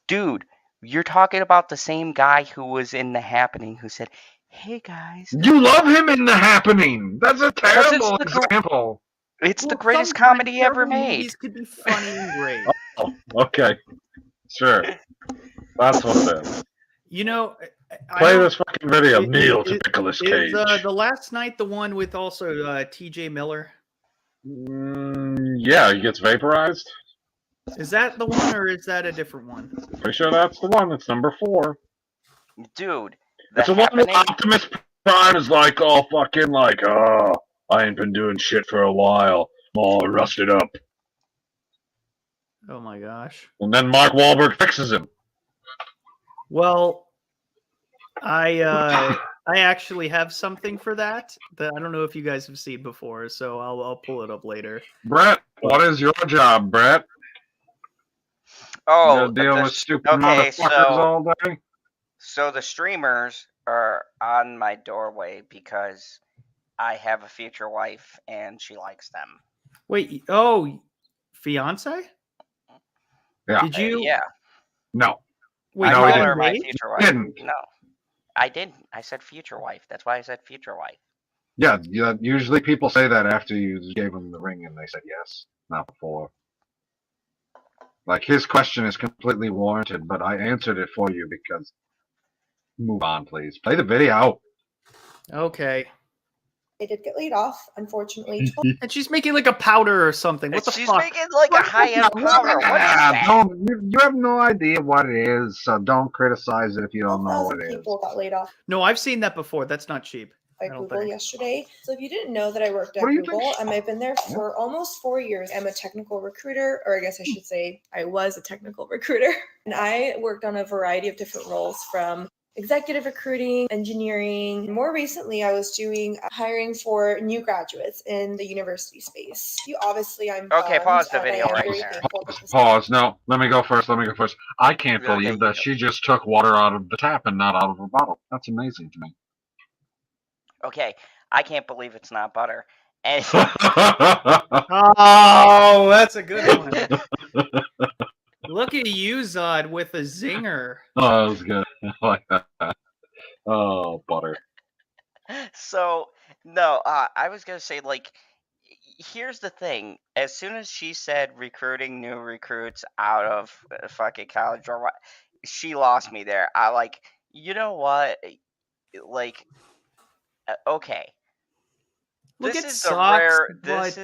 Dude, you're talking about the same guy who was in The Happening who said, "Hey guys." You love him in The Happening. That's a terrible example. It's the greatest comedy ever made. Movies could be funny and great. Oh, okay. Sure. That's what it is. You know, Play this fucking video. Kneel to Nicolas Cage. Is the last night the one with also T.J. Miller? Yeah, he gets vaporized. Is that the one, or is that a different one? Pretty sure that's the one. It's number 4. Dude, It's the one with Optimus Prime is like all fucking like, oh, I ain't been doing shit for a while. I'm all rusted up. Oh my gosh. And then Mark Wahlberg fixes him. Well, I actually have something for that I don't know if you guys have seen before, so I'll pull it up later. Brett, what is your job, Brett? Oh, you deal with stupid motherfuckers all day? So the streamers are on my doorway because I have a future wife and she likes them. Wait, fiance? Yeah. Did you? Yeah. No. Wait, I no, call he her my didn't. future He wife. didn't. No, I didn't. I said future wife. That's why I said future wife. Yeah, usually people say that after you gave them the ring and they said yes, not before. Like, his question is completely warranted, but I answered it for you because... Move on, please. Play the video. Okay. I did get laid off, unfortunately. And she's making like a powder or something. What the She's fuck? making like a high-end powder. What is that? You have no idea what it is, so don't criticize it if you don't know what 12,000 it is. people got laid off No, I've seen that before. That's not cheap. by Google yesterday. So if you didn't know that I worked at What do you Google, think? I've been there for almost 4 years. I'm a technical recruiter, or I guess I should say I was a technical recruiter. And I worked on a variety of different roles, from executive recruiting, engineering. More recently, I was doing hiring for new graduates in the university space. I'm Okay, bummed, pause the and I video am right very there. thankful that this- Pause. No, let me go first. I can't Okay, believe you that go. she just took water out of the tap and not out of her bottle. That's amazing to me. Okay, I can't believe it's not butter. And Oh, that's a good one. Look at you, Zod, with a zinger. Oh, that was good. I like that. Oh, butter. so, no, I was gonna say, like, here's the thing. As soon as she said recruiting new recruits out of fucking college or what, she lost me there. I like, you know what? Like, okay. Look This at is the socks, rare. but-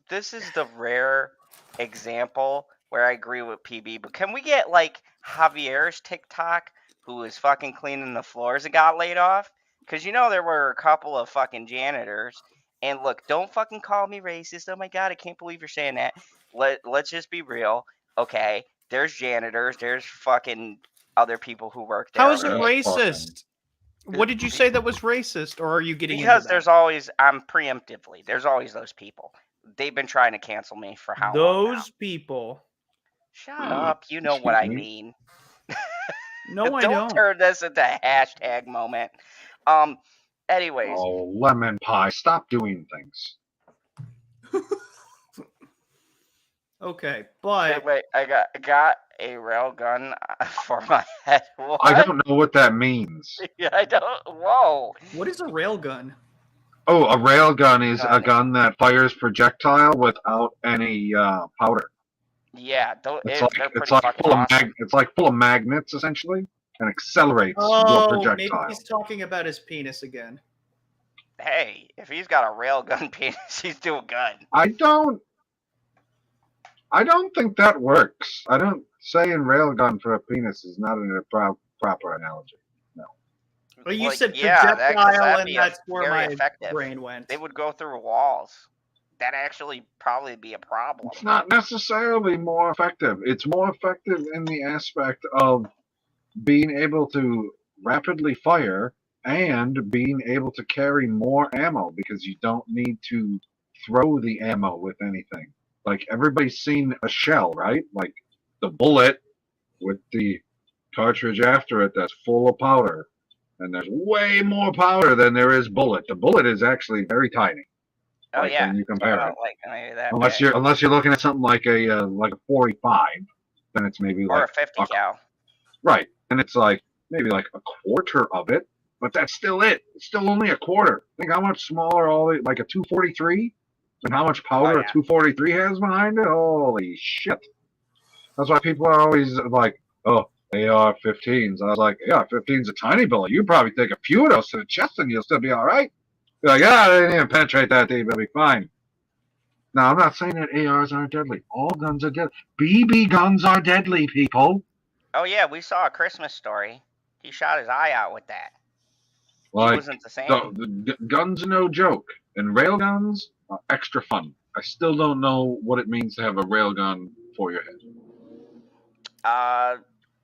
This is the rare example where I agree with PB. But can we get like Javier's TikTok, who is fucking cleaning the floors and got laid off? Because you know there were a couple of fucking janitors. And look, don't fucking call me racist. Oh my god, I can't believe you're saying that. Let's just be real. Okay, there's janitors. There's fucking other people who work there. How is it okay? racist? What did you say that was racist, or are you getting Because into there's always, I'm preemptively, there's always those people. They've been trying to cancel me for how long now? those people? Shut up. You know what I mean. No, I don't. turn this into a hashtag moment. Anyways. Oh, lemon pie, stop doing things. Okay, but Wait, I got a rail gun for my head. What? I don't know what that means. Yeah, I don't. Whoa. what is a railgun? Oh, a railgun is a gun that fires projectile without any powder. Yeah, They're it's like full of magnets essentially, and accelerates your Oh, maybe projectile. he's talking about his penis again. Hey, if he's got a railgun penis, he's doing good. I I don't think that works. I don't saying railgun for a penis is not a proper analogy. No. Well, you Like, said yeah, projectile, that'd and be that's where very my effective. brain went. They would go through walls. That'd actually probably be a problem. It's not necessarily more effective. It's more effective in the aspect of being able to rapidly fire and being able to carry more ammo because you don't need to throw the ammo with anything. Like everybody's seen a shell, right? Like the bullet with the cartridge after it that's full of powder. And there's way more powder than there is bullet. The bullet is actually very tiny. Oh Like yeah, when you compare it. like maybe that Unless big. you're looking at something like a 45, then it's maybe or like a 50 cal. right, and it's like maybe like a quarter of it, but that's still it. It's still only a quarter. Think how much smaller like a 243, and how much powder a 243 has behind it. Holy shit! That's why people are always like, oh, AR-15s. I was like, yeah, 15's a tiny bullet. You probably take a few of those to the chest and you'll still be all right. You're like, yeah, they didn't even penetrate that deep. It'll be fine. Now, I'm not saying that ARs aren't deadly. All guns are deadly. BB guns are deadly, people. Oh yeah, we saw A Christmas Story. He shot his eye out with that. Like, He wasn't the same. the guns are no joke. And railguns are extra fun. I still don't know what it means to have a railgun for your head.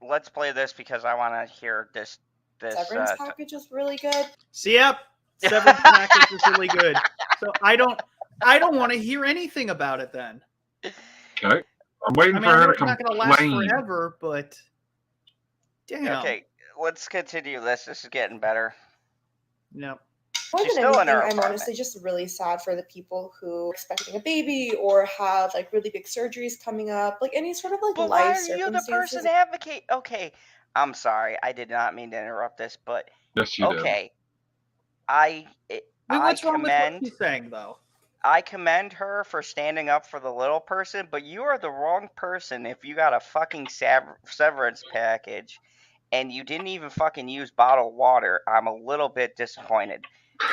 Let's play this because I want to hear this. Severance package is really good. See, yep, Severance package is really good. So I don't want to hear anything about it then. Okay, I'm waiting for her to complain. It's not going to last forever, but damn. Okay, let's continue this. This is getting better. No. More She's than still in her anything, I'm apartment. honestly just really sad for the people who are expecting a baby or have like really big surgeries coming up, like any sort of like But why life are you the circumstances. person advocate? Okay, I'm sorry. I did not mean to interrupt this, but Yes, you okay. What's wrong with what commend. she's saying, though? I commend her for standing up for the little person, but you are the wrong person if you got a fucking severance package and you didn't even fucking use bottled water. I'm a little bit disappointed.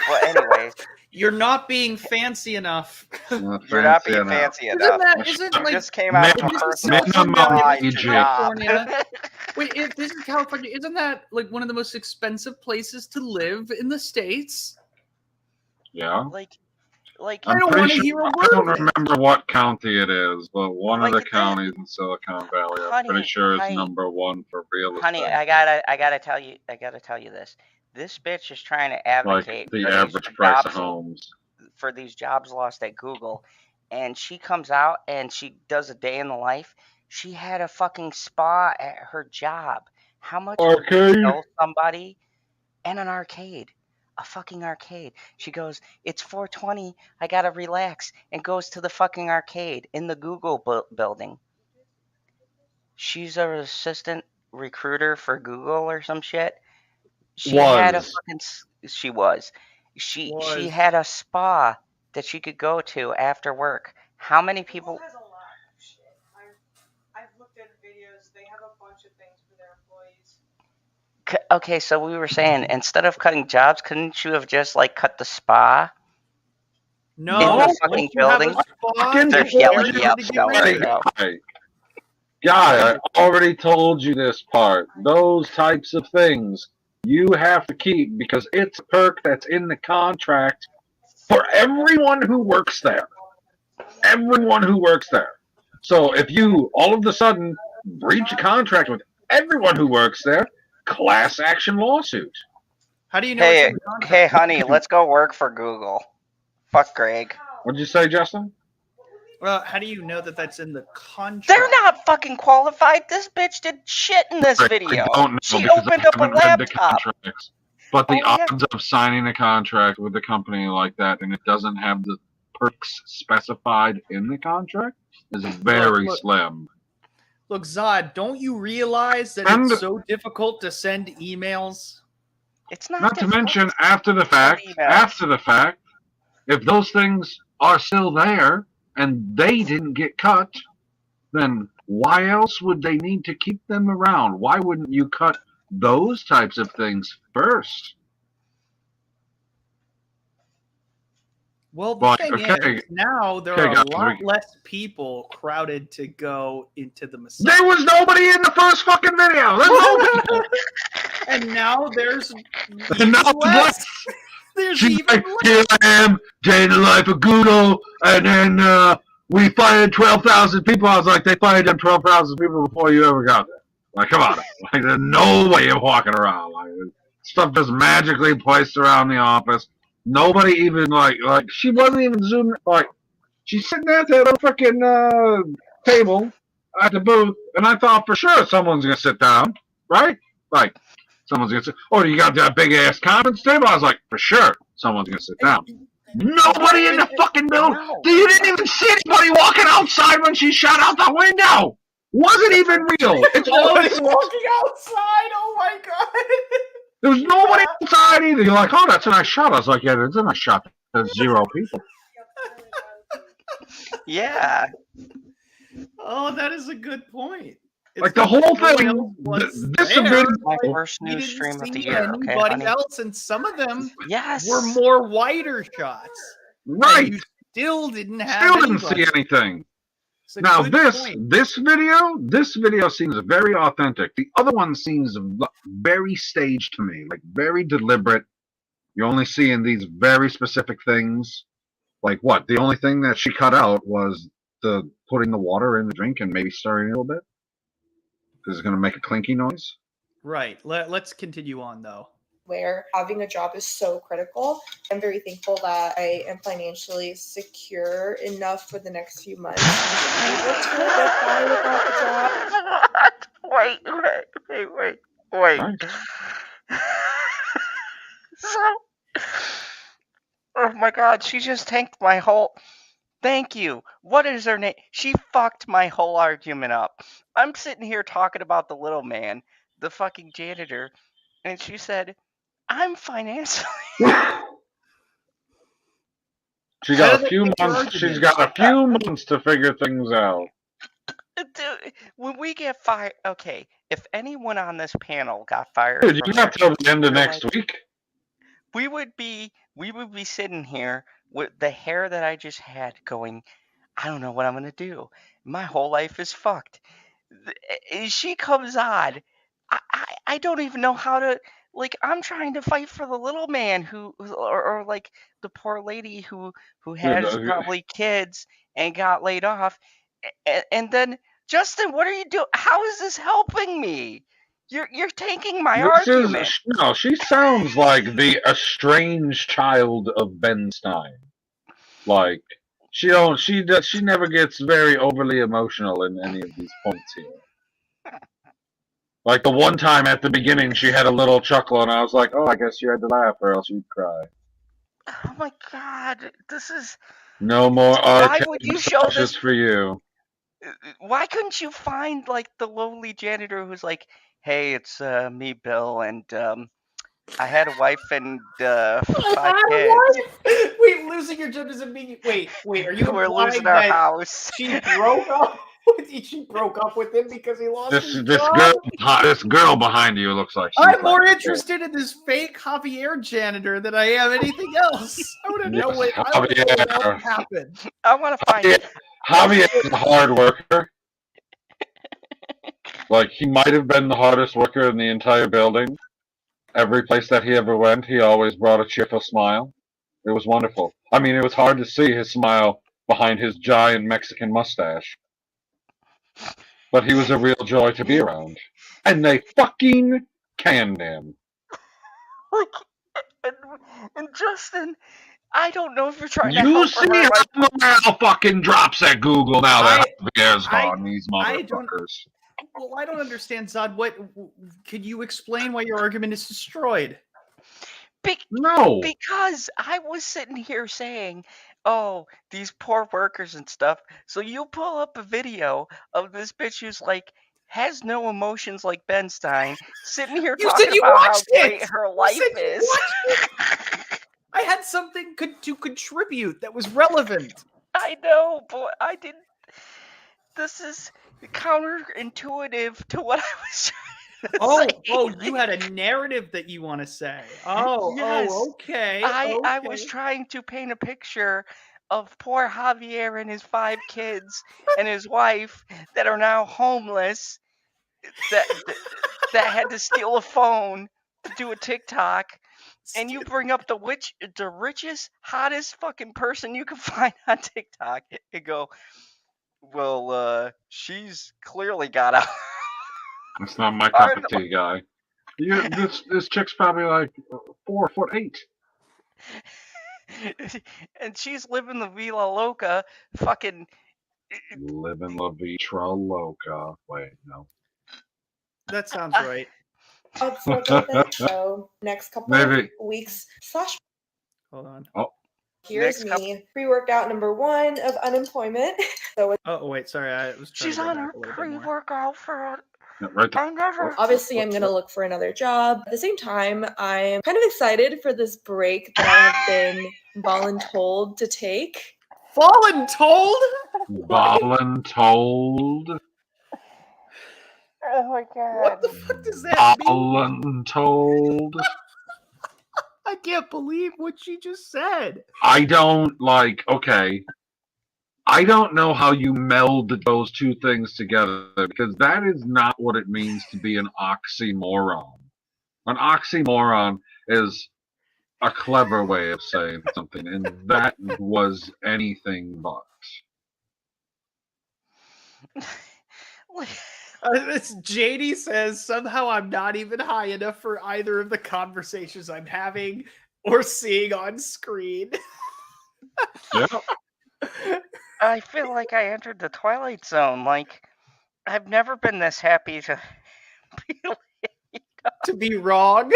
But anyways, You're not being fancy enough. you're not being fancy enough. Isn't You like just came out of a this is personal California, job. Wait, if this is California, isn't that like one of the most expensive places to live in the States? Yeah. Like I don't want to hear a word. I don't remember what county it is, but one of the Like, counties in Silicon Valley, I'm honey, pretty sure is honey, number one for real estate. Honey, I gotta tell you this. This bitch is trying to advocate Like the for average these price jobs, of homes. for these jobs lost at Google, and she comes out and she does a day in the life. She had a fucking spa at her job. How much would you tell somebody? And an arcade. A fucking arcade. She goes, it's 4:20. I gotta relax, and goes to the fucking arcade in the Google building. She's an assistant recruiter for Google or some shit. She had a fucking. She was. She had a spa that she could go to after work. How many people? Google has a lot of shit. I've looked at videos. They have a bunch of things for their employees. Okay, so we were saying instead of cutting jobs, couldn't you have just like cut the spa? No, in the fucking building. They're yelling, yep. Guy, I already told you this part. Those types of things you have to keep because it's a perk that's in the contract for everyone who works there. Everyone who works there. So if you all of a sudden breach a contract with everyone who works there, class action lawsuit. How do you know? Hey, honey, let's go work for Google. Fuck Greg. What'd you say, Justin? Well, how do you know that that's in the contract? They're not fucking qualified. This bitch did shit in this video. I don't know she opened up a laptop. But the odds of signing a contract with a company like that and it doesn't have the perks specified in the contract is very slim. Look, Zod, don't you realize that it's so difficult to send emails? It's not. Not to mention, after the fact, if those things are still there and they didn't get cut, then why else would they need to keep them around? Why wouldn't you cut those types of things first? Well, the Like, thing okay, is, now there okay, are a guys, lot we- less people crowded to go into the Messiah. There was nobody in the first fucking video. There's no people. And now there's And even now less. There's she's even like, less. here I am, day in the life of Google, and then we fired 12,000 people. I was like, they fired them 12,000 people before you ever got there. Like, come on. Like, there's no way you're walking around. Like, stuff just magically placed around the office. Nobody even, like, she wasn't even zooming, like, she's sitting there at that little freaking table at the booth, and I thought for sure someone's going to sit down, right? Like, someone's going to sit, oh, you got that big-ass conference table? I was like, for sure someone's going to sit down. Nobody in the fucking building. No. You didn't even see anybody walking outside when she shot out the window. Wasn't even real. It's all Nobody's walking outside. Oh my god. There was nobody outside either. You're like, oh, that's a nice shot. I was like, yeah, that's a nice shot. There's 0 people. Yeah. Oh, that is a good point. It's Like the not whole no one thing. else was This there. video, My Like, first we news didn't stream of the see year. Okay, anybody honey. else, and some of them Yes. were more wider shots. right? And you still didn't have Still didn't anybody. see anything. It's a Now good point. this video seems very authentic. The other one seems very staged to me, like very deliberate. You're only seeing these very specific things. Like what? The only thing that she cut out was the putting the water in the drink and maybe stirring it a little bit. Because it's going to make a clinky noise. Right. Let's continue on though. Where having a job is so critical. I'm very thankful that I am financially secure enough for the next few months to be able to get by without the job. Wait. Right. So, oh my god, she just tanked my whole. Thank you. What is her name? She fucked my whole argument up. I'm sitting here talking about the little man, the fucking janitor, and she said, I'm financially. She How got did a that few make your months. She's argument? got a few months to figure things out. Dude, when we get fired, okay, if anyone on this panel got fired, Dude, you from got till the end of their next life, week. we would be sitting here with the hair that I just had going, I don't know what I'm gonna do. My whole life is fucked. She comes on. I don't even know how to, like, I'm trying to fight for the little man or like the poor lady who has probably kids and got laid off. And then, Justin, what are you doing? How is this helping me? You're taking my argument. No, she sounds like the estranged child of Ben Stein. Like she never gets very overly emotional in any of these points here. Like the one time at the beginning, she had a little chuckle, and I was like, "Oh, I guess you had to laugh, or else you'd cry." Oh my god, this is. No more Why would you show massages this? for you. Why couldn't you find like the lowly janitor who's like, "Hey, it's me, Bill, and I had a wife and 5 kids. Wait, losing your job doesn't mean. Wait. Are you We're implying losing our that house." she broke up? She broke up with him because he lost his job? This girl behind you looks like she's I'm more like, interested in this fake Javier janitor than I am anything else. I want to know what else happened. I want to find. Javier is a hard worker. Like, he might have been the hardest worker in the entire building. Every place that he ever went, he always brought a cheerful smile. It was wonderful. I mean, it was hard to see his smile behind his giant Mexican mustache. But he was a real joy to be around. And they fucking canned him. Like, and Justin, I don't know if you're trying to You help see her. how morale fucking drops at Google now that Javier's gone, these I don't- motherfuckers. Well, I don't understand, Zod. What could you explain why your argument is destroyed? No. Because I was sitting here saying, oh, these poor workers and stuff. So you pull up a video of this bitch who's like, has no emotions like Ben Stein, sitting here You talking said you about how watched great it! her You life said you is. I had something to contribute that was relevant. I know, but I didn't. This is counterintuitive to what I was trying Oh, you had a narrative that you want to say. Yes. Okay. I was trying to paint a picture of poor Javier and his 5 kids and his wife that are now homeless, that had to steal a phone to do a TikTok, and you bring up the richest, hottest fucking person you can find on TikTok and go, well, she's clearly got a That's not my cup of tea, guy. This chick's probably like 4'8". and she's living the Villa Loca, fucking. Living La Vitra Loca. Wait, no. That sounds right. For a little bit, so next couple of weeks slash. Hold on. Oh. Here's me, pre-workout number 1 of unemployment. So oh wait, sorry, I was trying she's to go on back her a little bit more. pre-workout for Right obviously I'm gonna look for another job. At the same time, I'm kind of excited for this break that I have been voluntold to take. Voluntold? Voluntold? Oh my god. What the fuck does that mean? Voluntold? I can't believe what she just said. I don't okay. I don't know how you meld those two things together, because that is not what it means to be an oxymoron. An oxymoron is a clever way of saying something, and that was anything but. JD says, somehow I'm not even high enough for either of the conversations I'm having or seeing on screen. Yeah. I feel like I entered the Twilight Zone. Like, I've never been this happy to be to be wrong.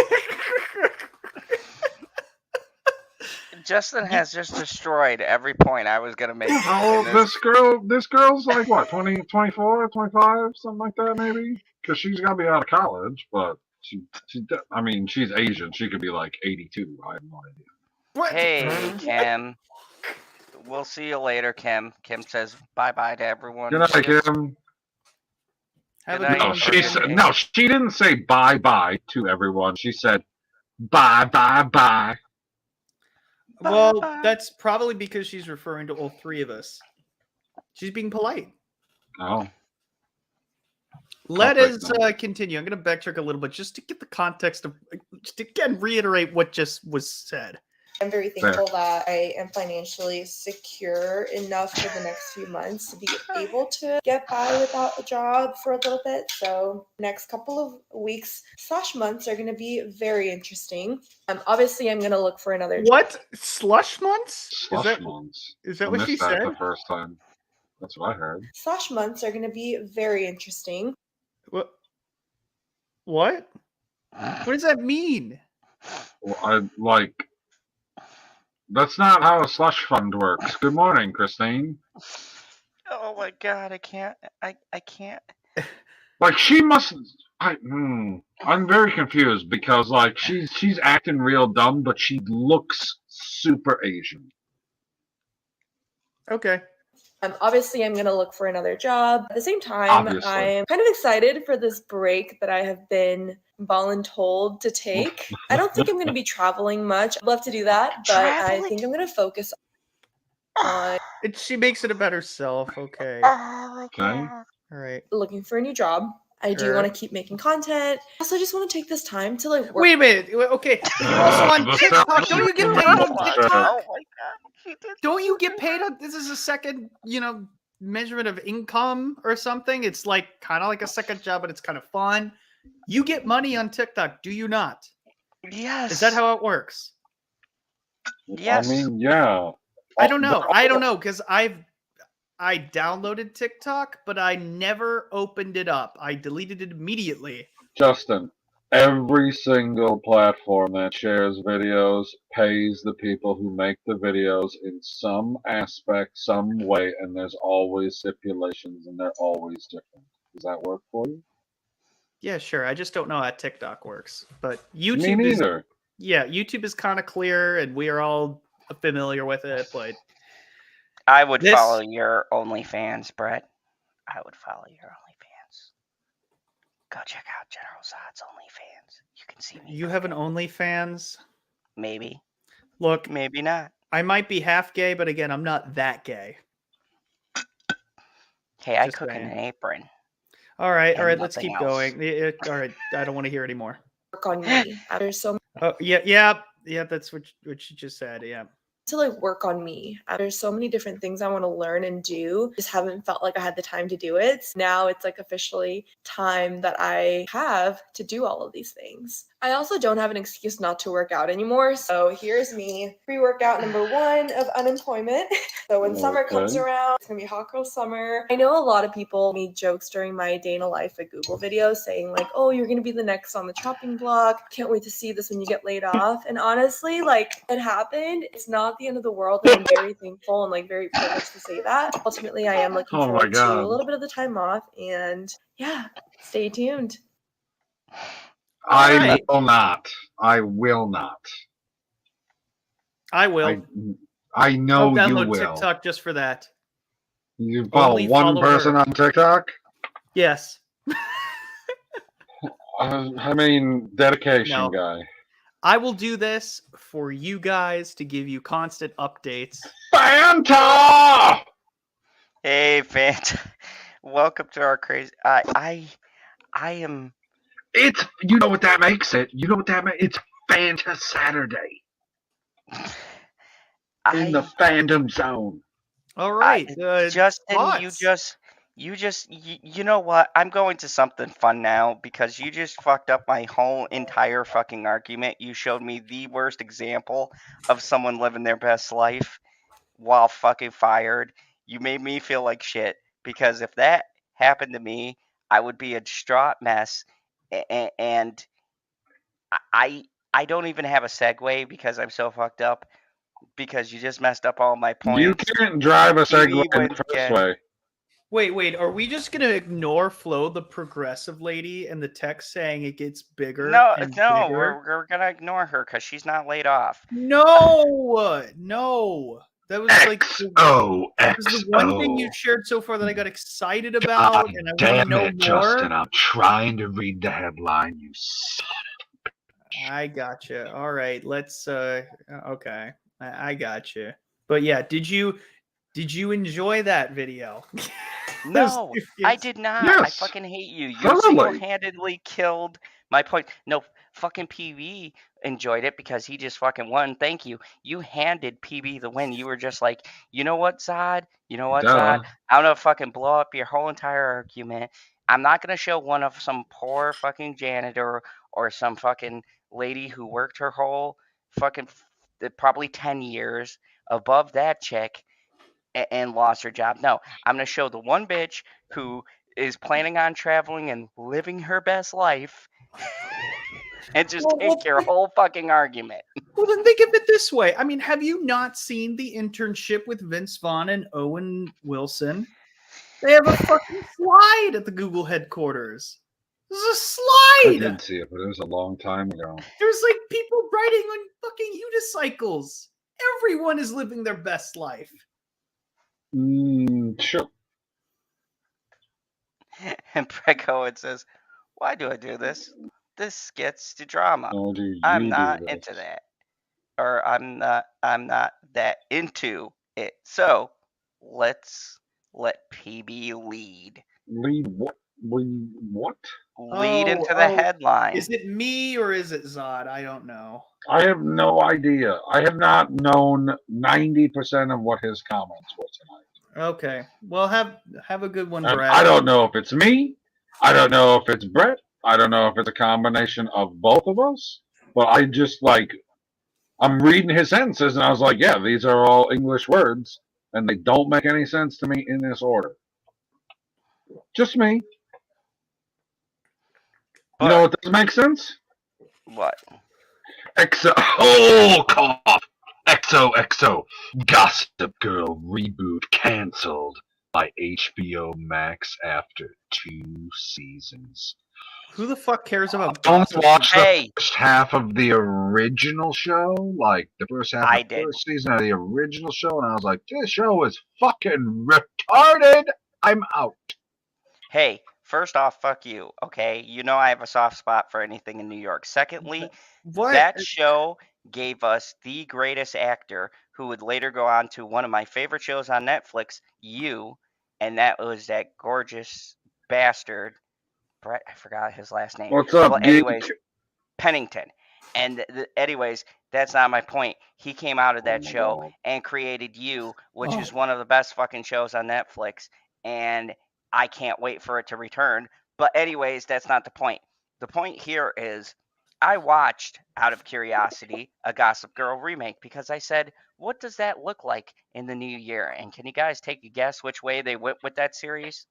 Justin has just destroyed every point I was gonna make. Oh, this girl's like what, 20, 24, 25, something like that, maybe? Because she's got to be out of college, but she's Asian. She could be like 82. I have no idea. What? Hey, Kim. We'll see you later, Kim. Kim says bye-bye to everyone. Good night, Kim. No, she didn't say bye-bye to everyone. She said bye-bye-bye. Well, that's probably because she's referring to all 3 of us. She's being polite. Oh. Let us continue. I'm going to backtrack a little bit just to get the context of, just to again reiterate what just was said. I'm very thankful that I am financially secure enough for the next few months to be able to get by without a job for a little bit. So next couple of weeks / months are going to be very interesting. Obviously, I'm going to look for another. What? Slush months? Slush months. Is that what she said? The first time. That's what I heard. / months are going to be very interesting. What? What does that mean? Well, that's not how a slush fund works. Good morning, Christine. Oh my god, I can't. Like, she must. I'm very confused because she's acting real dumb, but she looks super Asian. Okay. Obviously, I'm going to look for another job. At the same time, I'm kind of excited for this break that I have been voluntold to take. I don't think I'm going to be traveling much. I'd love to do that, but I think I'm going to focus on. She makes it a better self. Okay. Okay. All right. Looking for a new job. I do want to keep making content. Also, just want to take this time to work. Wait a minute. Okay. You're also on TikTok. Don't you get paid on TikTok? Oh my god. Don't you get paid on? This is a second, measurement of income or something. It's kind of like a second job, but it's kind of fun. You get money on TikTok, do you not? Yes. Is that how it works? Yes. I mean, yeah. I don't know because I downloaded TikTok, but I never opened it up. I deleted it immediately. Justin, every single platform that shares videos pays the people who make the videos in some aspect, some way, and there's always stipulations, and they're always different. Does that work for you? Yeah, sure. I just don't know how TikTok works, but YouTube Me neither. YouTube is kind of clear, and we are all familiar with it. But I would follow your OnlyFans, Brett. I would follow your OnlyFans. Go check out General Zod's OnlyFans. You can see me. You have an OnlyFans? Maybe. Look, Maybe not. I might be half gay, but again, I'm not that gay. Hey, I Just cook in saying. an apron. All right, And let's nothing keep else. going. All right, I don't want to hear anymore. Work on me. There's so Oh, yeah, that's what you just said, yeah. to like work on me. There's so many different things I want to learn and do. Just haven't felt like I had the time to do it. Now it's like officially time that I have to do all of these things. I also don't have an excuse not to work out anymore. So here's me, pre-workout number 1 of unemployment. So when summer comes around, it's gonna be hot girl summer. I know a lot of people made jokes during my day in a life at Google videos saying like, oh, you're gonna be the next on the chopping block. Can't wait to see this when you get laid off. And honestly, like it happened. It's not the end of the world. And I'm very thankful and like very privileged to say that. Ultimately, I am looking forward to a little bit of the time off. And yeah, stay tuned. I will not. I will not. I will. I know I'll you download will. TikTok just for that. You follow Only one follow person her. on TikTok? Yes. I mean, dedication, No. guy. I will do this for you guys to give you constant updates. Fanta! Hey, Fanta. Welcome to our crazy. I am. It's, you know what that makes it? You know what that makes? It's Fanta Saturday. In the fandom zone. All right. Justin, you know what? I'm going to something fun now because you just fucked up my whole entire fucking argument. You showed me the worst example of someone living their best life while fucking fired. You made me feel like shit because if that happened to me, I would be a distraught mess. And I don't even have a segue because I'm so fucked up because you just messed up all my points. You can't drive a segue in the first way. Wait, are we just gonna ignore Flo, the progressive lady, and the text saying it gets bigger? No, bigger? we're gonna ignore her because she's not laid off. No, that was like the one thing you shared so far that I got excited about, and I want to know more. Justin, I'm trying to read the headline. You son of a bitch. I gotcha. All right, let's. Okay, I gotcha. But yeah, did you enjoy that video? No, I did not. Yes. I fucking hate you. You single-handedly killed my point. No, fucking PB enjoyed it because he just fucking won. Thank you. You handed PB the win. You were just like, you know what, Zod? You know what, Zod? I'm gonna fucking blow up your whole entire argument. I'm not gonna show one of some poor fucking janitor or some fucking lady who worked her whole fucking probably 10 years above that chick and lost her job. No, I'm going to show the one bitch who is planning on traveling and living her best life and just take your whole fucking argument. Well, then think of it this way. I mean, have you not seen The Internship with Vince Vaughn and Owen Wilson? They have a fucking slide at the Google headquarters. There's a slide! I did see it, but it was a long time ago. There's like people riding on fucking unicycles. Everyone is living their best life. Sure. And Prego says, "Why do I do this? This gets to drama. I'm not into that, or I'm not that into it. So let's let PB lead. Lead what? What? Lead into the headline. Is it me or is it Zod? I don't know. I have no idea. I have not known 90% of what his comments were tonight. Okay. Well, have a good one, And Brett. I don't know if it's me. I don't know if it's Brett. I don't know if it's a combination of both of us. But I just I'm reading his sentences and I was like, yeah, these are all English words and they don't make any sense to me in this order. Just me. You know what does make sense? What? Cough! XOXO. Gossip Girl reboot canceled by HBO Max after 2 seasons. Who the fuck cares about Don't Gossip? watch the first half of the original show, like the first half of the first season of the original show, and I was like, this show is fucking retarded. I'm out. Hey, First off, fuck you, okay? You know I have a soft spot for anything in New York. Secondly, What? that show gave us the greatest actor who would later go on to one of my favorite shows on Netflix, You, and that was that gorgeous bastard. Brett, I forgot his last name. What's up, Well, geek? anyways, Pennington. And anyways, that's not my point. He came out of that show and created You, which is one of the best fucking shows on Netflix. And I can't wait for it to return. But anyways, that's not the point. The point here is I watched, out of curiosity, a Gossip Girl remake because I said, what does that look like in the new year? And can you guys take a guess which way they went with that series?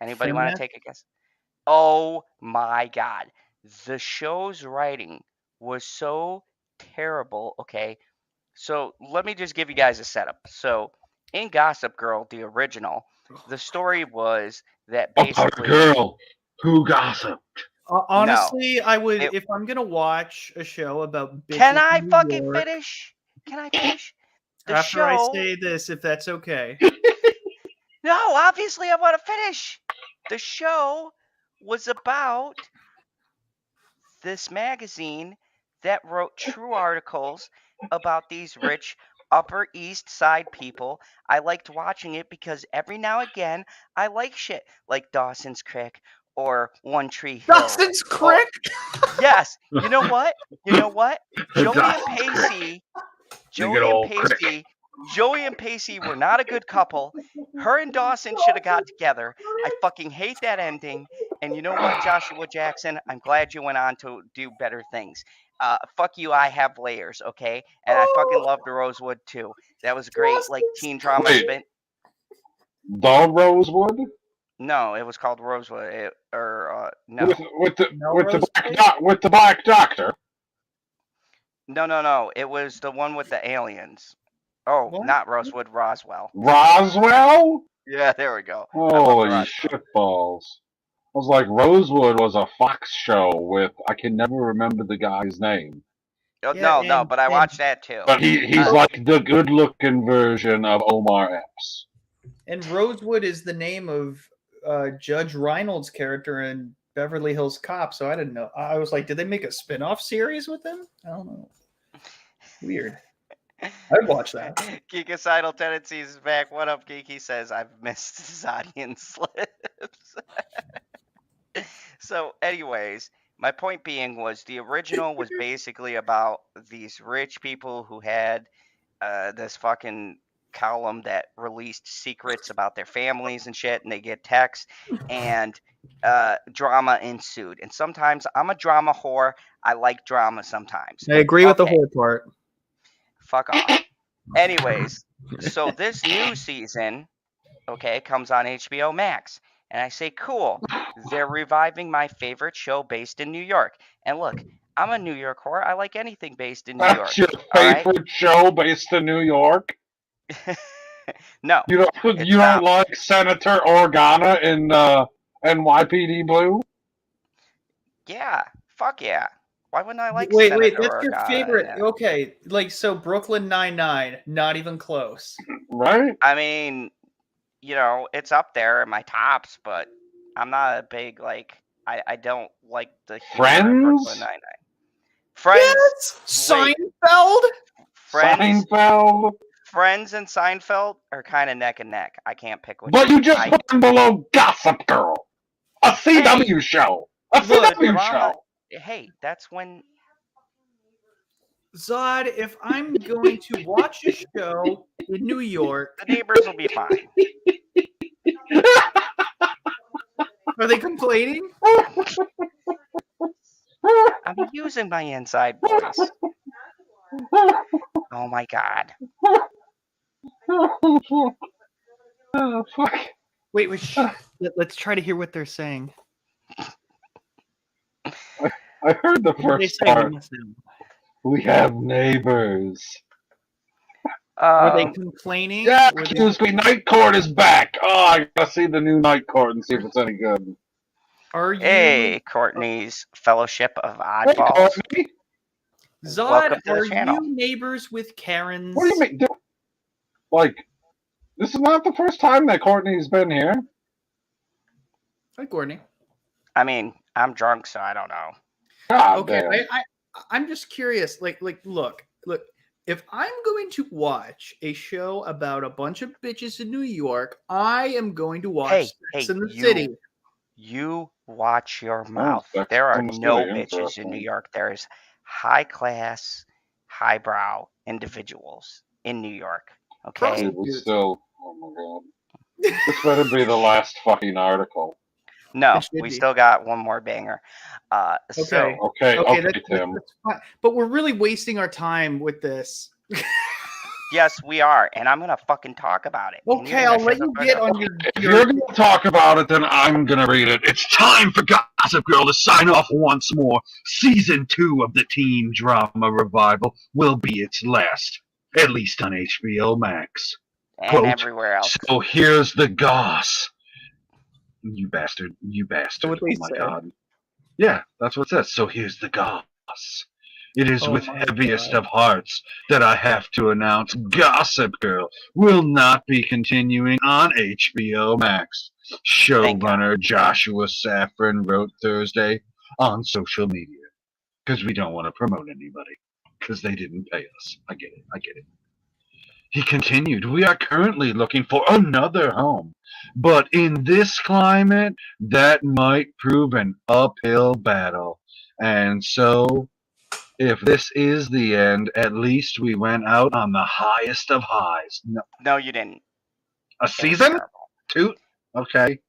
Anybody want to Feminist? take a guess? Oh my God. The show's writing was so terrible. Okay. So let me just give you guys a setup. So in Gossip Girl, the original, the story was that About a basically. girl who gossiped. Honestly, I would It- if I'm gonna watch a show about bitches Can I in New fucking York, finish? Can I finish? The after show. I say this, if that's okay. No, obviously I want to finish. The show was about this magazine that wrote true articles about these rich Upper East Side people. I liked watching it because every now and again I like shit like Dawson's Creek or One Tree Hill. Dawson's Creek? Yes. You know what? Joey and Dawson's Creek. Pacey. You good old crick. Joey and Pacey were not a good couple. Her and Dawson should have got together. I fucking hate that ending. And you know what, Joshua Jackson? I'm glad you went on to do better things. Fuck you, I have layers, okay? And I fucking loved Rosewood too. That was great, like teen drama Wait. spin. The Rosewood? No, it was called Rosewood. No. With Melrose the black doctor. No. It was the one with the aliens. Oh, What? not Rosewood, Roswell. Roswell? Yeah, there we go. Holy Roswell. shitballs. I was like, Rosewood was a Fox show with, I can never remember the guy's name. Oh, Yeah, no, but I watched that too. But he's like the good looking version of Omar Epps. And Rosewood is the name of Judge Reinhold's character in Beverly Hills Cop, so I didn't know. I was like, did they make a spin-off series with him? I don't know. Weird. I'd watch that. Geekicidal Tendencies is back. What up, Geeky? Says, I've missed Zodian slips. So, anyways, my point being was the original was basically about these rich people who had this fucking column that released secrets about their families and shit, and they get texts, and drama ensued. And sometimes I'm a drama whore. I like drama sometimes. I agree with the Okay. whole part. Fuck off. Anyways, so this new season, okay, comes on HBO Max. And I say, cool. They're reviving my favorite show based in New York. And look, I'm a New York whore. I like anything based in New York. That's your all right? favorite show based in New York? No. You don't like Senator Organa in NYPD Blue? Yeah. Fuck yeah. Why wouldn't I like Wait, Senator that's your Organa? favorite. Yeah. Okay, like, so Brooklyn Nine-Nine, not even close. Right? I mean, it's up there in my tops, but I'm not a big, I don't like the humor in Friends? Brooklyn Nine-Nine. Friends. Yes! Seinfeld? Seinfeld? Friends and Seinfeld are kind of neck and neck. I can't pick which But one. you just put them below Gossip Girl, a CW show, a CW drama- show. Hey, that's when. Zod, if I'm going to watch a show in New York, The neighbors will be fine. are they complaining? I'm using my inside voice. Oh my god. Oh, fuck. Wait, let's try to hear what they're saying. I heard the What they first say part. We have neighbors. Were they complaining? Yeah, Were they- excuse me, Night Court is back. Oh, I gotta see the new Night Court and see if it's any good. Are you Hey, Courtney's Fellowship of Hey, Oddballs. Courtney. Zod, Welcome to the are channel. you neighbors with Karens? What do you mean? Like, this is not the first time that Courtney's been here. Hi, Courtney. I mean, I'm drunk, so I don't know. God Okay, damn. I'm just curious. Like, look. If I'm going to watch a show about a bunch of bitches in New York, I am going to watch Sex in the City. You watch your Oh, mouth. Sex There are in the no City, bitches in New interesting. York. There's high class, highbrow individuals in New York. Okay. It was Prostitutes. still. Oh my god. This better be the last fucking article. No, It should we be. still got one more banger. Okay. Okay, That's Tim. fine. But we're really wasting our time with this. Yes, we are, and I'm gonna fucking talk about it. and you're Okay, gonna I'll shut let the you fuck get up. on If your. you're going to talk about it, then I'm going to read it. It's time for Gossip Girl to sign off once more. Season 2 of the teen drama revival will be its last, at least on HBO Max. And Quote, everywhere else. so here's the goss. You bastard. You bastard. What they Oh my said? god. Yeah, that's what it says. So here's the goss. It is Oh with my heaviest God. of hearts that I have to announce Gossip Girl will not be continuing on HBO Max. Thank God. Showrunner Joshua Safran wrote Thursday on social media. Because we don't want to promote anybody. Because they didn't pay us. I get it. He continued, we are currently looking for another home. But in this climate, that might prove an uphill battle. And so, if this is the end, at least we went out on the highest of highs. No, No, you didn't. a It was season? terrible. 2? Okay.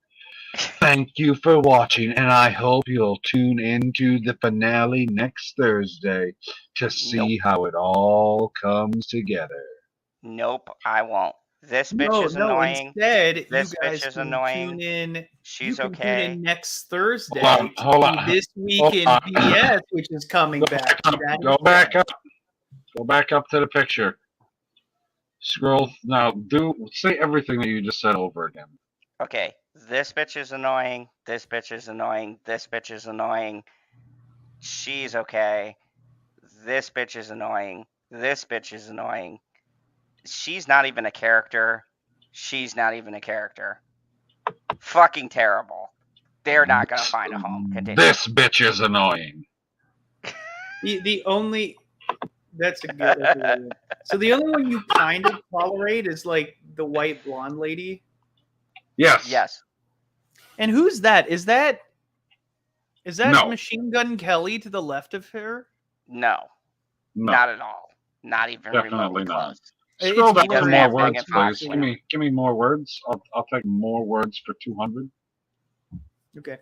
Thank you for watching, and I hope you'll tune in to the finale next Thursday to see how it all comes together. Nope, I won't. This bitch No, is no. annoying. Instead, This you bitch guys is can annoying. tune in. You She's can tune okay. in next Thursday Hold to on. This Week Hold in on. BS, which is coming back. Go back up. Go back up to the picture. Scroll now. Say everything that you just said over again. Okay, this bitch is annoying. This bitch is annoying. This bitch is annoying. She's okay. This bitch is annoying. This bitch is annoying. She's not even a character. She's not even a character. Fucking terrible. They're not gonna find a home. Continue. This bitch is annoying. The only that's a good one. So the only one you kind of tolerate is like the white blonde lady. Yes. Yes. And who's that? Is that No. Machine Gun Kelly to the left of her? No. No. Not at all. Not even Definitely remotely not. close. Scroll down He to doesn't more have words, Megan please. Fox. Give me more words. I'll take more words for 200. Okay.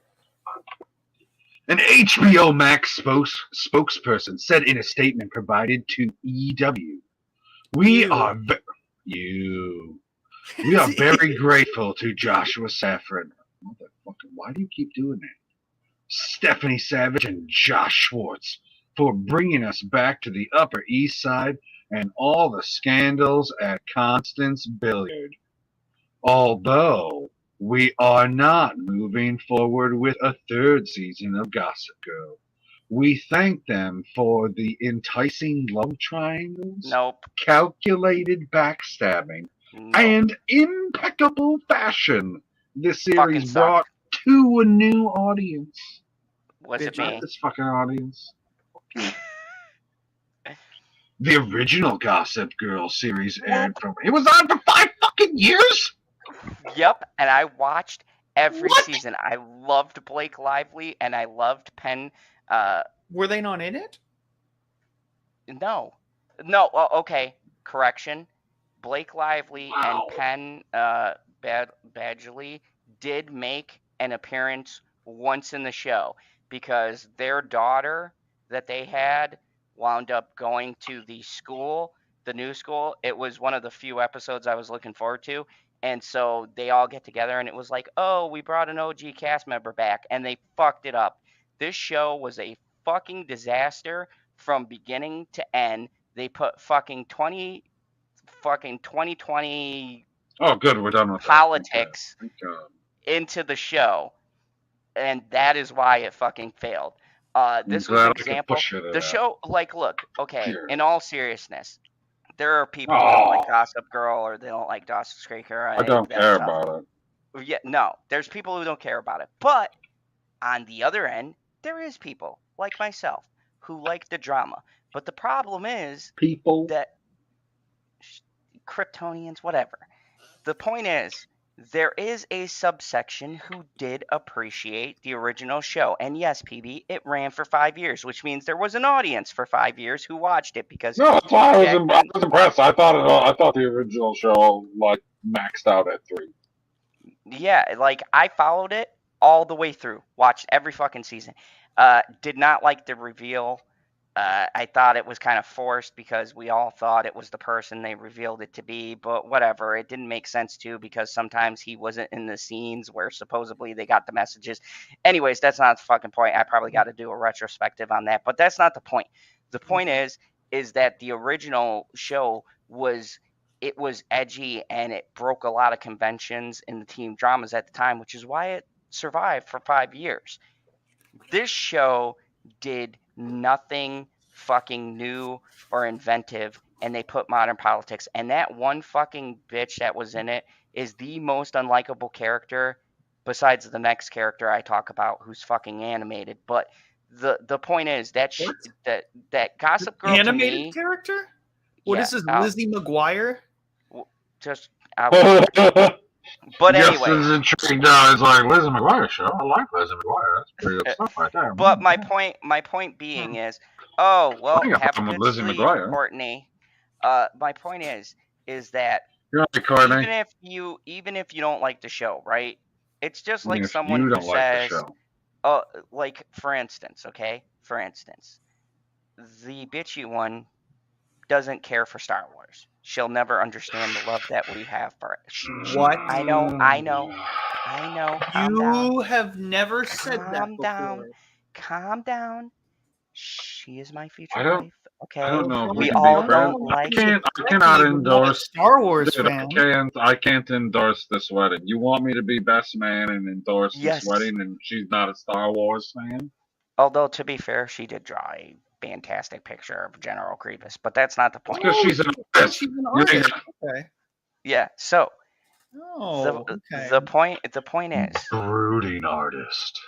An HBO Max spokesperson said in a statement provided to EW, We are very grateful to Joshua Safran. Motherfucker, why do you keep doing that? Stephanie Savage and Josh Schwartz for bringing us back to the Upper East Side and all the scandals at Constance Billiard. Although we are not moving forward with a third season of Gossip Girl, we thank them for the enticing love triangles, Nope. calculated backstabbing, and impeccable fashion this series brought to a new audience. Was it me? This fucking audience. The original Gossip Girl series aired from. It was on for 5 fucking years? Yep, and I watched every season. I loved Blake Lively and I loved Penn. Were they not in it? No. Well, okay. Correction. Blake Lively and Penn Badgley did make an appearance once in the show because their daughter that they had wound up going to the school, the new school. It was one of the few episodes I was looking forward to. And so they all get together and it was like, oh, we brought an OG cast member back and they fucked it up. This show was a fucking disaster from beginning to end. They put fucking 2020 Oh, good, we're done with politics Thank God. into the show, and that is why it fucking failed. This was an example. The show, like, look, okay, in all seriousness, there are people who don't like Gossip Girl or they don't like Dawson's Creek or I don't care about it. Yeah, no, there's people who don't care about it, but On the other end, there is people like myself who like the drama. But the problem is People. that Kryptonians, whatever. The point is, there is a subsection who did appreciate the original show. And yes, PB, it ran for 5 years, which means there was an audience for 5 years who watched it because No, that's why I Jack- was impressed. I thought the original show like maxed out at 3. yeah, like I followed it all the way through, watched every fucking season. Did not like the reveal. I thought it was kind of forced because we all thought it was the person they revealed it to be, but whatever. It didn't make sense too because sometimes he wasn't in the scenes where supposedly they got the messages. Anyways, that's not the fucking point. I probably got to do a retrospective on that, but that's not the point. The point is that the original show was edgy and it broke a lot of conventions in the teen dramas at the time, which is why it survived for 5 years. This show did nothing fucking new or inventive, and they put modern politics. And that one fucking bitch that was in it is the most unlikable character, besides the next character I talk about, who's fucking animated. But the point is that that Gossip Girl Animated to me, character? What is this, I'll- Lizzie McGuire? just But anyway. Justin's intrigued now. It's like Lizzie McGuire show. I like Lizzie McGuire. That's pretty good stuff right there. But my point being is, oh well, I got a have a problem good with Lizzie sleep, McGuire. Courtney. My point is that You're right, Courtney. even if you don't like the show, right? It's just I mean, like if someone you who don't like the says, show. like for instance, the bitchy one doesn't care for Star Wars. She'll never understand the love that we have for it. What? I know. Calm down. You have never said that Calm before. down. Calm down. She is my future I don't- wife. Okay. I don't know if We we can all be don't friends. like. I cannot You're not a endorse. Star Wars Dude, fan. I can't endorse this wedding. You want me to be best man and endorse Yes. this wedding, and she's not a Star Wars fan? Although to be fair, she did draw a fantastic picture of General Grievous, but that's not the point. Because she's an artist. She's an You ain't artist. got- Okay. Yeah. So Oh, okay. the point is brooding artist.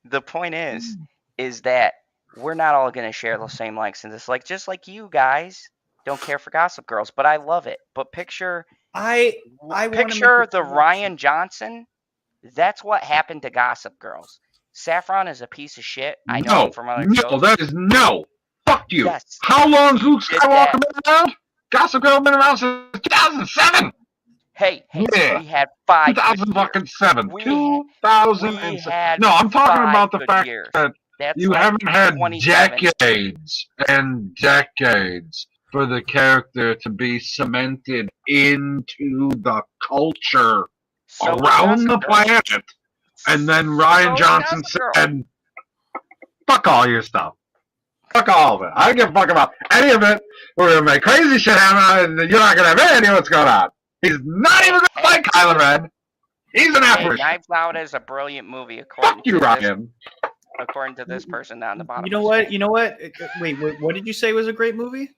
the point is that we're not all going to share the same likes and dislikes. Just like you guys don't care for Gossip Girls, but I love it. But picture I wanna picture make the a Ryan Johnson. That's what happened to Gossip Girls. Saffron is a piece of shit. I know him from other shows. That is no. Fuck you. Yes. How long's Luke Did Skywalker that. been around? Gossip Girl been around since 2007. Hey, Yeah. we had 5 good 2007. We 2007. had No, I'm talking 5 about the good fact years. that That's you like haven't had 27. decades and decades for the character to be cemented into the culture So was around the Gossip Girl. planet. And then Ryan So was Johnson Gossip Girl. said, fuck all your stuff. Fuck all of it. I don't give a fuck about any of it. We're going to make crazy shit happen, and you're not going to have any idea what's going on. He's not even going to fight Kylo Ren. He's an Hey, apparition. Knives Out is a brilliant movie, according Fuck you, to this, Ryan. according to this person down the bottom. You know what? Wait, what did you say was a great movie?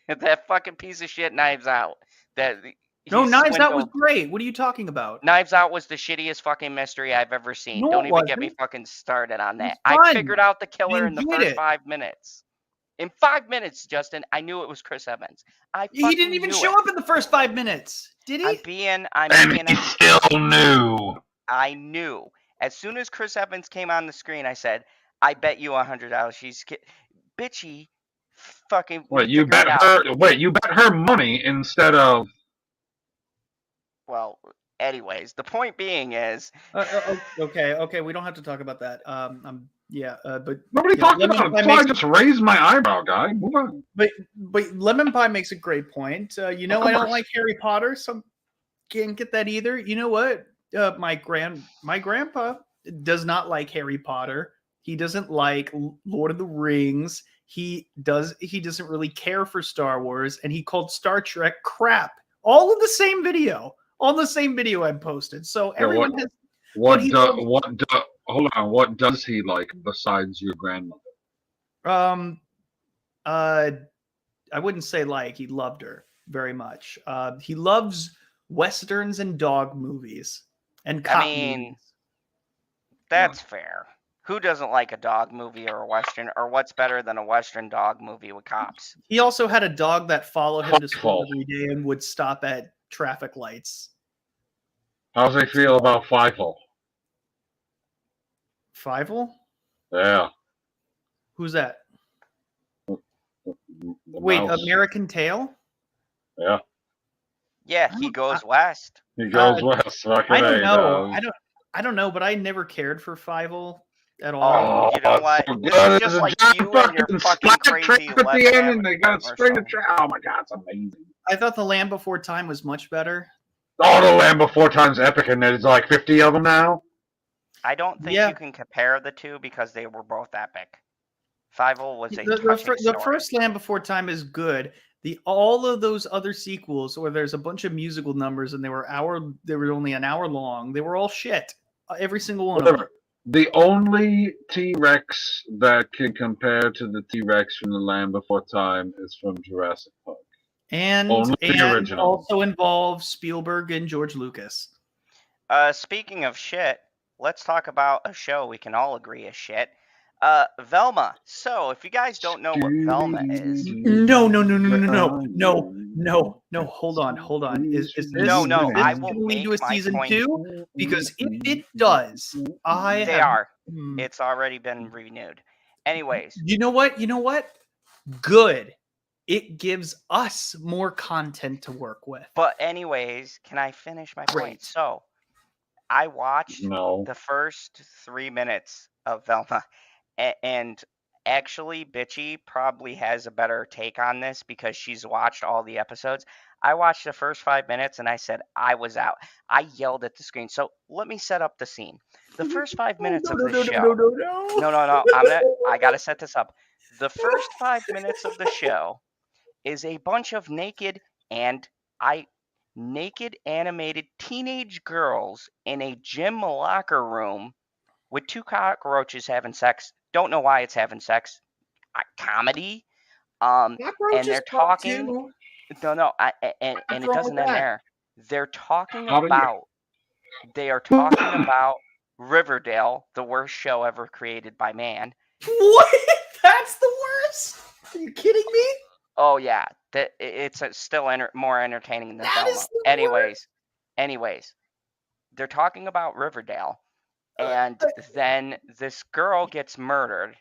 That fucking piece of shit, Knives Out. No, he Knives Out was swindled- great. What are you talking about? Knives Out was the shittiest fucking mystery I've ever seen. No, Don't it even get me wasn't. fucking started on that. was I fun. figured out the killer I in the enjoyed first it. 5 minutes. In 5 minutes, Justin, I knew it was Chris Evans. He didn't even show up in the first 5 minutes, did he? I'm And being he still knew. I knew. As soon as Chris Evans came on the screen, I said, I bet you $100 she's bitchy fucking Wait, you figure it bet out. her? Wait, you bet her money instead of? Well, anyways, the point being is Okay. We don't have to talk about that. But Nobody yeah, talked Lemon about Pie it. So I makes- just raised my eyebrow, guy. Move on. But Lemon Pie makes a great point. I don't like Harry Potter, so can't get that either. You know what? My grandpa does not like Harry Potter. He doesn't like Lord of the Rings. He doesn't really care for Star Wars, and he called Star Trek crap. All in the same video. All in the same video I posted. So everyone has. Hold on. What does he like besides your grandmother? I wouldn't say like he loved her very much. He loves westerns and dog movies and cop movies. That's fair. Who doesn't like a dog movie or a Western? Or what's better than a Western dog movie with cops? He also had a dog that followed him to school Hopeful. every day and would stop at traffic lights. How's they feel about Fievel? Fievel? Yeah. Who's that? The Wait, mouse. American Tail? Yeah. Yeah, he goes west. He goes west. I don't know. I don't know, but I never cared for Fievel at all. Oh, you know what? This is just like you and your fucking crazy at the end, and they got left straight to commercial. trap. Oh my god, it's amazing. I thought The Land Before Time was much better. Oh, The Land Before Time's epic, and there's like 50 of them now. I don't think Yeah. you can compare the two because they were both epic. Fievel was a The touching story. first Land Before Time is good. All of those other sequels where there's a bunch of musical numbers and they were only an hour long. They were all shit. Every single one of them. Whatever. The only T-Rex that can compare to the T-Rex from The Land Before Time is from Jurassic Park. And Only the original. also involves Spielberg and George Lucas. Speaking of shit, let's talk about a show we can all agree is shit. Velma. So, if you guys don't know what Velma is, No. Hold on. Is this? No, is this I will gonna lead to make a my season point. 2? Because if it does, they are. It's already been renewed. Anyways, You know what? Good. It gives us more content to work with. but anyways, can I finish my Great. point? So, I watched No. the first 3 minutes of Velma, and actually, Bitchy probably has a better take on this because she's watched all the episodes. I watched the first 5 minutes and I said I was out. I yelled at the screen. So let me set up the scene. The first 5 minutes of the show. No. I gotta set this up. The first 5 minutes of the show is a bunch of naked animated teenage girls in a gym locker room with 2 cockroaches having sex. Don't know why it's having sex. Comedy. And they're talking. No. And it doesn't end there. They're talking about. They are talking about Riverdale, the worst show ever created by man. What? That's the worst? Are you kidding me? Oh yeah, it's still more entertaining than That Velma. is the Anyways, they're talking about Riverdale, and then this girl gets murdered,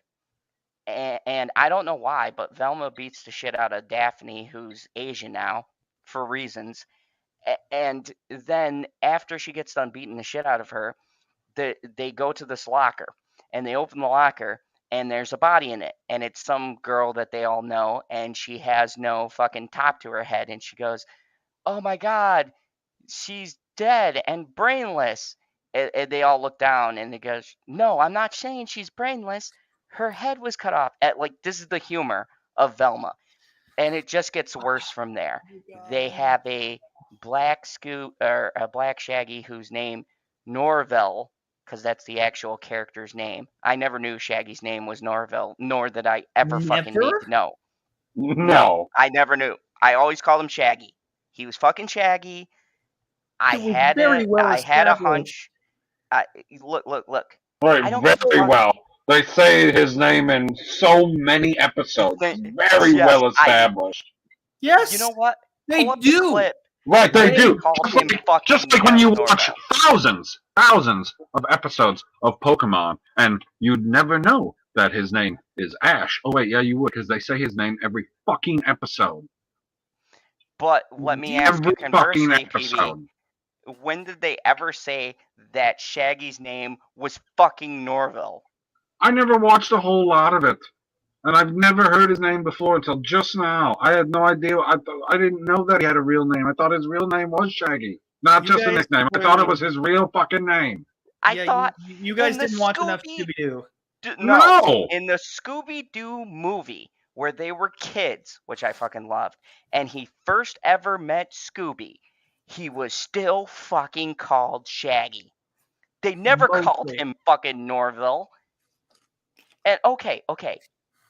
and I don't know why, but Velma beats the shit out of Daphne, who's Asian now, for reasons. And then after she gets done beating the shit out of her, they go to this locker, and they open the locker, and there's a body in it, and it's some girl that they all know, and she has no fucking top to her head, and she goes, "Oh my god, she's dead and brainless." And they all look down, and they goes, "No, I'm not saying she's brainless. Her head was cut off." This is the humor of Velma, and it just gets worse from there. They have a black Shaggy whose name Norville, because that's the actual character's name. I never knew Shaggy's name was Norville, nor did I ever fucking need to know. No. I never knew. I always called him Shaggy. He was fucking Shaggy. I had a hunch. Look. Right, I don't very give a fuck. well. They say his name in so many episodes. Very Yes, well established. Yes. You know what? They Pull up do. The clip. Right, they do. Called him Just fucking like when you Norville. watch thousands of episodes of Pokemon, and you'd never know that his name is Ash. Oh wait, yeah, you would, because they say his name every fucking episode. But let me ask you Every fucking conversely, episode. PB, when did they ever say that Shaggy's name was fucking Norville? I never watched a whole lot of it, and I've never heard his name before until just now. I had no idea. I didn't know that he had a real name. I thought his real name was Shaggy, not You just a guys nickname. I thought it was his real fucking name. I thought you guys in the didn't watch enough Scooby- Scooby Doo. No. In the Scooby Doo movie, where they were kids, which I fucking loved, and he first ever met Scooby, he was still fucking called Shaggy. They never called Mostly. him fucking Norville. And okay,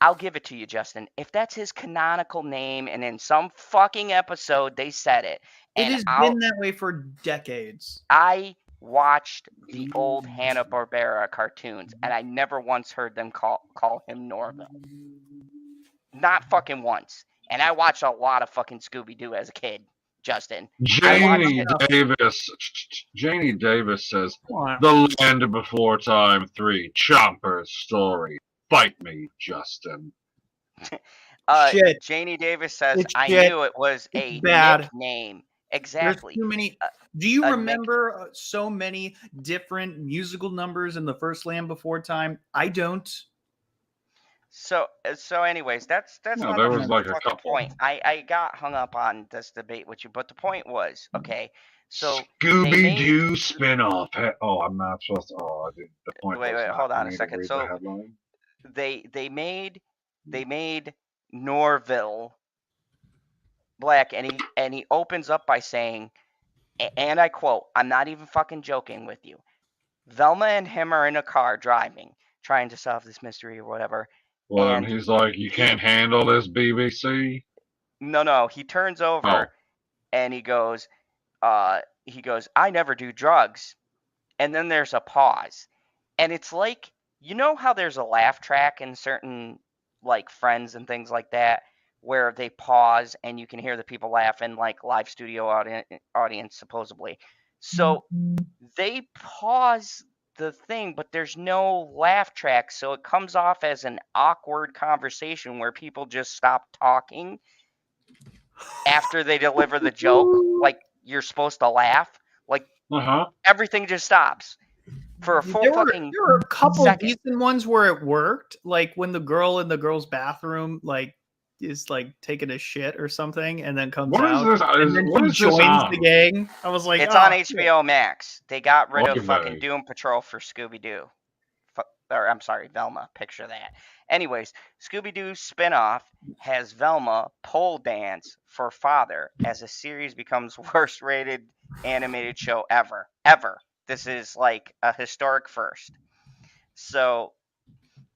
I'll give it to you, Justin. If that's his canonical name, and in some fucking episode they said it, It and has been that way for decades. I watched the old Hanna-Barbera cartoons, and I never once heard them call him Norville. Not fucking once. And I watched a lot of fucking Scooby Doo as a kid, Justin. Janie Davis says, The Land Before Time 3, Chomper's Story. Fight me, Justin. Shit. Janie Davis says, It's I shit. knew it was It's a bad. nickname. There's Exactly. too many. Do you remember so many different musical numbers in the first Land Before Time? I don't. So anyways, that's No, not there the was like a fucking couple. point. I got hung up on this debate with you, but the point was, okay, so Scooby Doo spinoff. Oh, I'm not supposed to. Oh, I didn't. The point wait, was not hold on for a me second. to read So the headline. they made Norville black, and he opens up by saying, and I quote, I'm not even fucking joking with you. Velma and him are in a car driving, trying to solve this mystery or whatever. Well, and and he's like, you can't handle this, BBC? No, he turns over and he goes, I never do drugs. And then there's a pause. And it's like, you know how there's a laugh track in certain like Friends and things like that, where they pause and you can hear the people laugh in like live studio audience supposedly. So they pause the thing, but there's no laugh track, so it comes off as an awkward conversation where people just stop talking after they deliver the joke. Like you're supposed to laugh, like everything just stops for a full there fucking were a couple second. decent ones where it worked, like when the girl in the girl's bathroom is like taking a shit or something and then comes out and then she joins the gang. I was like, it's on HBO Max. They got rid of fucking Doom Patrol for Scooby Doo. Or I'm sorry, Velma. Picture that. Anyways, Scooby Doo spinoff has Velma pole dance for father as the series becomes worst rated animated show ever. This is like a historic first. So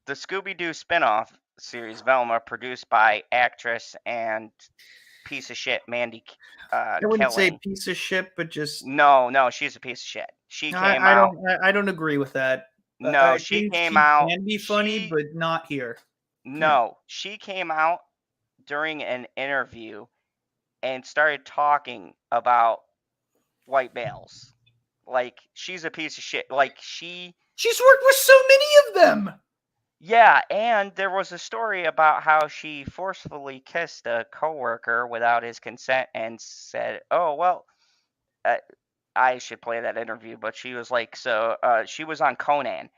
the Scooby Doo spinoff series Velma, produced by actress and piece of shit Mandy I wouldn't Killing. say piece of shit, but just no, she's a piece of shit. She came out. I don't agree with that. No, she came out. Can be funny, but not here. No, she came out during an interview and started talking about white males. Like she's a piece of shit. Like she's worked with so many of them. Yeah, and there was a story about how she forcefully kissed a coworker without his consent and said, "Oh well." I should play that interview, but she was like, she was on Conan,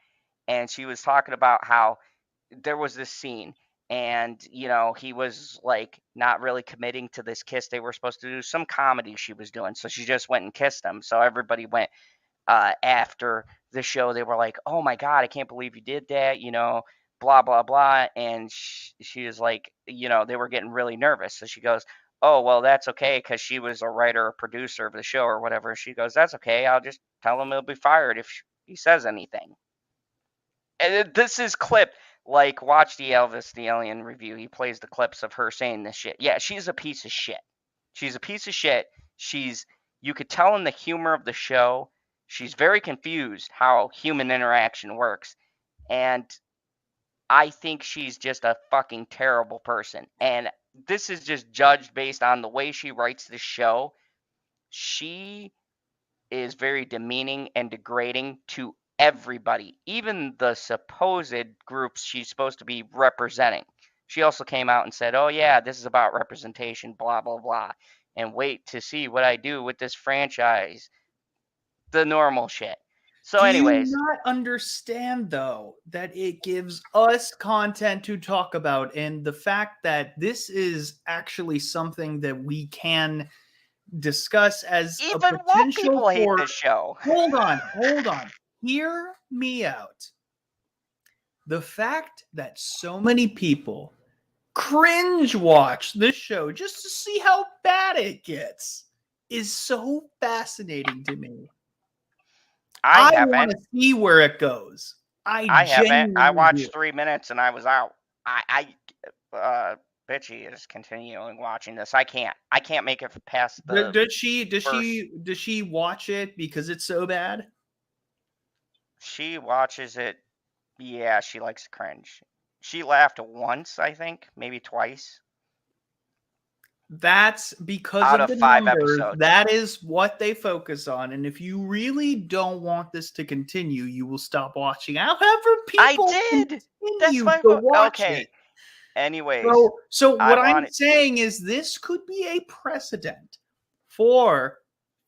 and she was talking about how there was this scene, and he was like not really committing to this kiss. They were supposed to do some comedy she was doing, so she just went and kissed him. So everybody went after the show. They were like, "Oh my god, I can't believe you did that," blah blah blah. And she was like, they were getting really nervous. So she goes, "Oh well, that's okay," because she was a writer or producer of the show or whatever. She goes, "That's okay. I'll just tell him he'll be fired if he says anything." And this is clipped. Like, watch the Elvis the Alien review. He plays the clips of her saying this shit. Yeah, she's a piece of shit. She's a piece of shit. You could tell in the humor of the show, she's very confused how human interaction works. And I think she's just a fucking terrible person. And this is just judged based on the way she writes the show. She is very demeaning and degrading to everybody, even the supposed groups she's supposed to be representing. She also came out and said, "Oh yeah, this is about representation, blah blah blah, and wait to see what I do with this franchise." The normal shit. So anyways, do you not understand though that it gives us content to talk about, and the fact that this is actually something that we can discuss as even a potential woke people hate this show. Hold on. Hear me out. The fact that so many people cringe watch this show just to see how bad it gets is so fascinating to me. I want to see where it goes. I haven't. I watched 3 minutes and I was out. Bitchy is continuing watching this. I can't make it past the. Does she watch it because it's so bad? She watches it. Yeah, she likes cringe. She laughed once, I think, maybe twice. That's because Out of of the 5 numbers. episodes. That is what they focus on. And if you really don't want this to continue, you will stop watching. However, people I did. That's continue my to watch okay. it. Anyways, So I what I'm wanted- saying is this could be a precedent for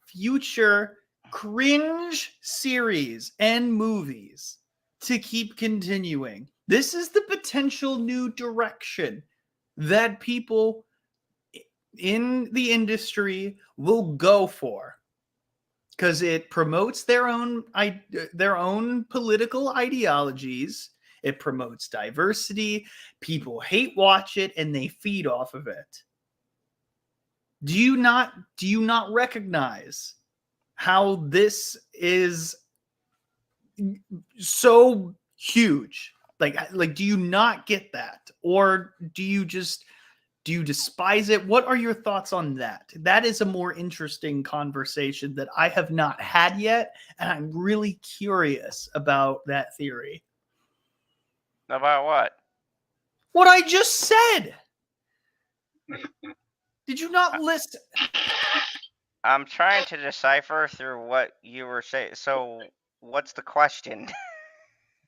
future cringe series and movies to keep continuing. This is the potential new direction that people in the industry will go for, because it promotes their own political ideologies. It promotes diversity. People hate watch it and they feed off of it. Do you not recognize how this is so huge? Like do you not get that? Or do you despise it? What are your thoughts on that? That is a more interesting conversation that I have not had yet, and I'm really curious about that theory. About what? What I just said. Did you not listen? I'm trying to decipher through what you were saying. So, what's the question?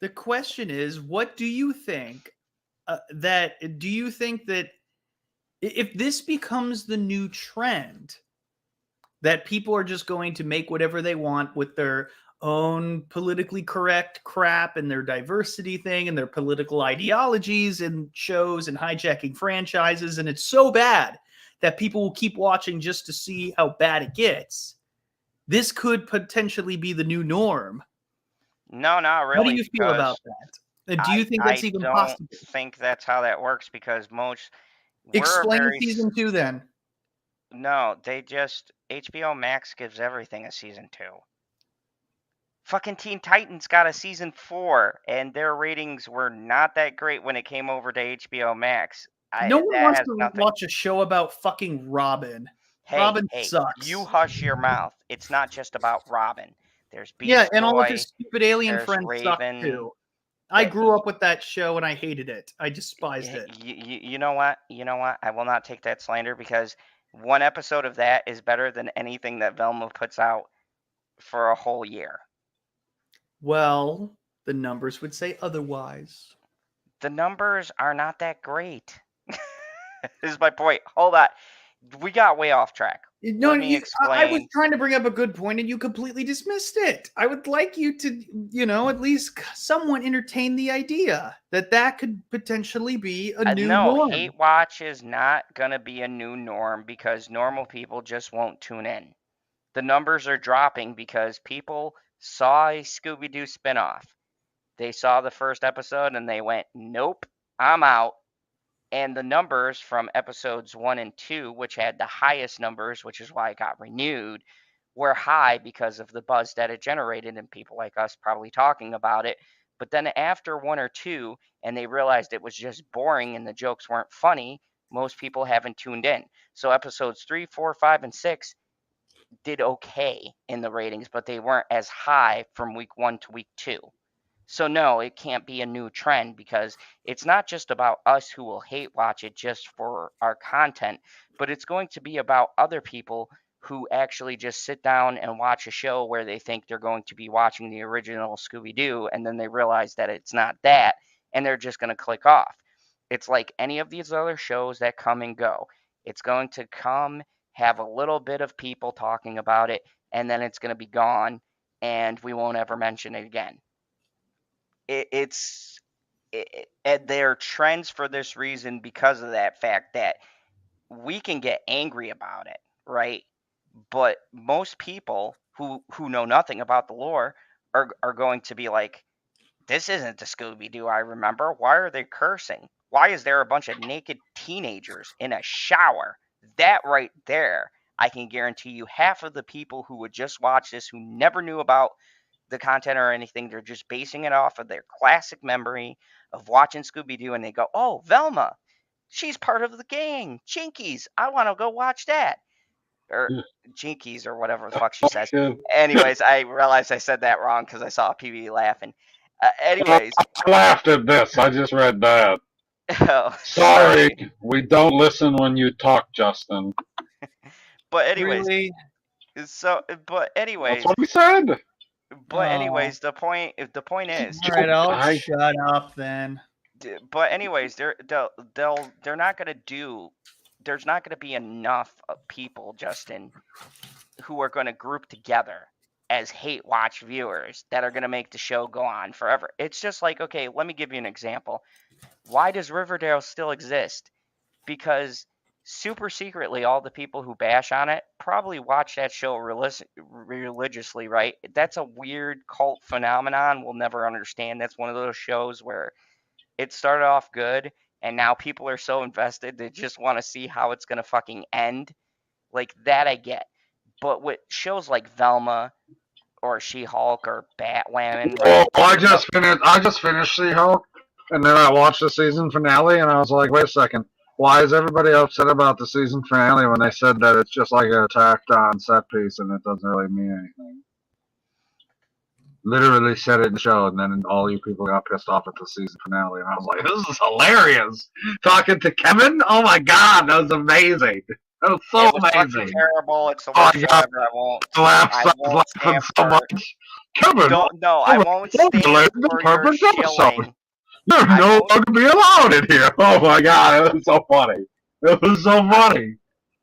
The question is, what do you think that if this becomes the new trend, that people are just going to make whatever they want with their own politically correct crap and their diversity thing and their political ideologies and shows and hijacking franchises, and it's so bad that people will keep watching just to see how bad it gets? This could potentially be the new norm. No, not really. How do you feel about that? Do you think that's even possible? I don't think that's how that works, because most... Explain season 2 then. No, they just... HBO Max gives everything a season 2. Fucking Teen Titans got a season 4, and their ratings were not that great when it came over to HBO Max. No one wants to watch a show about fucking Robin. Robin sucks. You hush your mouth. It's not just about Robin. There's Beast Yeah, and Boy, all of his stupid alien there's friends suck Raven. too. I grew up with that show and I hated it. I despised it. You know what? I will not take that slander, because one episode of that is better than anything that Velma puts out for a whole year. Well, the numbers would say otherwise. The numbers are not that great. This is my point. Hold on. We got way off track. No, Let me explain. I was trying to bring up a good point and you completely dismissed it. I would like you to, at least somewhat entertain the idea that could potentially be a new norm. Hate watch is not going to be a new norm, because normal people just won't tune in. The numbers are dropping because people saw a Scooby Doo spinoff. They saw the first episode and they went, nope, I'm out. And the numbers from episodes 1 and 2, which had the highest numbers, which is why it got renewed, were high because of the buzz that it generated and people like us probably talking about it. But then after 1 or 2, and they realized it was just boring and the jokes weren't funny, most people haven't tuned in. So episodes 3, 4, 5, and 6 did okay in the ratings, but they weren't as high from week 1 to week 2. So no, it can't be a new trend, because it's not just about us who will hate watch it just for our content, but it's going to be about other people who actually just sit down and watch a show where they think they're going to be watching the original Scooby Doo, and then they realize that it's not that, and they're just going to click off. It's like any of these other shows that come and go. It's going to come, have a little bit of people talking about it, and then it's going to be gone, and we won't ever mention it again. And they're trends for this reason, because of that fact that we can get angry about it, right? But most people who know nothing about the lore are going to be like, this isn't the Scooby Doo I remember. Why are they cursing? Why is there a bunch of naked teenagers in a shower? That right there, I can guarantee you half of the people who would just watch this, who never knew about the content or anything, they're just basing it off of their classic memory of watching Scooby Doo, and they go, oh, Velma, she's part of the gang, Chinkies, I want to go watch that. or jinkies or whatever the fuck she says. Shit. Anyways, I realized I said that wrong because I saw PB laughing. Anyways, I laughed at this. I just read that. oh, Sorry, we don't listen when you talk, Justin. But anyways, Really? but anyways, That's what we said. but anyways, the point is, All right, I'll I- shut up then. but anyways, they're not gonna do. There's not gonna be enough people, Justin, who are gonna group together as hate watch viewers that are gonna make the show go on forever. It's just like, okay, let me give you an example. Why does Riverdale still exist? Because super secretly, all the people who bash on it probably watch that show religiously, right? That's a weird cult phenomenon we'll never understand. That's one of those shows where it started off good, and now people are so invested they just want to see how it's gonna fucking end. Like that, I get. But with shows like Velma or She-Hulk or Batwoman, right? Well, I just finished She-Hulk, and then I watched the season finale, and I was like, wait a second. Why is everybody upset about the season finale when they said that it's just like an tacked on set piece and it doesn't really mean anything? Literally said it in the show, and then all you people got pissed off at the season finale, and I was like, this is hilarious. Talking to Kevin? Oh my god, that was amazing. That was so It was fucking amazing. terrible. It's the Oh, worst my show God. ever. I won't Laughing stand so for. much. Kevin, I won't stand for your perfect episode. shilling. You're I no won't- longer be allowed in here. Oh my god, it was so funny. It was so funny.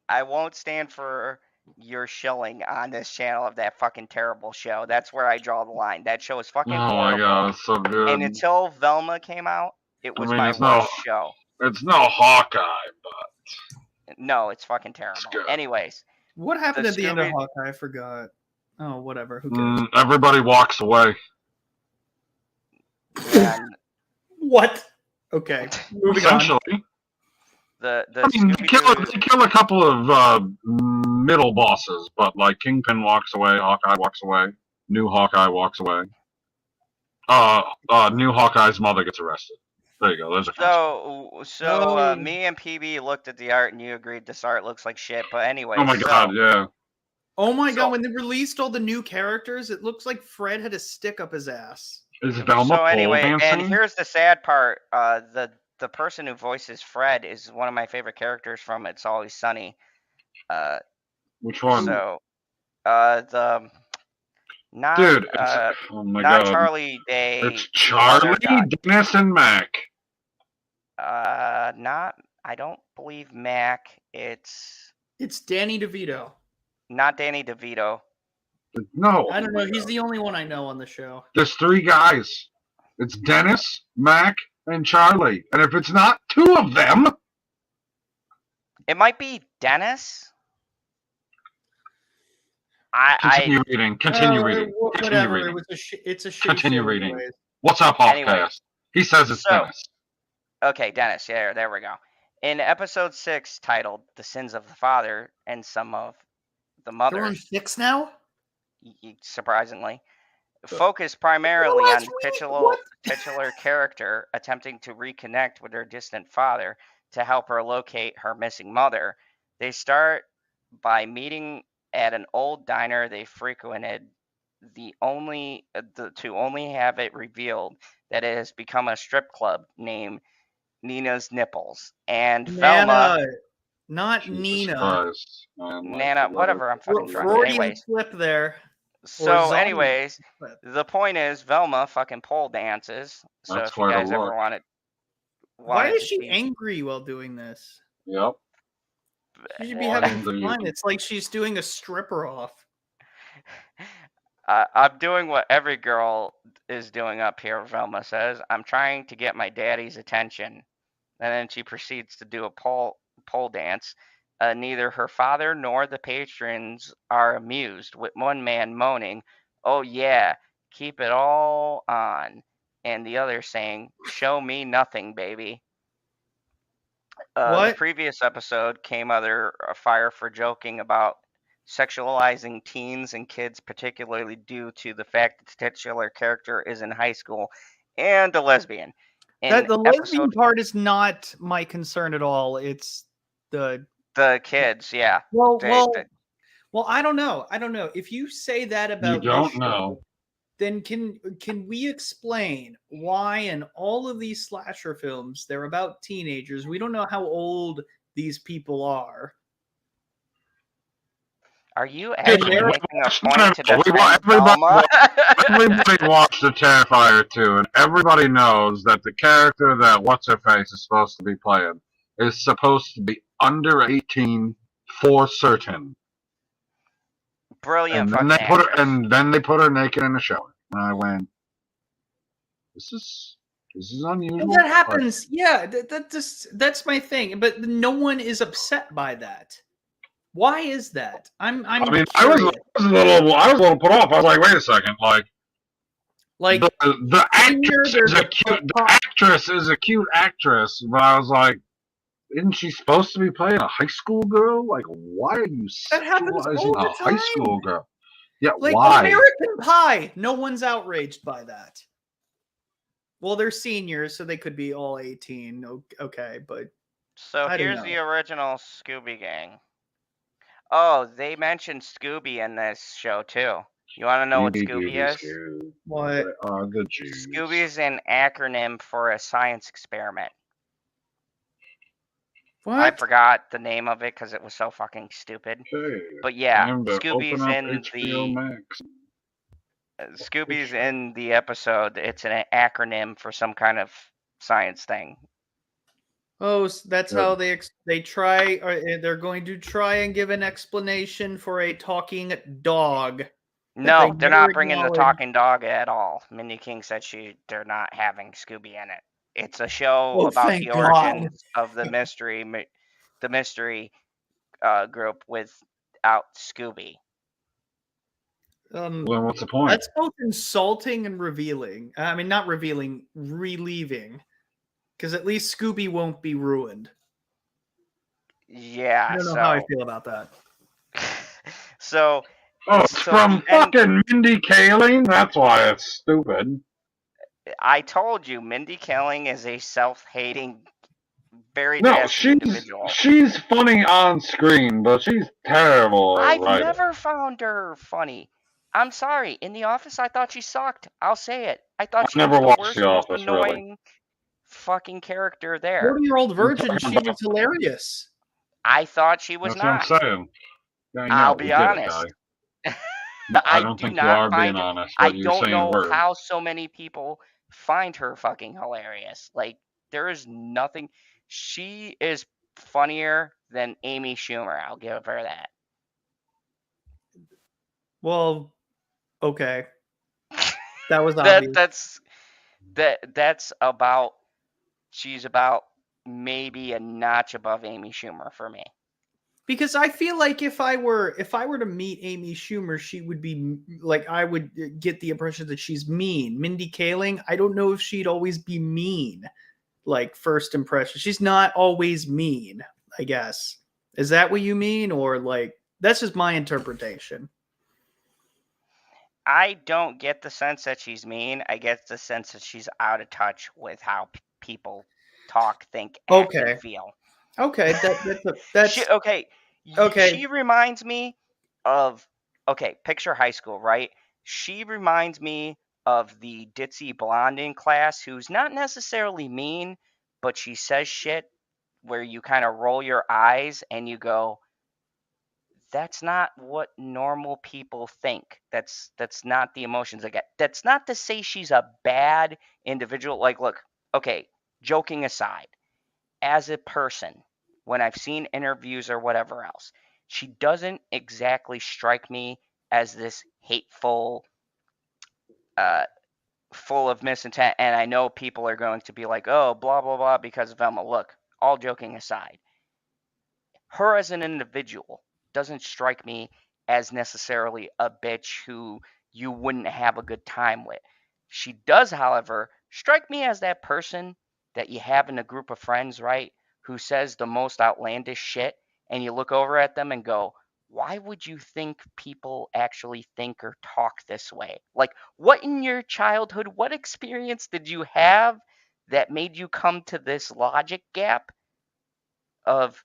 I won't stand for your shilling on this channel of that fucking terrible show. That's where I draw the line. That show is fucking Oh my horrible. god, it's so good. And until Velma came out, it was my it's worst show. It's no Hawkeye, but No, it's fucking terrible. good. Anyways, What happened The at the end of Scooby- Hawkeye? I forgot. Oh, whatever. Who cares? everybody walks away. and What? Okay. Moving on. Essentially. the I mean, they Scooby-Doo, kill a couple of middle bosses, but like Kingpin walks away, Hawkeye walks away, new Hawkeye walks away. New Hawkeye's mother gets arrested. There you go. There's a so me and PB looked at the art and you agreed this art looks like shit. But anyway, Oh my god, yeah. Oh my So- god, when they released all the new characters, it looks like Fred had a stick up his ass. Is Velma So anyway, pole dancing? and here's the sad part. The person who voices Fred is one of my favorite characters from It's Always Sunny. Which one? So, the not Dude, it's, oh my not god. Charlie Day. It's Charlie, Dennis, and Mac. Not. I don't believe Mac. It's It's Danny DeVito. not Danny DeVito. No. I don't know. He's the only one I know on the show. There's three guys. It's Dennis, Mac, and Charlie. And if it's not two of them, It might be Dennis. continue reading. Continue reading. Whatever. Continue reading. It was it's a shitty Continue show reading. anyways. What's up, Hawkcast? Anyway, He says it's so- Dennis. Okay, Dennis. Yeah, there we go. In episode 6, titled "The Sins of the Father and Some of the They're Mother," on 6 now? surprisingly, focused primarily Well, on that's the weird. titular character attempting to reconnect with her distant father to help her locate her missing mother. They start by meeting at an old diner they frequented, to only have it revealed that it has become a strip club named Nina's Nipples. And Velma, Nana, not Jesus Nina. Christ, man. Nana, whatever, I'm fucking drunk. Freudian Anyways, slip there. so zombie anyways, slip. the point is Velma fucking pole dances. So That's if you quite a guys ever look. Why wanted is to she see- angry while doing this? Yep. She should be Well, having Angry. fun. It's like she's doing a stripper off. I'm doing what every girl is doing up here, Velma says. I'm trying to get my daddy's attention. And then she proceeds to do a pole dance. Neither her father nor the patrons are amused, with one man moaning, "Oh yeah, keep it all on," and the other saying, "Show me nothing, baby." The What? previous episode came under fire for joking about sexualizing teens and kids, particularly due to the fact that the titular character is in high school and a lesbian. In The lesbian episode, part is not my concern at all. It's the the kids, yeah. well, They- well. they- Well, I don't know. If you say that about You don't know. then can we explain why in all of these slasher films they're about teenagers? We don't know how old these people are. Are you actually making a point No, to defend Velma? Everybody watched The Terrifier 2, and everybody knows that the character that What's-Her-Face is supposed to be playing is supposed to be under 18 for certain. Brilliant And fucking actress. then they put her naked in the shower. And I went, this is unusual. Well, that happens. Yeah, that's my thing. But no one is upset by that. Why is that? I mean, I was a little put off. I was like, wait a second, like the actress is a cute actress, but I was like, isn't she supposed to be playing a high school girl? Like, why are you sexualizing a high school girl? Yeah, like why? American Pie. No one's outraged by that. Well, they're seniors, so they could be all 18. Okay, but so here's the original Scooby Gang. Oh, they mentioned Scooby in this show too. You want to know what Scooby is? What? Scooby is an acronym for a science experiment. What? I forgot the name of it because it was so fucking stupid. Hey, but yeah, Scooby's in HBO Max. Scooby's in the episode. It's an acronym for some kind of science thing. Oh, so that's how they try. Or they're going to try and give an explanation for a talking dog. No, they're not bringing the talking dog at all. Mindy King said they're not having Scooby in it. It's a show about the origins of the mystery group without Scooby. Well, what's the point? That's both insulting and revealing. I mean, not revealing, relieving. Because at least Scooby won't be ruined. Yeah, I don't know how I feel about that. So... it's from fucking Mindy Kaling? That's why it's stupid. I told you, Mindy Kaling is a self-hating, very nasty individual. She's funny on screen, but she's terrible. I've never found her funny. I'm sorry. In The Office, I thought she sucked. I'll say it. I thought she was the worst, most annoying fucking character there. 40-year-old virgin, she was hilarious. I thought she was not. That's what I'm saying. Yeah, I'll be honest. I don't think you are being honest. I don't know how so many people find her fucking hilarious. Like, there is nothing. She is funnier than Amy Schumer. I'll give her that. Well, okay. That was obvious. That's about. She's about maybe a notch above Amy Schumer for me. Because I feel like if I were to meet Amy Schumer, she would be like, I would get the impression that she's mean. Mindy Kaling, I don't know if she'd always be mean. Like, first impression, she's not always mean, I guess. Is that what you mean? Or like, that's just my interpretation. I don't get the sense that she's mean. I get the sense that she's out of touch with how people talk, think, act, and feel. Okay, that's okay. She reminds me of picture high school, right? She reminds me of the ditzy blonde in class who's not necessarily mean, but she says shit where you kind of roll your eyes and you go, that's not what normal people think. That's not the emotions I get. That's not to say she's a bad individual. Like, look, okay, joking aside, as a person, when I've seen interviews or whatever else, she doesn't exactly strike me as this hateful, full of misintent. And I know people are going to be like, oh, blah, blah, blah, because of Velma. Look, all joking aside, her as an individual doesn't strike me as necessarily a bitch who you wouldn't have a good time with. She does, however, strike me as that person that you have in a group of friends, right, who says the most outlandish shit, and you look over at them and go, why would you think people actually think or talk this way? Like, what in your childhood, what experience did you have that made you come to this logic gap of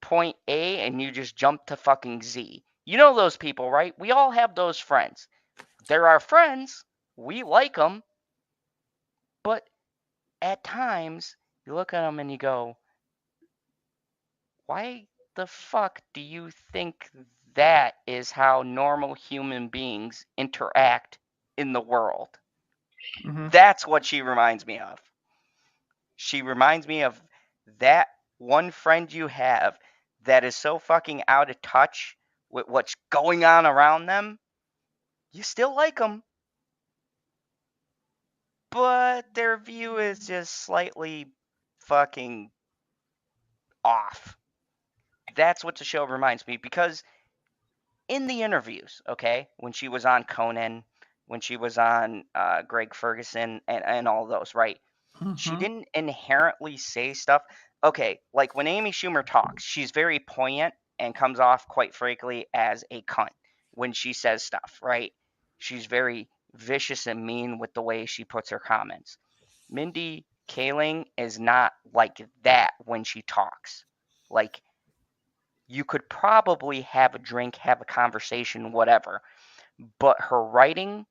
point A and you just jump to fucking Z? You know those people, right? We all have those friends. They're our friends. We like them. But at times, you look at them and you go, why the fuck do you think that is how normal human beings interact in the world? Mhm. That's what she reminds me of. She reminds me of that one friend you have that is so fucking out of touch with what's going on around them. You still like them, but their view is just slightly fucking off. That's what the show reminds me, because in the interviews, okay, when she was on Conan, when she was on Greg Ferguson and all those, right? She Mhm. didn't inherently say stuff. Okay, like when Amy Schumer talks, she's very poignant and comes off, quite frankly, as a cunt when she says stuff, right? She's very vicious and mean with the way she puts her comments. Mindy Kaling is not like that when she talks. Like, you could probably have a drink, have a conversation, whatever, but her writing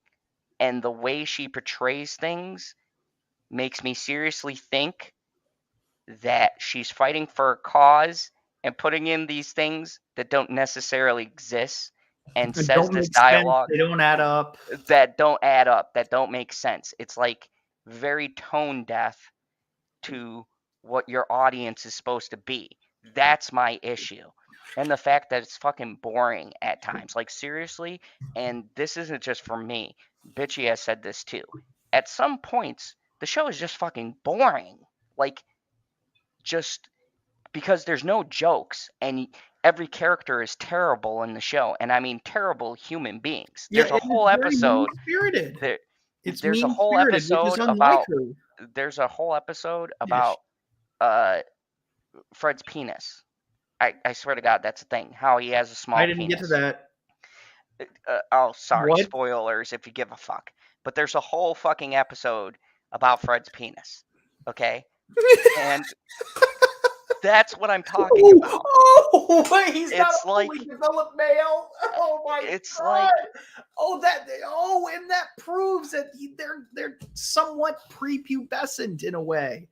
and the way she portrays things makes me seriously think that she's fighting for a cause and putting in these things that don't necessarily exist, and It says don't this make sense. dialogue They don't add up. that don't add up, that don't make sense. It's like very tone deaf to what your audience is supposed to be. That's my issue. And the fact that it's fucking boring at times. Like, seriously, and this isn't just for me. Bitchy has said this too. At some points, the show is just fucking boring. Like, just because there's no jokes and every character is terrible in the show, and I mean terrible human beings. Yeah, There's a and it's whole very episode mean-spirited. there It's there's a whole mean-spirited, which is episode unlike about her. there's a whole episode Yes. about Fred's penis. I swear to God, that's a thing. How he has a small I didn't penis. get to that. Oh, sorry, What? spoilers if you give a fuck. But there's a whole fucking episode about Fred's penis. Okay? And that's what I'm talking about. Oh, wait, he's not It's a fully like developed male. Oh my it's god. like And that proves that they're somewhat prepubescent in a way.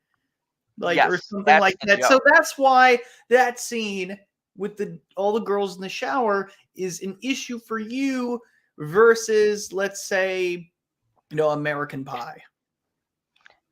Like, or yes, something that's like the that. So joke. that's why that scene with all the girls in the shower is an issue for you versus, let's say, American Pie.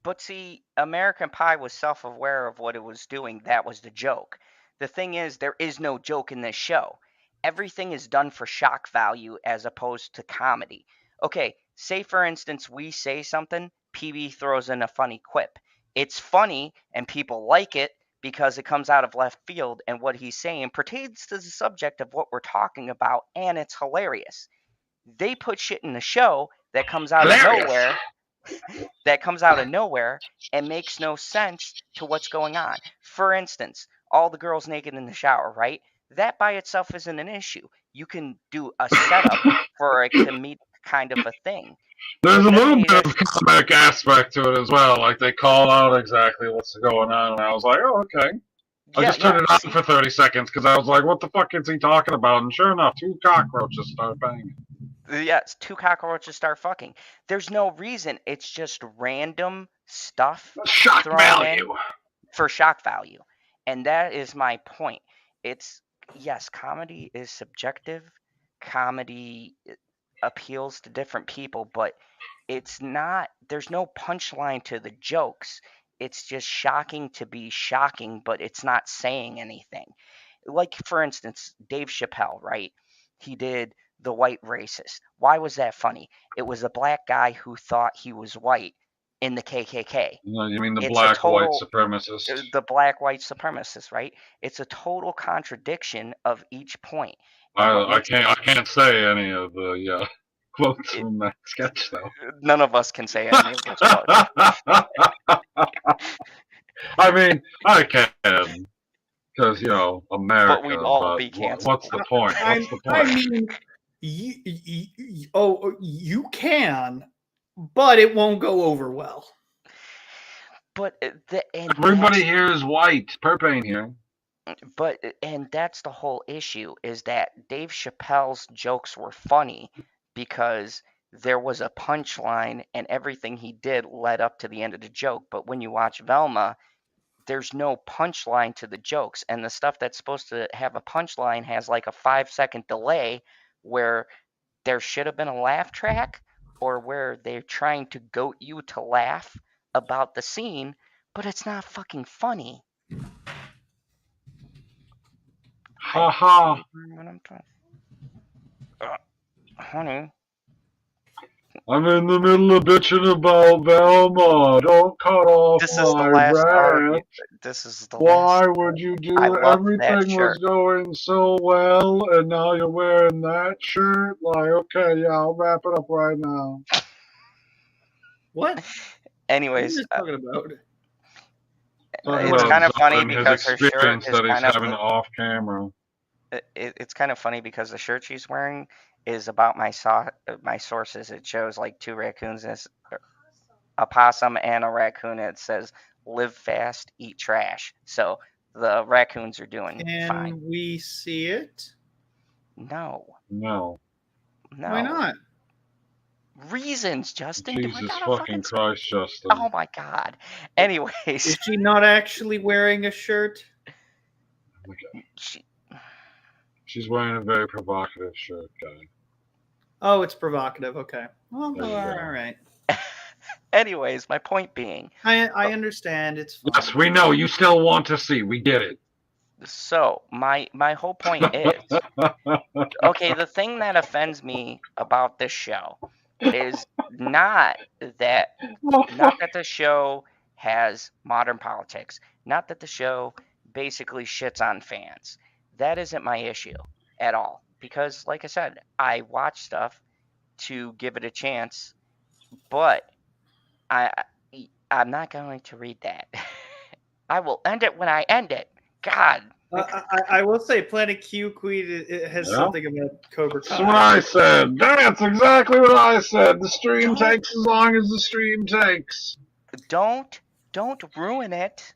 But see, American Pie was self-aware of what it was doing. That was the joke. The thing is, there is no joke in this show. Everything is done for shock value as opposed to comedy. Okay, say for instance we say something, PB throws in a funny quip. It's funny and people like it because it comes out of left field, and what he's saying pertains to the subject of what we're talking about, and it's hilarious. They put shit in the show that comes out of nowhere and makes no sense to what's going on. For instance, all the girls naked in the shower, right? That by itself isn't an issue. You can do a setup for a comedic kind of a thing. There's But a then little they bit of just comic aspect to it as well. Like, they call out exactly what's going on, and I was like, oh, okay. I just turned it on see, for 30 seconds because I was like, what the fuck is he talking about? And sure enough, 2 cockroaches start banging. yes, 2 cockroaches start fucking. There's no reason. It's just random stuff Shock thrown value. in for shock value. And that is my point. It's, yes, comedy is subjective. Comedy appeals to different people, but it's not, there's no punchline to the jokes. It's just shocking to be shocking, but it's not saying anything. Like, for instance, Dave Chappelle, right? He did The White Racist. Why was that funny? It was a black guy who thought he was white in the KKK. You mean the It's a black white total, supremacist? the black white supremacist, right? It's a total contradiction of each point. I can't say any of the quotes It, from that sketch though. none of us can say any of those quotes. I mean, I can, because America. But we'd all But be canceled. what's the point? What's the I point? mean, you can, but it won't go over well. But Everybody here is white. Perp ain't here. And that's the whole issue, is that Dave Chappelle's jokes were funny because there was a punchline and everything he did led up to the end of the joke. But when you watch Velma, there's no punchline to the jokes, and the stuff that's supposed to have a punchline has like a 5-second delay where there should have been a laugh track, or where they're trying to goat you to laugh about the scene, but it's not fucking funny. Ha ha. Honey, I'm in the middle of bitching about Velma. Don't cut off this is the my last rant. argument. This is the Why last. would you do I it? love that Everything was shirt. going so well, and now you're wearing that shirt? Like, okay, yeah, I'll wrap it up right now. What? What are Anyways, you talking about? Talking it's about kind of funny Zod and his because her shirt experience is that he's kind of having off camera. it's kind of funny because the shirt she's wearing is about my sources. It shows like 2 raccoons, and a possum and a raccoon. It says "Live fast, eat trash." So the raccoons are doing fine. Can we see it? No, No. Why not? Reasons, Justin. Do I Jesus gotta fucking Christ, Justin. Oh my God. Anyways, Is she not actually wearing a shirt? She's wearing a very provocative shirt, guy. Oh, it's provocative. Okay. Well, There you go. all right. Anyways, my point being, I understand. It's fine. Yes, we know. You still want to see. We get it. so my whole point is, okay, the thing that offends me about this show is not that the show has modern politics, not that the show basically shits on fans. That isn't my issue at all, because like I said, I watch stuff to give it a chance, but I'm not going to read that. I will end it when I end it. God. I will say Planet Q Queen it has something about Cobra Kai. That's what I said. That's exactly what I said. The stream takes as long as the stream takes. Don't ruin it,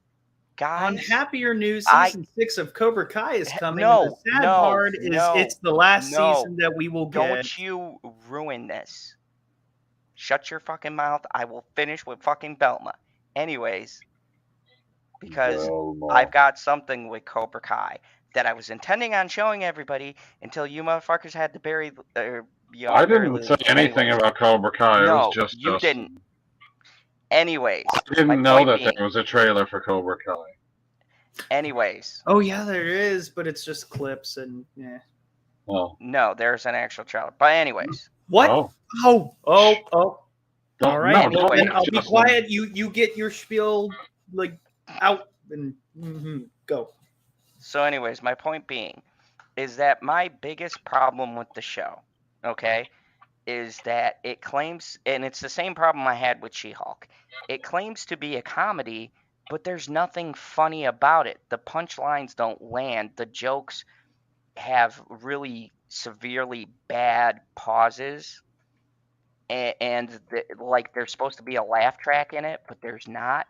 guys. On happier news, season 6 of Cobra Kai is coming. The sad part is it's the last season that we will get. Don't you ruin this. Shut your fucking mouth. I will finish with fucking Velma. Anyways, because I've got something with Cobra Kai that I was intending on showing everybody until you motherfuckers had to bury. I didn't say anything about Cobra Kai. No, it was just you didn't. Anyways, I didn't know that there was a trailer for Cobra Kai. Anyways. Oh yeah, there is, but it's just clips and yeah. Oh. No, there's an actual trailer. But anyways. What? Oh. All right. No, and I'll be quiet. You get your spiel like out and go. So anyways, my point being is that my biggest problem with the show, okay, is that it claims, and it's the same problem I had with She-Hulk. It claims to be a comedy, but there's nothing funny about it. The punchlines don't land. The jokes have really severely bad pauses. And like there's supposed to be a laugh track in it, but there's not.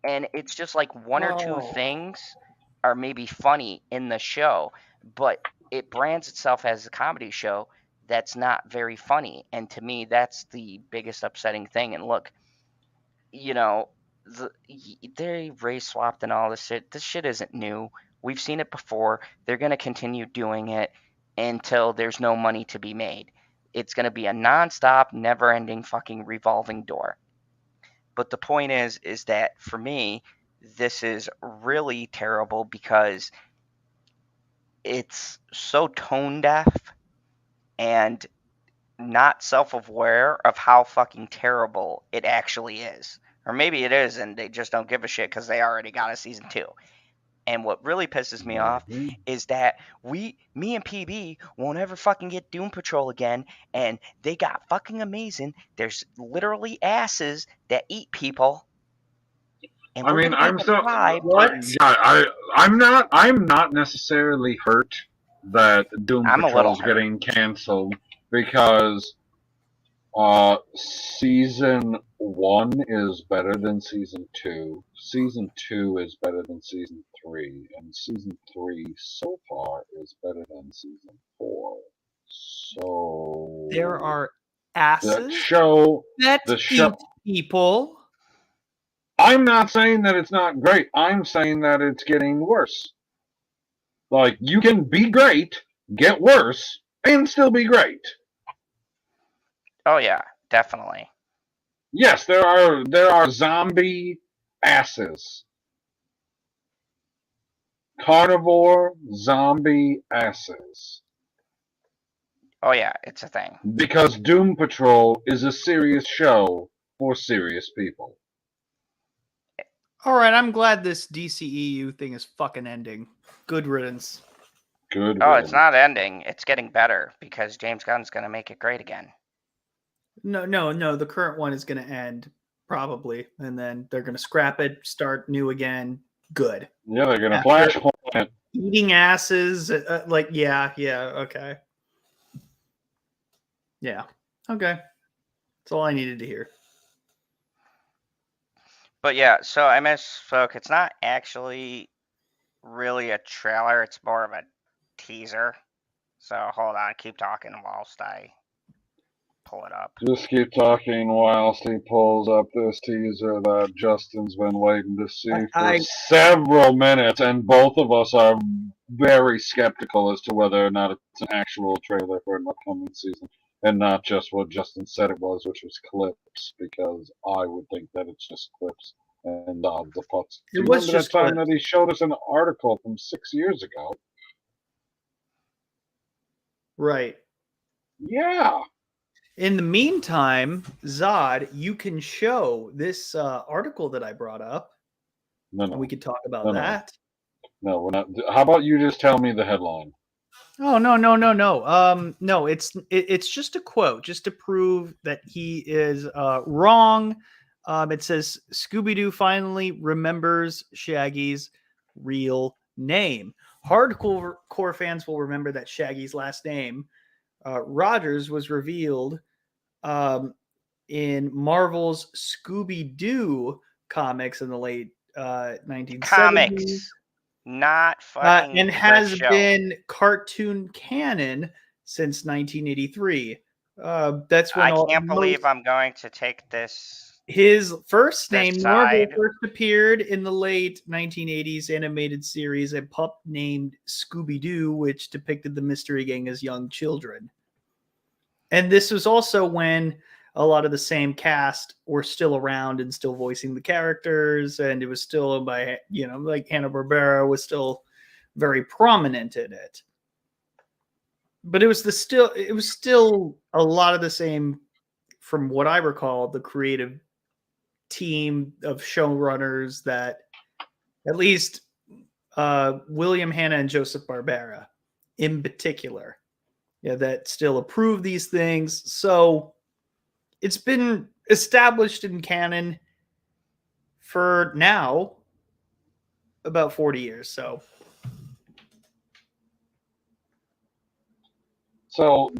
And it's just like one or two things are maybe funny in the show, but it brands itself as a comedy show that's not very funny. And to me, that's the biggest upsetting thing. And look, you know, they race swapped and all this shit. This shit isn't new. We've seen it before. They're going to continue doing it until there's no money to be made. It's going to be a nonstop, never-ending fucking revolving door. But the point is that for me, this is really terrible because it's so tone deaf and not self-aware of how fucking terrible it actually is. Or maybe it is and they just don't give a shit because they already got a season 2. And what really pisses me off is that me and PB won't ever fucking get Doom Patrol again, and they got fucking amazing. There's literally asses that eat people. And I mean, I'm not necessarily hurt that Doom Patrol's getting canceled because Season 1 is better than Season 2. Season 2 is better than Season 3. And Season 3 so far is better than Season 4. So... There are The asses show... that The show... eat people. I'm not saying that it's not great. I'm saying that it's getting worse. Like, you can be great, get worse, and still be great. Oh yeah, definitely. Yes, there are zombie asses. Carnivore zombie asses. Oh yeah, it's a thing. Because Doom Patrol is a serious show for serious people. All right, I'm glad this DCEU thing is fucking ending. Good riddance. Good. Oh, it's not ending. It's getting better because James Gunn's going to make it great again. No. The current one is going to end probably, and then they're going to scrap it, start new again. Good. Yeah, they're gonna flashpoint it. Eating asses, yeah, okay. Yeah, okay. That's all I needed to hear. But yeah, so I misspoke. It's not actually really a trailer. It's more of a teaser. So hold on, keep talking whilst I pull it up. Just keep talking whilst he pulls up this teaser that Justin's been waiting to see for several minutes, and both of us are very skeptical as to whether or not it's an actual trailer for an upcoming season, and not just what Justin said it was, which was clips, because I would think that it's just clips and the putts. It was Remember just that time clips. that he showed us an article from 6 years ago? Right. Yeah. In the meantime, Zod, you can show this article that I brought up. No. And we could talk about that. No, we're not. How about you just tell me the headline? Oh, no. No, it's just a quote, just to prove that he is wrong. It says Scooby Doo finally remembers Shaggy's real name. Hardcore fans will remember that Shaggy's last name, Rogers, was revealed in Marvel's Scooby Doo comics in the late 1970s. Comics, not fucking and has show. been cartoon canon since 1983. That's when I can't believe I'm going to take this. His first name, Marvel, side. first appeared in the late 1980s animated series A Pup Named Scooby Doo, which depicted the Mystery Gang as young children. And this was also when a lot of the same cast were still around and still voicing the characters, and it was still by, like Hanna-Barbera was still very prominent in it. But it was still a lot of the same, from what I recall, the creative team of showrunners that at least William Hanna and Joseph Barbera in particular, that still approve these things. So it's been established in canon for now about 40 years. So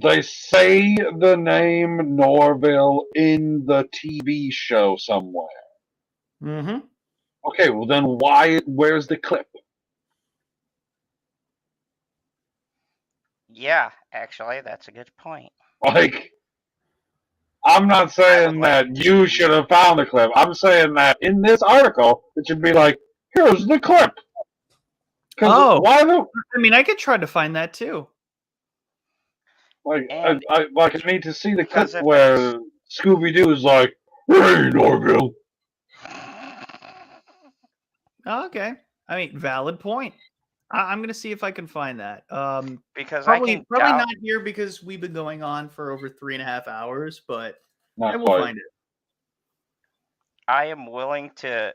they say the name Norville in the TV show somewhere. Mm-hmm. Okay, well then where's the clip? Yeah, actually, that's a good point. Like, I'm not saying that you should have found the clip. I'm saying that in this article, it should be like, here's the clip. Oh, I could try to find that too. I need to see the clip where Scooby Doo is like, "Hey, Norville." Okay, valid point. I'm gonna see if I can find that. Because probably not here because we've been going on for over 3.5 hours, but I will find it. I am willing to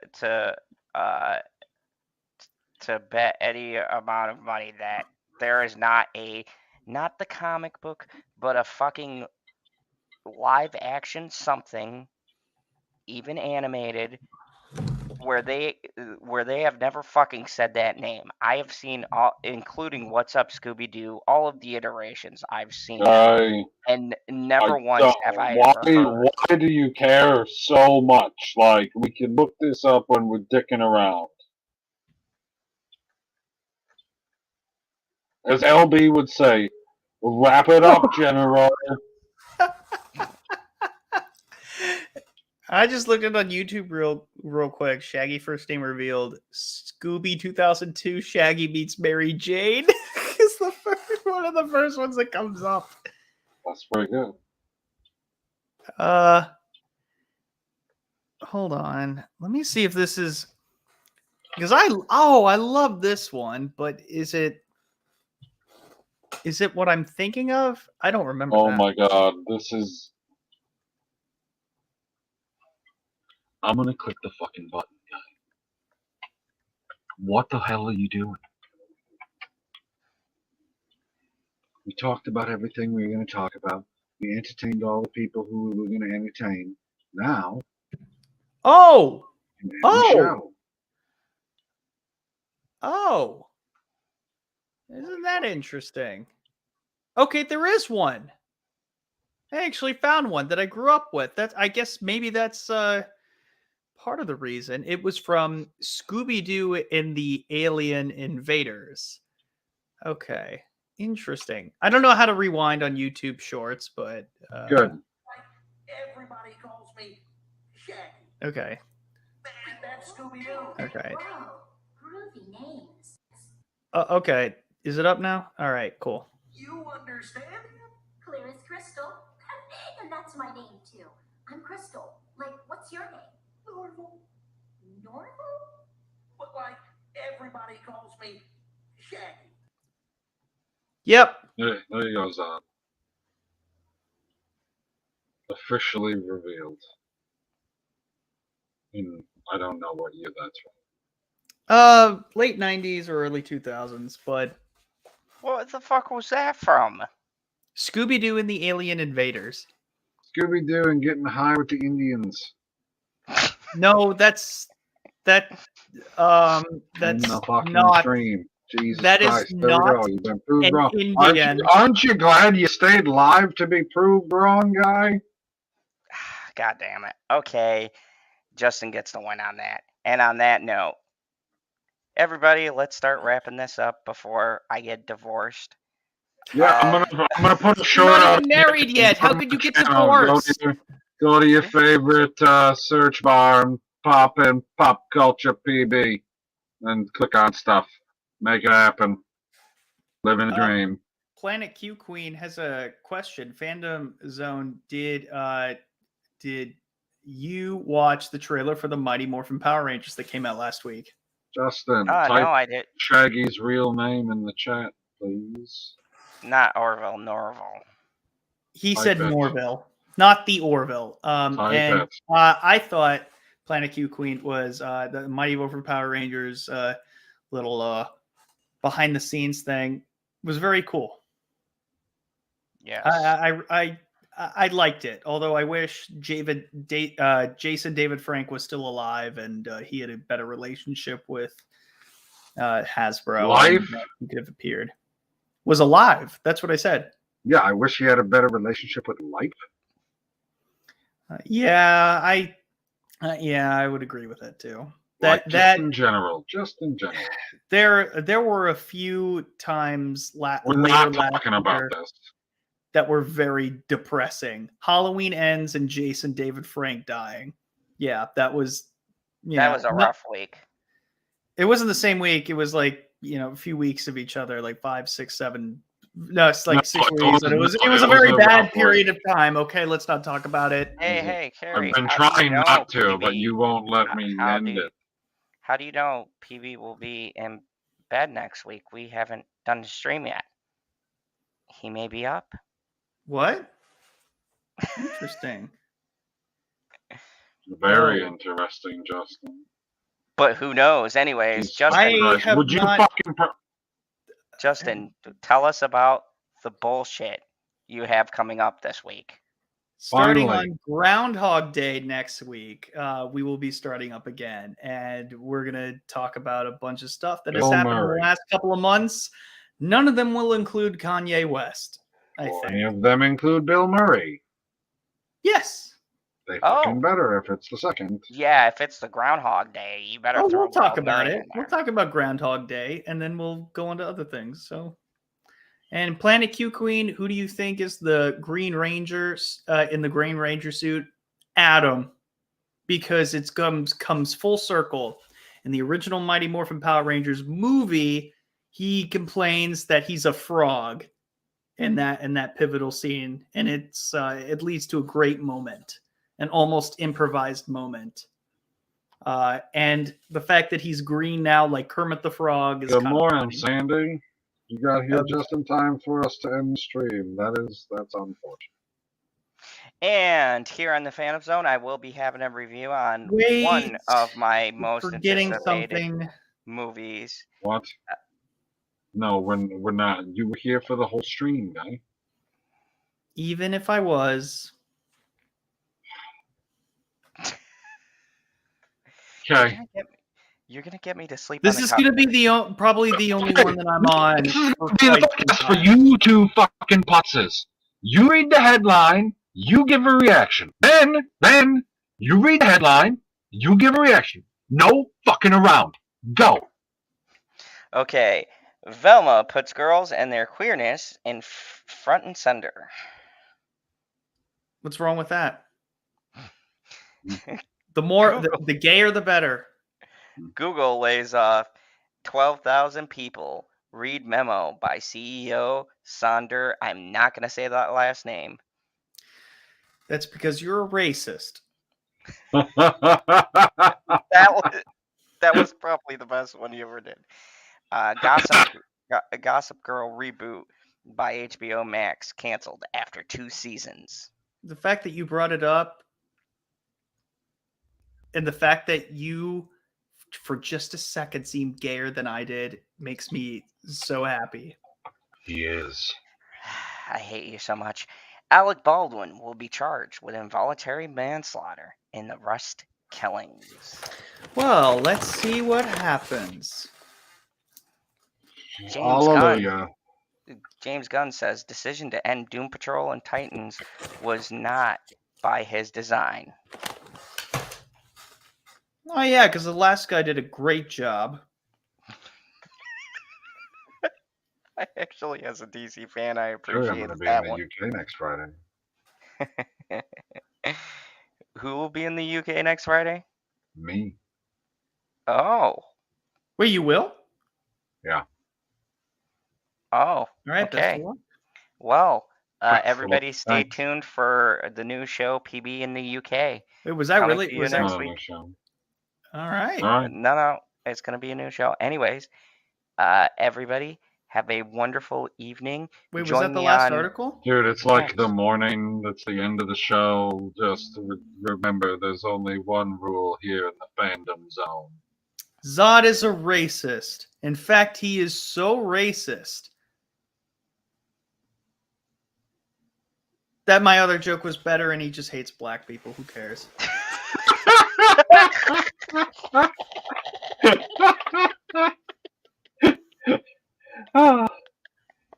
bet any amount of money that there is not the comic book, but a fucking live action something, even animated, where they have never fucking said that name. I have seen all, including What's Up Scooby Doo, all of the iterations I've seen, and never once have I ever heard. Why do you care so much? Like, we can look this up when we're dicking around. As LB would say, wrap it up, General. I just looked it on YouTube real quick. Shaggy first name revealed. Scooby 2002 Shaggy meets Mary Jane is the one of the first ones that comes up. That's pretty good. Hold on. Let me see if this is because I love this one, but is it what I'm thinking of? I don't remember. Oh my god, this is. I'm gonna click the fucking button, guy. What the hell are you doing? We talked about everything we were going to talk about. We entertained all the people who we were going to entertain. Now. Oh! Show. Oh! Isn't that interesting? Okay, there is one. I actually found one that I grew up with. I guess maybe that's part of the reason. It was from Scooby Doo and the Alien Invaders. Okay. Interesting. I don't know how to rewind on YouTube Shorts, but good. Everybody calls me Shaggy. Okay. That's Scooby Doo. Okay. Wow, groovy names. Okay. Is it up now? All right. Cool. You understand? Clear as crystal. And that's my name too. I'm Crystal. Like, what's your name? Normal. Normal? But like everybody calls me Shaggy. Yep. There he goes on. Officially revealed. I don't know what year that's from. Late 90s or early 2000s, but what the fuck was that from? Scooby Doo and the Alien Invaders. Scooby Doo and getting high with the Indians. No, that's in the fucking not stream. Jesus that Christ, is there not we go. You've been proved an wrong. Indian. Aren't you glad you stayed live to be proved wrong, guy? God damn it. Okay. Justin gets the win on that. And on that note, everybody, let's start wrapping this up before I get divorced. Yeah, I'm gonna put a short You're not out. even married yet. How could you get Channel. divorced? Go to your favorite search bar and pop in Pop Culture PB and click on stuff. Make it happen. Living a dream. Planet Q Queen has a question. Fandom Zone, did you watch the trailer for the Mighty Morphin Power Rangers that came out last week? Justin, no, I did. Shaggy's real name in the chat, please. Not Orville, Norville. He said Norville, not the Orville. And I thought Planet Q Queen was the Mighty Morphin Power Rangers little behind the scenes thing. Was very cool. Yes. I liked it, although I wish Jason David Frank was still alive and he had a better relationship with Hasbro. Life? He could have appeared. Was alive. That's what I said. Yeah, I wish he had a better relationship with Life. I would agree with that too. In general. There were a few times we're not talking about this. That were very depressing. Halloween Ends and Jason David Frank dying. Yeah, that was a rough week. It wasn't the same week. It was like, a few weeks of each other, like 5, 6, 7. No, it's like 6 weeks. And it was a very bad period of time. Okay, let's not talk about it. Hey, Carrie. I've been trying not to, but you won't let me end it. How do you know PB will be in bed next week? We haven't done the stream yet. He may be up. What? Interesting. Very interesting, Justin. But who knows? Anyways, Justin, Justin, tell us about the bullshit you have coming up this week. Starting Finally. on Groundhog Day next week, we will be starting up again, and we're going to talk about a bunch of stuff that has Bill happened in Murray. the last couple of months. None of them will include Kanye West, I Will think. any of them include Bill Murray? Yes. They Oh. fucking better if it's the second. Yeah, if it's the Groundhog Day, you better Oh, throw we'll talk Bill about Murray it. in We'll there. talk about Groundhog Day, and then we'll go on to other things. So, and Planet Q Queen, who do you think is the Green Ranger in the Green Ranger suit? Adam, because it comes full circle. In the original Mighty Morphin Power Rangers movie, he complains that he's a frog in that pivotal scene, and it leads to a great moment, an almost improvised moment. And the fact that he's green now, like Kermit the Frog, is Good kind morning, of funny. Sandy. You got here just in time for us to end the stream. That's unfortunate. And here on the Phantom Zone, I will be having a review on Wait, one of my most forgetting anticipated something. movies. What? No, we're not. You were here for the whole stream, guy. Even if I was, Okay. You're gonna get me to sleep. this on the is couch. going to be probably the only one that I'm on. This is for the quite some podcast for time. you two fucking putzes. You read the headline, you give a reaction. Then you read the headline, you give a reaction. No fucking around. Go. Okay, Velma puts girls and their queerness in front and center. What's wrong with that? The more, the gayer, the better. Google lays off 12,000 people. Read memo by CEO Sundar. I'm not going to say that last name. That's because you're a racist. That was probably the best one you ever did. Gossip Girl reboot by HBO Max canceled after 2 seasons. The fact that you brought it up, and the fact that you, for just a second, seemed gayer than I did, makes me so happy. He is. I hate you so much. Alec Baldwin will be charged with involuntary manslaughter in the Rust killings. Well, let's see what happens. Hallelujah. James Gunn says decision to end Doom Patrol and Titans was not by his design. Oh yeah, because the last guy did a great job. I actually, as a DC fan, I Sure, I'm appreciate going to be that in the one. UK next Friday. Who will be in the UK next Friday? Me. Oh. Wait, you will? Yeah. Oh. All right, okay. best of luck. Well, Best of everybody luck. stay Thanks. tuned for the new show, PB in the UK. Wait, was that Coming really? to you Was that? next Another week. show. All right. All right. No, it's going to be a new show. Anyways, everybody have a wonderful evening. Wait, was Join that the me last on- article? Dude, it's like Yes. the morning. That's the end of the show. Just remember, there's only one rule here in the fandom zone. Zod is a racist. In fact, he is so racist that my other joke was better, and he just hates black people. Who cares?